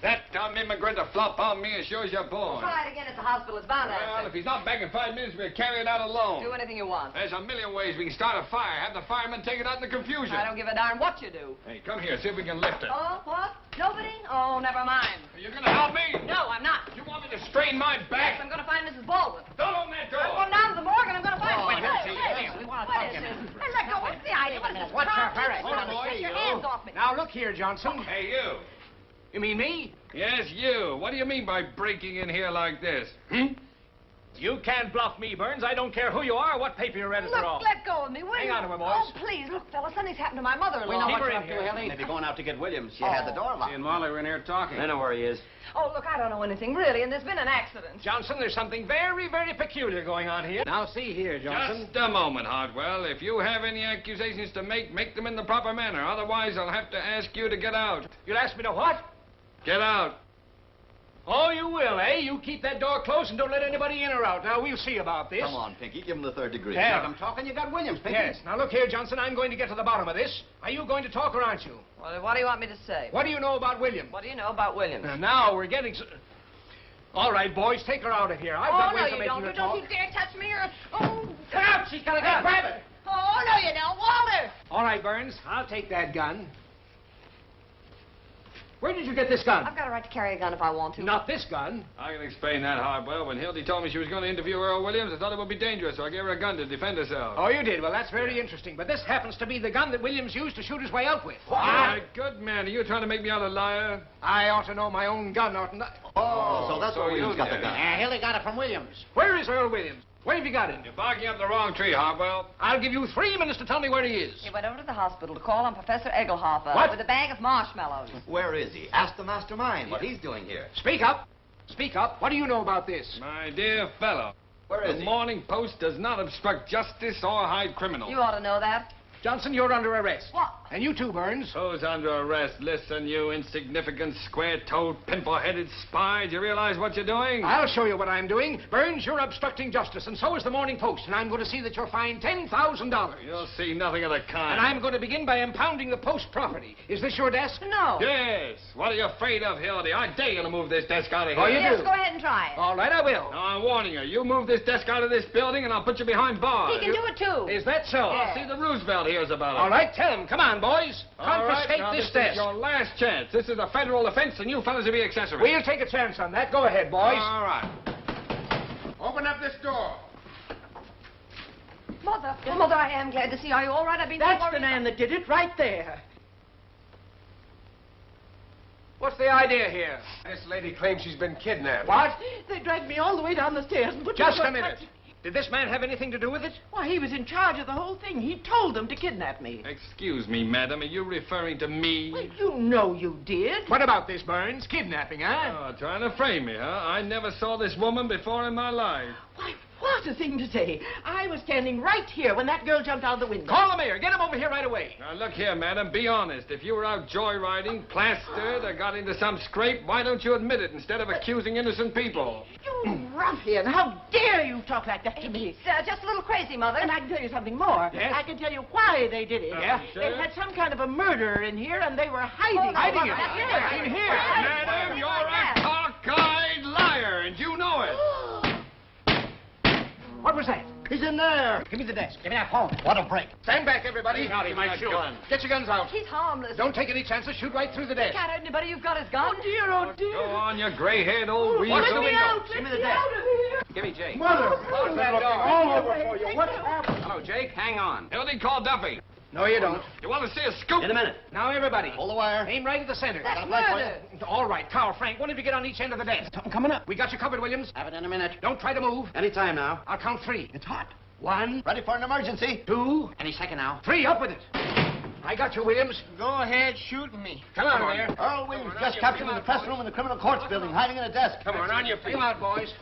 Speaker 3: That dumb immigrant to flop on me as sure as you're born.
Speaker 4: Try it again at the hospital. It's bound to
Speaker 3: Well,
Speaker 4: answer.
Speaker 3: if he's not back in 5 minutes, we'll carry it out alone.
Speaker 4: Do anything you want.
Speaker 3: There's a million ways we can start a fire. Have the firemen take it out in the confusion.
Speaker 4: I don't give a darn what you do.
Speaker 3: Hey, come here. See if we can lift it.
Speaker 4: Oh, what? Nobody? Oh, never mind.
Speaker 3: You're going to help me?
Speaker 4: No, I'm not.
Speaker 3: You want me to strain my
Speaker 4: Yes,
Speaker 3: back?
Speaker 4: I'm going to find Mrs. Baldwin.
Speaker 3: Don't open that door.
Speaker 4: I'm going down to the morgue and I'm going to find her.
Speaker 3: Oh, wait a minute,
Speaker 4: Hey,
Speaker 3: see,
Speaker 4: we want to talk to you. Hey, let go. What's the idea? What is this?
Speaker 15: What's your hurry?
Speaker 4: Hold on, Get your hands off me.
Speaker 15: Now, look here, Johnson.
Speaker 3: Hey, you.
Speaker 15: You mean me?
Speaker 3: Yes, you. What do you mean by breaking in here like this?
Speaker 15: You can't bluff me, Burns. I don't care who you are or what paper you read us
Speaker 4: Look,
Speaker 15: off.
Speaker 4: let go of me, will
Speaker 15: Hang
Speaker 4: you?
Speaker 15: on a minute, boys.
Speaker 4: Oh, please, look, fella, something's happened to my mother-in-law.
Speaker 7: We know
Speaker 15: Keep
Speaker 7: what
Speaker 15: her
Speaker 7: you're
Speaker 15: in
Speaker 7: up to,
Speaker 15: here.
Speaker 7: Hildy. Maybe going out to get Williams. She
Speaker 4: Oh.
Speaker 7: had the door locked.
Speaker 11: She and Molly were in here talking.
Speaker 7: I know where he is.
Speaker 4: Oh, look, I don't know anything, really, and there's been an accident.
Speaker 15: Johnson, there's something very, very peculiar going on here. Now, see here, Johnson.
Speaker 3: Just a moment, Hartwell. If you have any accusations to make them in the proper manner. Otherwise, I'll have to ask you to get out.
Speaker 15: You'll ask me to what?
Speaker 3: Get out.
Speaker 15: Oh, you will, eh? You keep that door closed and don't let anybody in or out. Now, we'll see about this.
Speaker 10: Come on, Pinky. Give him the 3rd degree.
Speaker 15: Yeah.
Speaker 7: I'm talking. You got Williams, Pinky.
Speaker 15: Yes. Now, look here, Johnson. I'm going to get to the bottom of this. Are you going to talk or aren't you?
Speaker 4: Well, what do you want me to say?
Speaker 15: What do you know about Williams?
Speaker 4: What do you know about Williams?
Speaker 15: Now we're getting... All right, boys, take her out of here. I've got
Speaker 4: no,
Speaker 15: ways of
Speaker 4: you
Speaker 15: making
Speaker 4: don't.
Speaker 15: her
Speaker 4: You
Speaker 15: talk.
Speaker 4: don't you dare touch me or... Oh,
Speaker 15: Get out! She's got a gun. Grab it!
Speaker 4: oh, no, you don't. Walter!
Speaker 15: All right, Burns. I'll take that gun. Where did you get this gun?
Speaker 4: I've got a right to carry a gun if I want to.
Speaker 15: Not this gun.
Speaker 3: I can explain that, Hartwell. When Hildy told me she was going to interview Earl Williams, I thought it would be dangerous, so I gave her a gun to defend herself.
Speaker 15: Oh, you did? Well, that's very interesting. But this happens to be the gun that Williams used to shoot his way out with.
Speaker 3: My good man, are you trying to make me out a liar?
Speaker 15: I ought to know my own gun, oughtn't I?
Speaker 10: Oh, so that's where Williams got the gun.
Speaker 16: Hildy got it from Williams.
Speaker 15: Where is Earl Williams? Where have you got him?
Speaker 3: You're barking up the wrong tree, Hartwell.
Speaker 15: I'll give you 3 minutes to tell me where he is.
Speaker 4: He went over to the hospital to call on Professor Egelhofer
Speaker 15: What?
Speaker 4: with a bag of marshmallows.
Speaker 10: Where is he? Ask the mastermind what he's doing here.
Speaker 15: Speak up. Speak up. What do you know about this?
Speaker 3: My dear fellow,
Speaker 10: Where is
Speaker 3: the
Speaker 10: he?
Speaker 3: Morning Post does not obstruct justice or hide criminals.
Speaker 4: You ought to know that.
Speaker 15: Johnson, you're under arrest.
Speaker 4: What?
Speaker 15: And you too, Burns.
Speaker 3: Who's under arrest? Listen, you insignificant, square-toed, pimple-headed spy. Do you realize what you're doing?
Speaker 15: I'll show you what I'm doing. Burns, you're obstructing justice, and so is the Morning Post, and I'm going to see that you're fined $10,000.
Speaker 3: You'll see nothing of the kind.
Speaker 15: And I'm going to begin by impounding the Post property. Is this your desk?
Speaker 4: No.
Speaker 3: Yes. What are you afraid of, Hildy? I dare you to move this desk out of here.
Speaker 15: Oh, you
Speaker 4: Yes,
Speaker 15: do?
Speaker 4: go ahead and try it.
Speaker 15: All right, I will.
Speaker 3: Now, I'm warning you. You move this desk out of this building, and I'll put you behind bars.
Speaker 4: He can do it, too.
Speaker 15: Is that so?
Speaker 3: I'll see the Roosevelt hears about it.
Speaker 15: All right, tell him. Come on, boys.
Speaker 3: All right,
Speaker 15: Confiscate
Speaker 3: now,
Speaker 15: this
Speaker 3: this
Speaker 15: desk.
Speaker 3: is your last chance. This is a federal offense, and you fellas will be accessories.
Speaker 15: We'll take a chance on that. Go ahead, boys.
Speaker 3: All right.
Speaker 15: Open up this door.
Speaker 4: Mother, I am glad to see you. Are you all right? I've been so
Speaker 21: That's
Speaker 4: worried.
Speaker 21: the man that did it right there.
Speaker 15: What's the idea here? This lady claims she's been kidnapped. What?
Speaker 21: They dragged me all the way down the stairs and put me
Speaker 15: Just
Speaker 21: into
Speaker 15: a minute. Did this man have anything to do with it?
Speaker 21: Why, he was in charge of the whole thing. He told them to kidnap me.
Speaker 3: Excuse me, madam. Are you referring to me?
Speaker 21: Well, you know you did.
Speaker 15: What about this, Burns? Kidnapping, huh?
Speaker 3: Oh, trying to frame me, huh? I never saw this woman before in my life.
Speaker 21: Why, what a thing to say. I was standing right here when that girl jumped out the window.
Speaker 15: Call the mayor. Get him over here right away.
Speaker 3: Now, look here, madam. Be honest. If you were out joyriding, plastered, or got into some scrape, why don't you admit it instead of accusing innocent people?
Speaker 21: You ruffian! How dare you talk like that to me?
Speaker 4: It's just a little crazy, Mother.
Speaker 21: And I can tell you something more.
Speaker 15: Yes?
Speaker 21: I can tell you why they did it.
Speaker 15: Yeah?
Speaker 21: They had some kind of a murderer in here, and they were hiding.
Speaker 15: Hiding it?
Speaker 21: Yes.
Speaker 15: In here?
Speaker 3: Madam, you're a cockeyed liar, and you know it.
Speaker 15: What was that?
Speaker 19: He's in there.
Speaker 15: Give me the desk.
Speaker 19: Give me that phone. What a break.
Speaker 15: Stand back, everybody.
Speaker 3: Now, he might shoot.
Speaker 15: Get your guns out.
Speaker 4: He's harmless.
Speaker 15: Don't take any chances. Shoot right through the desk.
Speaker 4: Can't hurt anybody. You've got his gun.
Speaker 21: Oh, dear, oh, dear.
Speaker 3: Go on, you gray-haired old weasel.
Speaker 15: Watch the
Speaker 21: Let me
Speaker 15: window.
Speaker 21: out.
Speaker 15: Give me
Speaker 21: Let
Speaker 15: the
Speaker 21: me
Speaker 15: desk.
Speaker 21: out of here.
Speaker 11: Give me Jake.
Speaker 15: Mother!
Speaker 11: Close that door.
Speaker 15: All over for you. What happened?
Speaker 11: Hello, Jake. Hang on.
Speaker 3: Hildy, call Duffy.
Speaker 15: No, you don't.
Speaker 3: You want to see a scoop?
Speaker 10: In a minute.
Speaker 15: Now, everybody.
Speaker 10: Hold the wire.
Speaker 15: Aim right at the center.
Speaker 21: That's murder.
Speaker 15: All right, Carl, Frank, one of you get on each end of the desk.
Speaker 19: Something coming up.
Speaker 15: We got you covered, Williams.
Speaker 7: Have it in a minute.
Speaker 15: Don't try to move.
Speaker 7: Any time now.
Speaker 15: I'll count 3.
Speaker 19: It's hot.
Speaker 15: 1,
Speaker 10: Ready for an emergency.
Speaker 15: 2,
Speaker 7: Any second now.
Speaker 15: 3. Up with it. I got you, Williams.
Speaker 18: Go ahead, shoot me.
Speaker 15: Come on, there.
Speaker 10: Earl Williams just captured in the press room in the criminal courts building, hiding in a desk.
Speaker 15: Come on your feet. Come out, boys.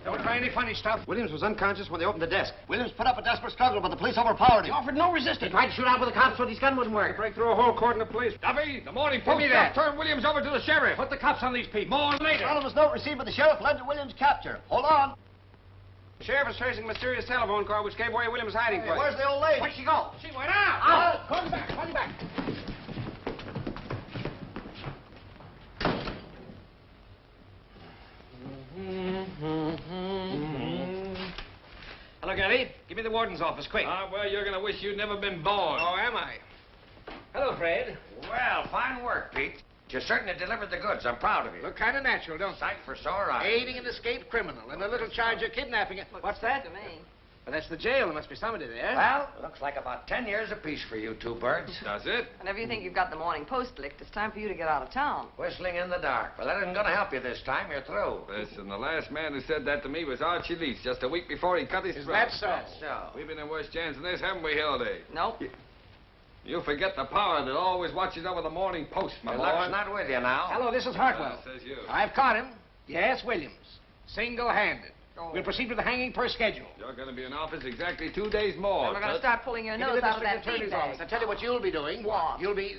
Speaker 15: Don't try any funny stuff.
Speaker 7: Williams was unconscious when they opened the desk.
Speaker 10: Williams put up a desperate struggle, but the police overpowered
Speaker 19: He
Speaker 10: him.
Speaker 19: offered no
Speaker 7: He
Speaker 19: resistance.
Speaker 7: tried to shoot out with the cops, but his gun wouldn't work.
Speaker 15: Break through a whole cordon of police.
Speaker 3: Duffy, the Morning
Speaker 15: Give
Speaker 3: Post
Speaker 15: me that.
Speaker 3: just turned Williams over to the sheriff.
Speaker 15: Put the cops on these people. More later.
Speaker 10: Anonymous note received by the sheriff led to Williams' capture. Hold on.
Speaker 11: The sheriff is tracing a mysterious telephone call which gave away Williams' hiding place.
Speaker 10: Where's the old lady?
Speaker 15: Where'd she go? She went out. Call him back. Call him back. Hello, Gary. Give me the warden's office, quick.
Speaker 3: Well, you're going to wish you'd never been born.
Speaker 15: Oh, am I? Hello, Fred.
Speaker 13: Well, fine work, Pete. You certainly delivered the goods. I'm proud of you.
Speaker 15: Look kind of natural, don't
Speaker 13: Sight for sore eyes.
Speaker 15: Aiding an escaped criminal and a little charge of kidnapping. What's that?
Speaker 4: To me.
Speaker 15: Well, that's the jail. There must be somebody there.
Speaker 13: Well, looks like about 10 years apiece for you two birds.
Speaker 3: Does it?
Speaker 4: Whenever you think you've got the Morning Post licked, it's time for you to get out of town.
Speaker 13: Whistling in the dark. Well, that isn't going to help you this time. You're through.
Speaker 3: Listen, the last man who said that to me was Archie Leach just a week before he cut his
Speaker 15: Is
Speaker 3: throat.
Speaker 15: that so?
Speaker 13: That's so.
Speaker 3: We've been in worse jams than this, haven't we, Hildy?
Speaker 4: Nope.
Speaker 3: You forget the power that always watches over the Morning Post, my
Speaker 13: Your
Speaker 3: boy.
Speaker 13: luck's not with you now.
Speaker 15: Hello, this is Hartwell.
Speaker 3: Says you.
Speaker 15: I've caught him. Yes, Williams. Single-handed. We'll proceed with the hanging per schedule.
Speaker 3: You're going to be in office exactly 2 days more.
Speaker 4: Then we're going to start pulling your
Speaker 15: Give me
Speaker 4: nose
Speaker 15: the
Speaker 4: out of that
Speaker 15: district attorney's
Speaker 4: feed
Speaker 15: office.
Speaker 4: bag.
Speaker 15: I tell you what you'll be doing.
Speaker 4: What?
Speaker 15: You'll be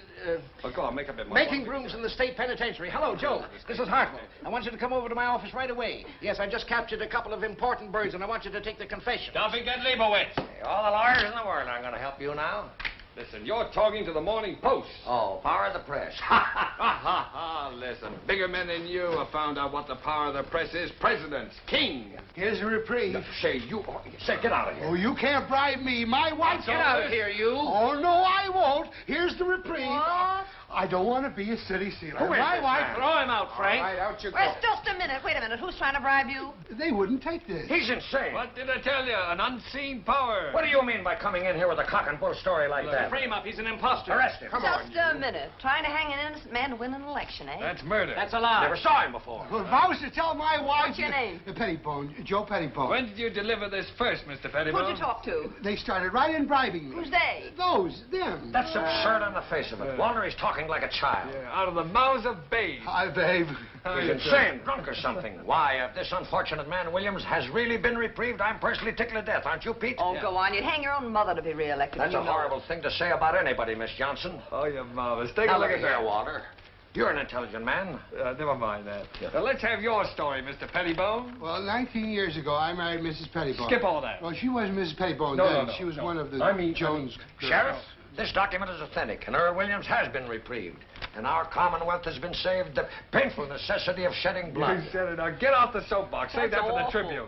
Speaker 3: Well, go on, make up your mind.
Speaker 15: making rooms in the state penitentiary. Hello, Joe. This is Hartwell. I want you to come over to my office right away. Yes, I just captured a couple of important birds, and I want you to take the confession.
Speaker 3: Duffy, get Leibowitz.
Speaker 13: All the lawyers in the world aren't going to help you now.
Speaker 3: Listen, you're talking to the Morning Post.
Speaker 13: Oh, power of the press.
Speaker 3: Listen, bigger men than you have found out what the power of the press is. Presidents, king.
Speaker 20: Here's a reprieve.
Speaker 3: Say, get out of here.
Speaker 20: Oh, you can't bribe me. My wife's...
Speaker 15: Get out of here, you.
Speaker 20: Oh, no, I won't. Here's the reprieve.
Speaker 4: What?
Speaker 20: I don't want to be a city sealer.
Speaker 15: Who is
Speaker 20: My
Speaker 15: this
Speaker 20: wife...
Speaker 15: man? Throw him out, Frank.
Speaker 20: All right, out you go.
Speaker 4: Well, just a minute. Wait a minute. Who's trying to bribe you?
Speaker 20: They wouldn't take this.
Speaker 15: He's insane.
Speaker 3: What did I tell you? An unseen power.
Speaker 15: What do you mean by coming in here with a cock and bull story like that?
Speaker 18: Frame up. He's an imposter.
Speaker 15: Arrest him. Come on.
Speaker 4: Just a minute. Trying to hang an innocent man to win an election, eh?
Speaker 3: That's murder.
Speaker 18: That's a lie.
Speaker 15: Never saw him before.
Speaker 20: Well, if I was to tell my wife...
Speaker 4: What's your name?
Speaker 20: Pettibone. Joe Pettibone.
Speaker 3: When did you deliver this first, Mr. Pettibone?
Speaker 4: Who'd you talk to?
Speaker 20: They started right in bribing me.
Speaker 4: Who's they?
Speaker 20: Those, them.
Speaker 15: That's absurd on the face of it. Walter, he's talking like a child.
Speaker 3: Yeah, out of the mouths of babes.
Speaker 20: Hi, babe.
Speaker 15: He's insane, drunk or something. Why, if this unfortunate man, Williams, has really been reprieved, I'm personally tickled to death, aren't you, Pete?
Speaker 4: Oh, go on. You'd hang your own mother to be reelected.
Speaker 15: That's
Speaker 4: you
Speaker 15: a
Speaker 4: know.
Speaker 15: horrible thing to say about anybody, Miss Johnson.
Speaker 3: Oh, you're marvelous. Take
Speaker 15: Now
Speaker 3: a look
Speaker 15: look
Speaker 3: at
Speaker 15: here,
Speaker 3: that.
Speaker 15: Walter. You're an intelligent man.
Speaker 3: Never mind that. Now, let's have your story, Mr. Pettibone.
Speaker 20: Well, 19 years ago, I married Mrs. Pettibone.
Speaker 3: Skip all that.
Speaker 20: Well, she wasn't Mrs. Pettibone
Speaker 3: No,
Speaker 20: then.
Speaker 3: no,
Speaker 20: She was
Speaker 3: no.
Speaker 20: one of the Jones girls.
Speaker 15: Sheriff, this document is authentic, and Earl Williams has been reprieved. And our Commonwealth has been saved the painful necessity of shedding blood.
Speaker 3: You said it. Now, get off the soapbox. Save that for the Tribune.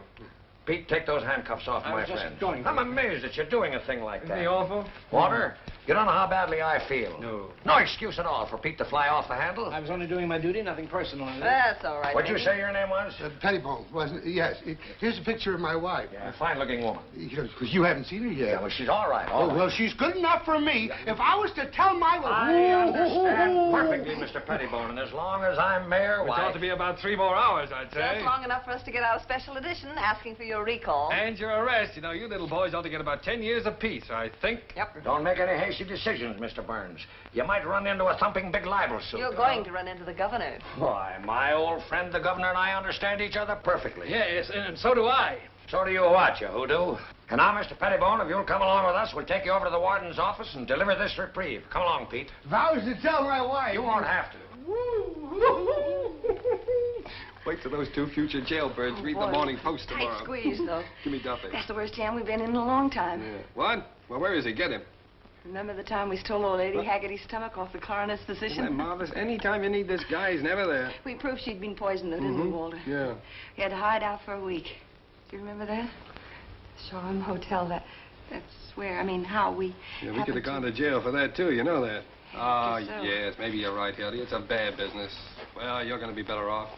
Speaker 15: Pete, take those handcuffs off, my friend. I'm amazed that you're doing a thing like that.
Speaker 3: Isn't he awful?
Speaker 15: Walter, you don't know how badly I feel.
Speaker 3: No.
Speaker 15: No excuse at all for Pete to fly off the handle.
Speaker 18: I was only doing my duty, nothing personal.
Speaker 4: That's all right.
Speaker 15: What'd you say your name was?
Speaker 20: Pettibone, wasn't it? Yes. Here's a picture of my wife.
Speaker 15: Yeah, a fine-looking woman.
Speaker 20: You haven't seen her yet.
Speaker 15: Yeah, well, she's all right.
Speaker 20: Oh, well, she's good enough for me. If I was to tell my wife...
Speaker 15: I understand perfectly, Mr. Pettibone, and as long as I'm mayor,
Speaker 3: It
Speaker 15: why...
Speaker 3: ought to be about 3 more hours, I'd say.
Speaker 4: Just long enough for us to get out a special edition asking for your recall.
Speaker 3: And your arrest. You know, you little boys ought to get about 10 years apiece, I think.
Speaker 4: Yep.
Speaker 15: Don't make any hasty decisions, Mr. Burns. You might run into a thumping big libel suit.
Speaker 4: You're going to run into the governor.
Speaker 15: Why, my old friend, the governor, and I understand each other perfectly.
Speaker 18: Yes, and so do I.
Speaker 15: So do you what, you hoodoo? And now, Mr. Pettibone, if you'll come along with us, we'll take you over to the warden's office and deliver this reprieve. Come along, Pete.
Speaker 20: If I was to tell my wife...
Speaker 15: You won't have to.
Speaker 3: Wait till those 2 future jailbirds read the Morning Post tomorrow.
Speaker 4: Tight squeeze, though.
Speaker 3: Give me Duffy.
Speaker 4: That's the worst jam we've been in a long time.
Speaker 3: Yeah. What? Well, where is he? Get him.
Speaker 4: Remember the time we stole old Lady Haggerty's stomach off the coroner's
Speaker 3: Isn't that
Speaker 4: physician?
Speaker 3: marvelous? Anytime you need this guy, he's never there.
Speaker 4: We proved she'd been poisoned, though, didn't we, Walter?
Speaker 3: Yeah.
Speaker 4: We had to hide out for a week. Do you remember that? Shoreham Hotel, that's where, how we...
Speaker 3: Yeah, we could have gone to jail for that, too. You know that. Ah,
Speaker 4: guess so.
Speaker 3: yes. Maybe you're right, Hildy. It's a bad business. Well, you're going to be better off.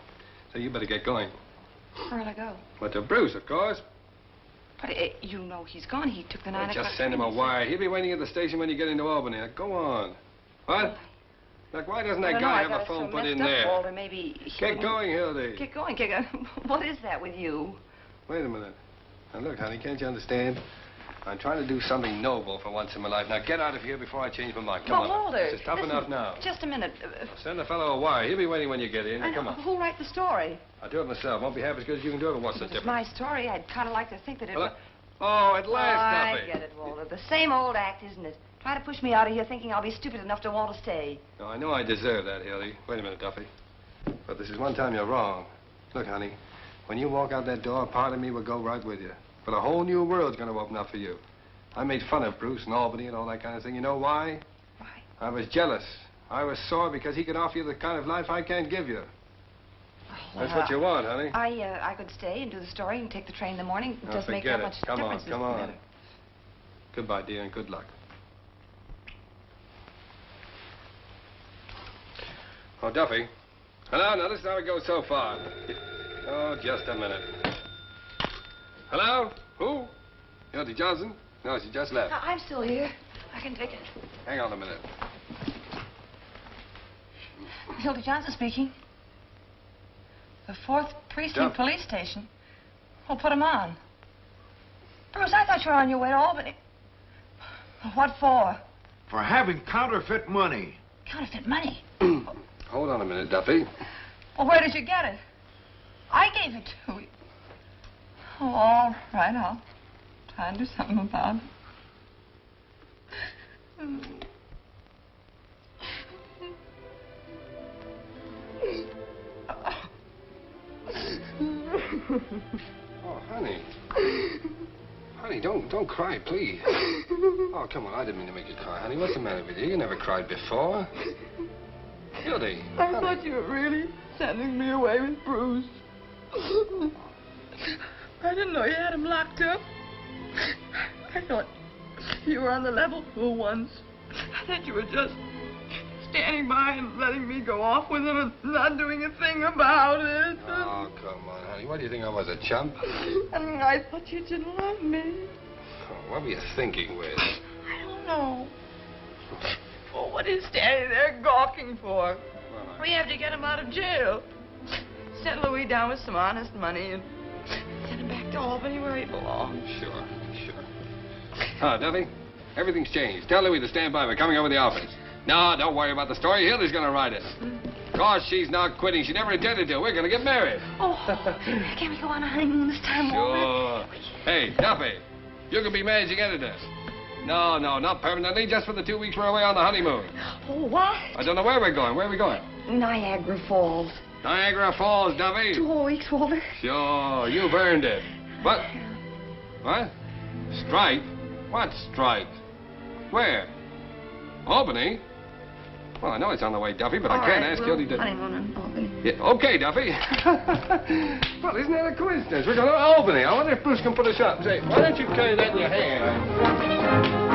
Speaker 3: So you better get going.
Speaker 4: Where'll I go?
Speaker 3: Well, to Bruce, of course.
Speaker 4: But you know he's gone. He took the 9 o'clock
Speaker 3: Just send him a
Speaker 4: train.
Speaker 3: wire. He'll be waiting at the station when you get into Albany. Now, go on. What? Look, why doesn't that guy have a phone put in there?
Speaker 4: Walter, maybe
Speaker 3: Get going, Hildy.
Speaker 4: Get going. What is that with you?
Speaker 3: Wait a minute. Now, look, honey, can't you understand? I'm trying to do something noble for once in my life. Now, get out of here before I change my mind. Come on.
Speaker 4: Walter,
Speaker 3: This is tough
Speaker 4: listen,
Speaker 3: enough now.
Speaker 4: Just a minute.
Speaker 3: Send the fellow a wire. He'll be waiting when you get in. Now,
Speaker 4: I know,
Speaker 3: come on.
Speaker 4: Who'll write the story?
Speaker 3: I'll do it myself. Won't be half as good as you can do it, but what's the
Speaker 4: It's
Speaker 3: difference?
Speaker 4: my story. I'd kind of like to think that it
Speaker 3: Well,
Speaker 4: was...
Speaker 3: Oh, at last,
Speaker 4: I
Speaker 3: Duffy.
Speaker 4: get it, Walter. The same old act, isn't it? Try to push me out of here thinking I'll be stupid enough to want to stay.
Speaker 3: No, I know I deserve that, Hildy. Wait a minute, Duffy. But this is one time you're wrong. Look, honey, when you walk out that door, part of me will go right with you. But a whole new world's going to open up for you. I made fun of Bruce and Albany and all that kind of thing. You know why?
Speaker 4: Why?
Speaker 3: I was jealous. I was sore because he could offer you the kind of life I can't give you. That's what you want, honey.
Speaker 4: I could stay and do the story and take the train in the morning. It
Speaker 3: Now,
Speaker 4: doesn't make
Speaker 3: forget
Speaker 4: that
Speaker 3: it.
Speaker 4: much
Speaker 3: Come on,
Speaker 4: difference.
Speaker 3: come
Speaker 4: does it
Speaker 3: on.
Speaker 4: matter?
Speaker 3: Goodbye, dear, and good luck. Oh, Duffy. Hello? Now, this is how it goes so far. Oh, just a minute. Hello? Who? Hildy Johnson? No, she just left.
Speaker 4: I'm still here. I can take it.
Speaker 3: Hang on a minute.
Speaker 4: Hildy Johnson speaking. The 4th Precinct Police Station. Well, put him on. Bruce, I thought you were on your way to Albany. What for?
Speaker 6: For having counterfeit money.
Speaker 4: Counterfeit money?
Speaker 3: Hold on a minute, Duffy.
Speaker 4: Well, where did you get it? I gave it to you. Oh, all right, I'll try and do something about it.
Speaker 3: Oh, honey. Honey, don't cry, please. Oh, come on. I didn't mean to make you cry, honey. What's the matter with you? You never cried before. Hildy.
Speaker 4: I thought you were really sending me away with Bruce. I didn't know you had him locked up. I thought you were on the level for once. I thought you were just
Speaker 2: standing by and letting me go off with him and not doing a thing about it.
Speaker 3: Oh, come on, honey. What do you think I was, a chump?
Speaker 2: And I thought you didn't love me.
Speaker 3: Oh, what were you thinking, Wiz?
Speaker 2: I don't know. Well, what is standing there gawking for? We have to get him out of jail. Settle Louis down with some honest money and send him back to Albany where he belongs.
Speaker 3: Sure. Duffy, everything's changed. Tell Louis to stand by. We're coming over to the office. No, don't worry about the story. Hildy's going to write it. Of course, she's not quitting. She never intended to. We're going to get married.
Speaker 5: Oh, can we go on a honeymoon this time, Walter?
Speaker 3: Sure. Hey, Duffy, you can be managing editor. No, not permanently. Just for the 2 weeks we're away on the honeymoon.
Speaker 5: Oh, what?
Speaker 3: I don't know where we're going. Where are we going?
Speaker 5: Niagara Falls.
Speaker 3: Niagara Falls, Duffy.
Speaker 5: 2 whole weeks, Walter.
Speaker 3: Sure, you've earned it. What? What? Strike? What strike? Where? Albany? Well, I know it's on the way, Duffy, but I can't ask Hildy to...
Speaker 2: Honeymoon in Albany.
Speaker 3: Yeah, okay, Duffy. Well, isn't that a coincidence? We're going to Albany. I wonder if Bruce can put us up. Say, why don't you carry that in your hand?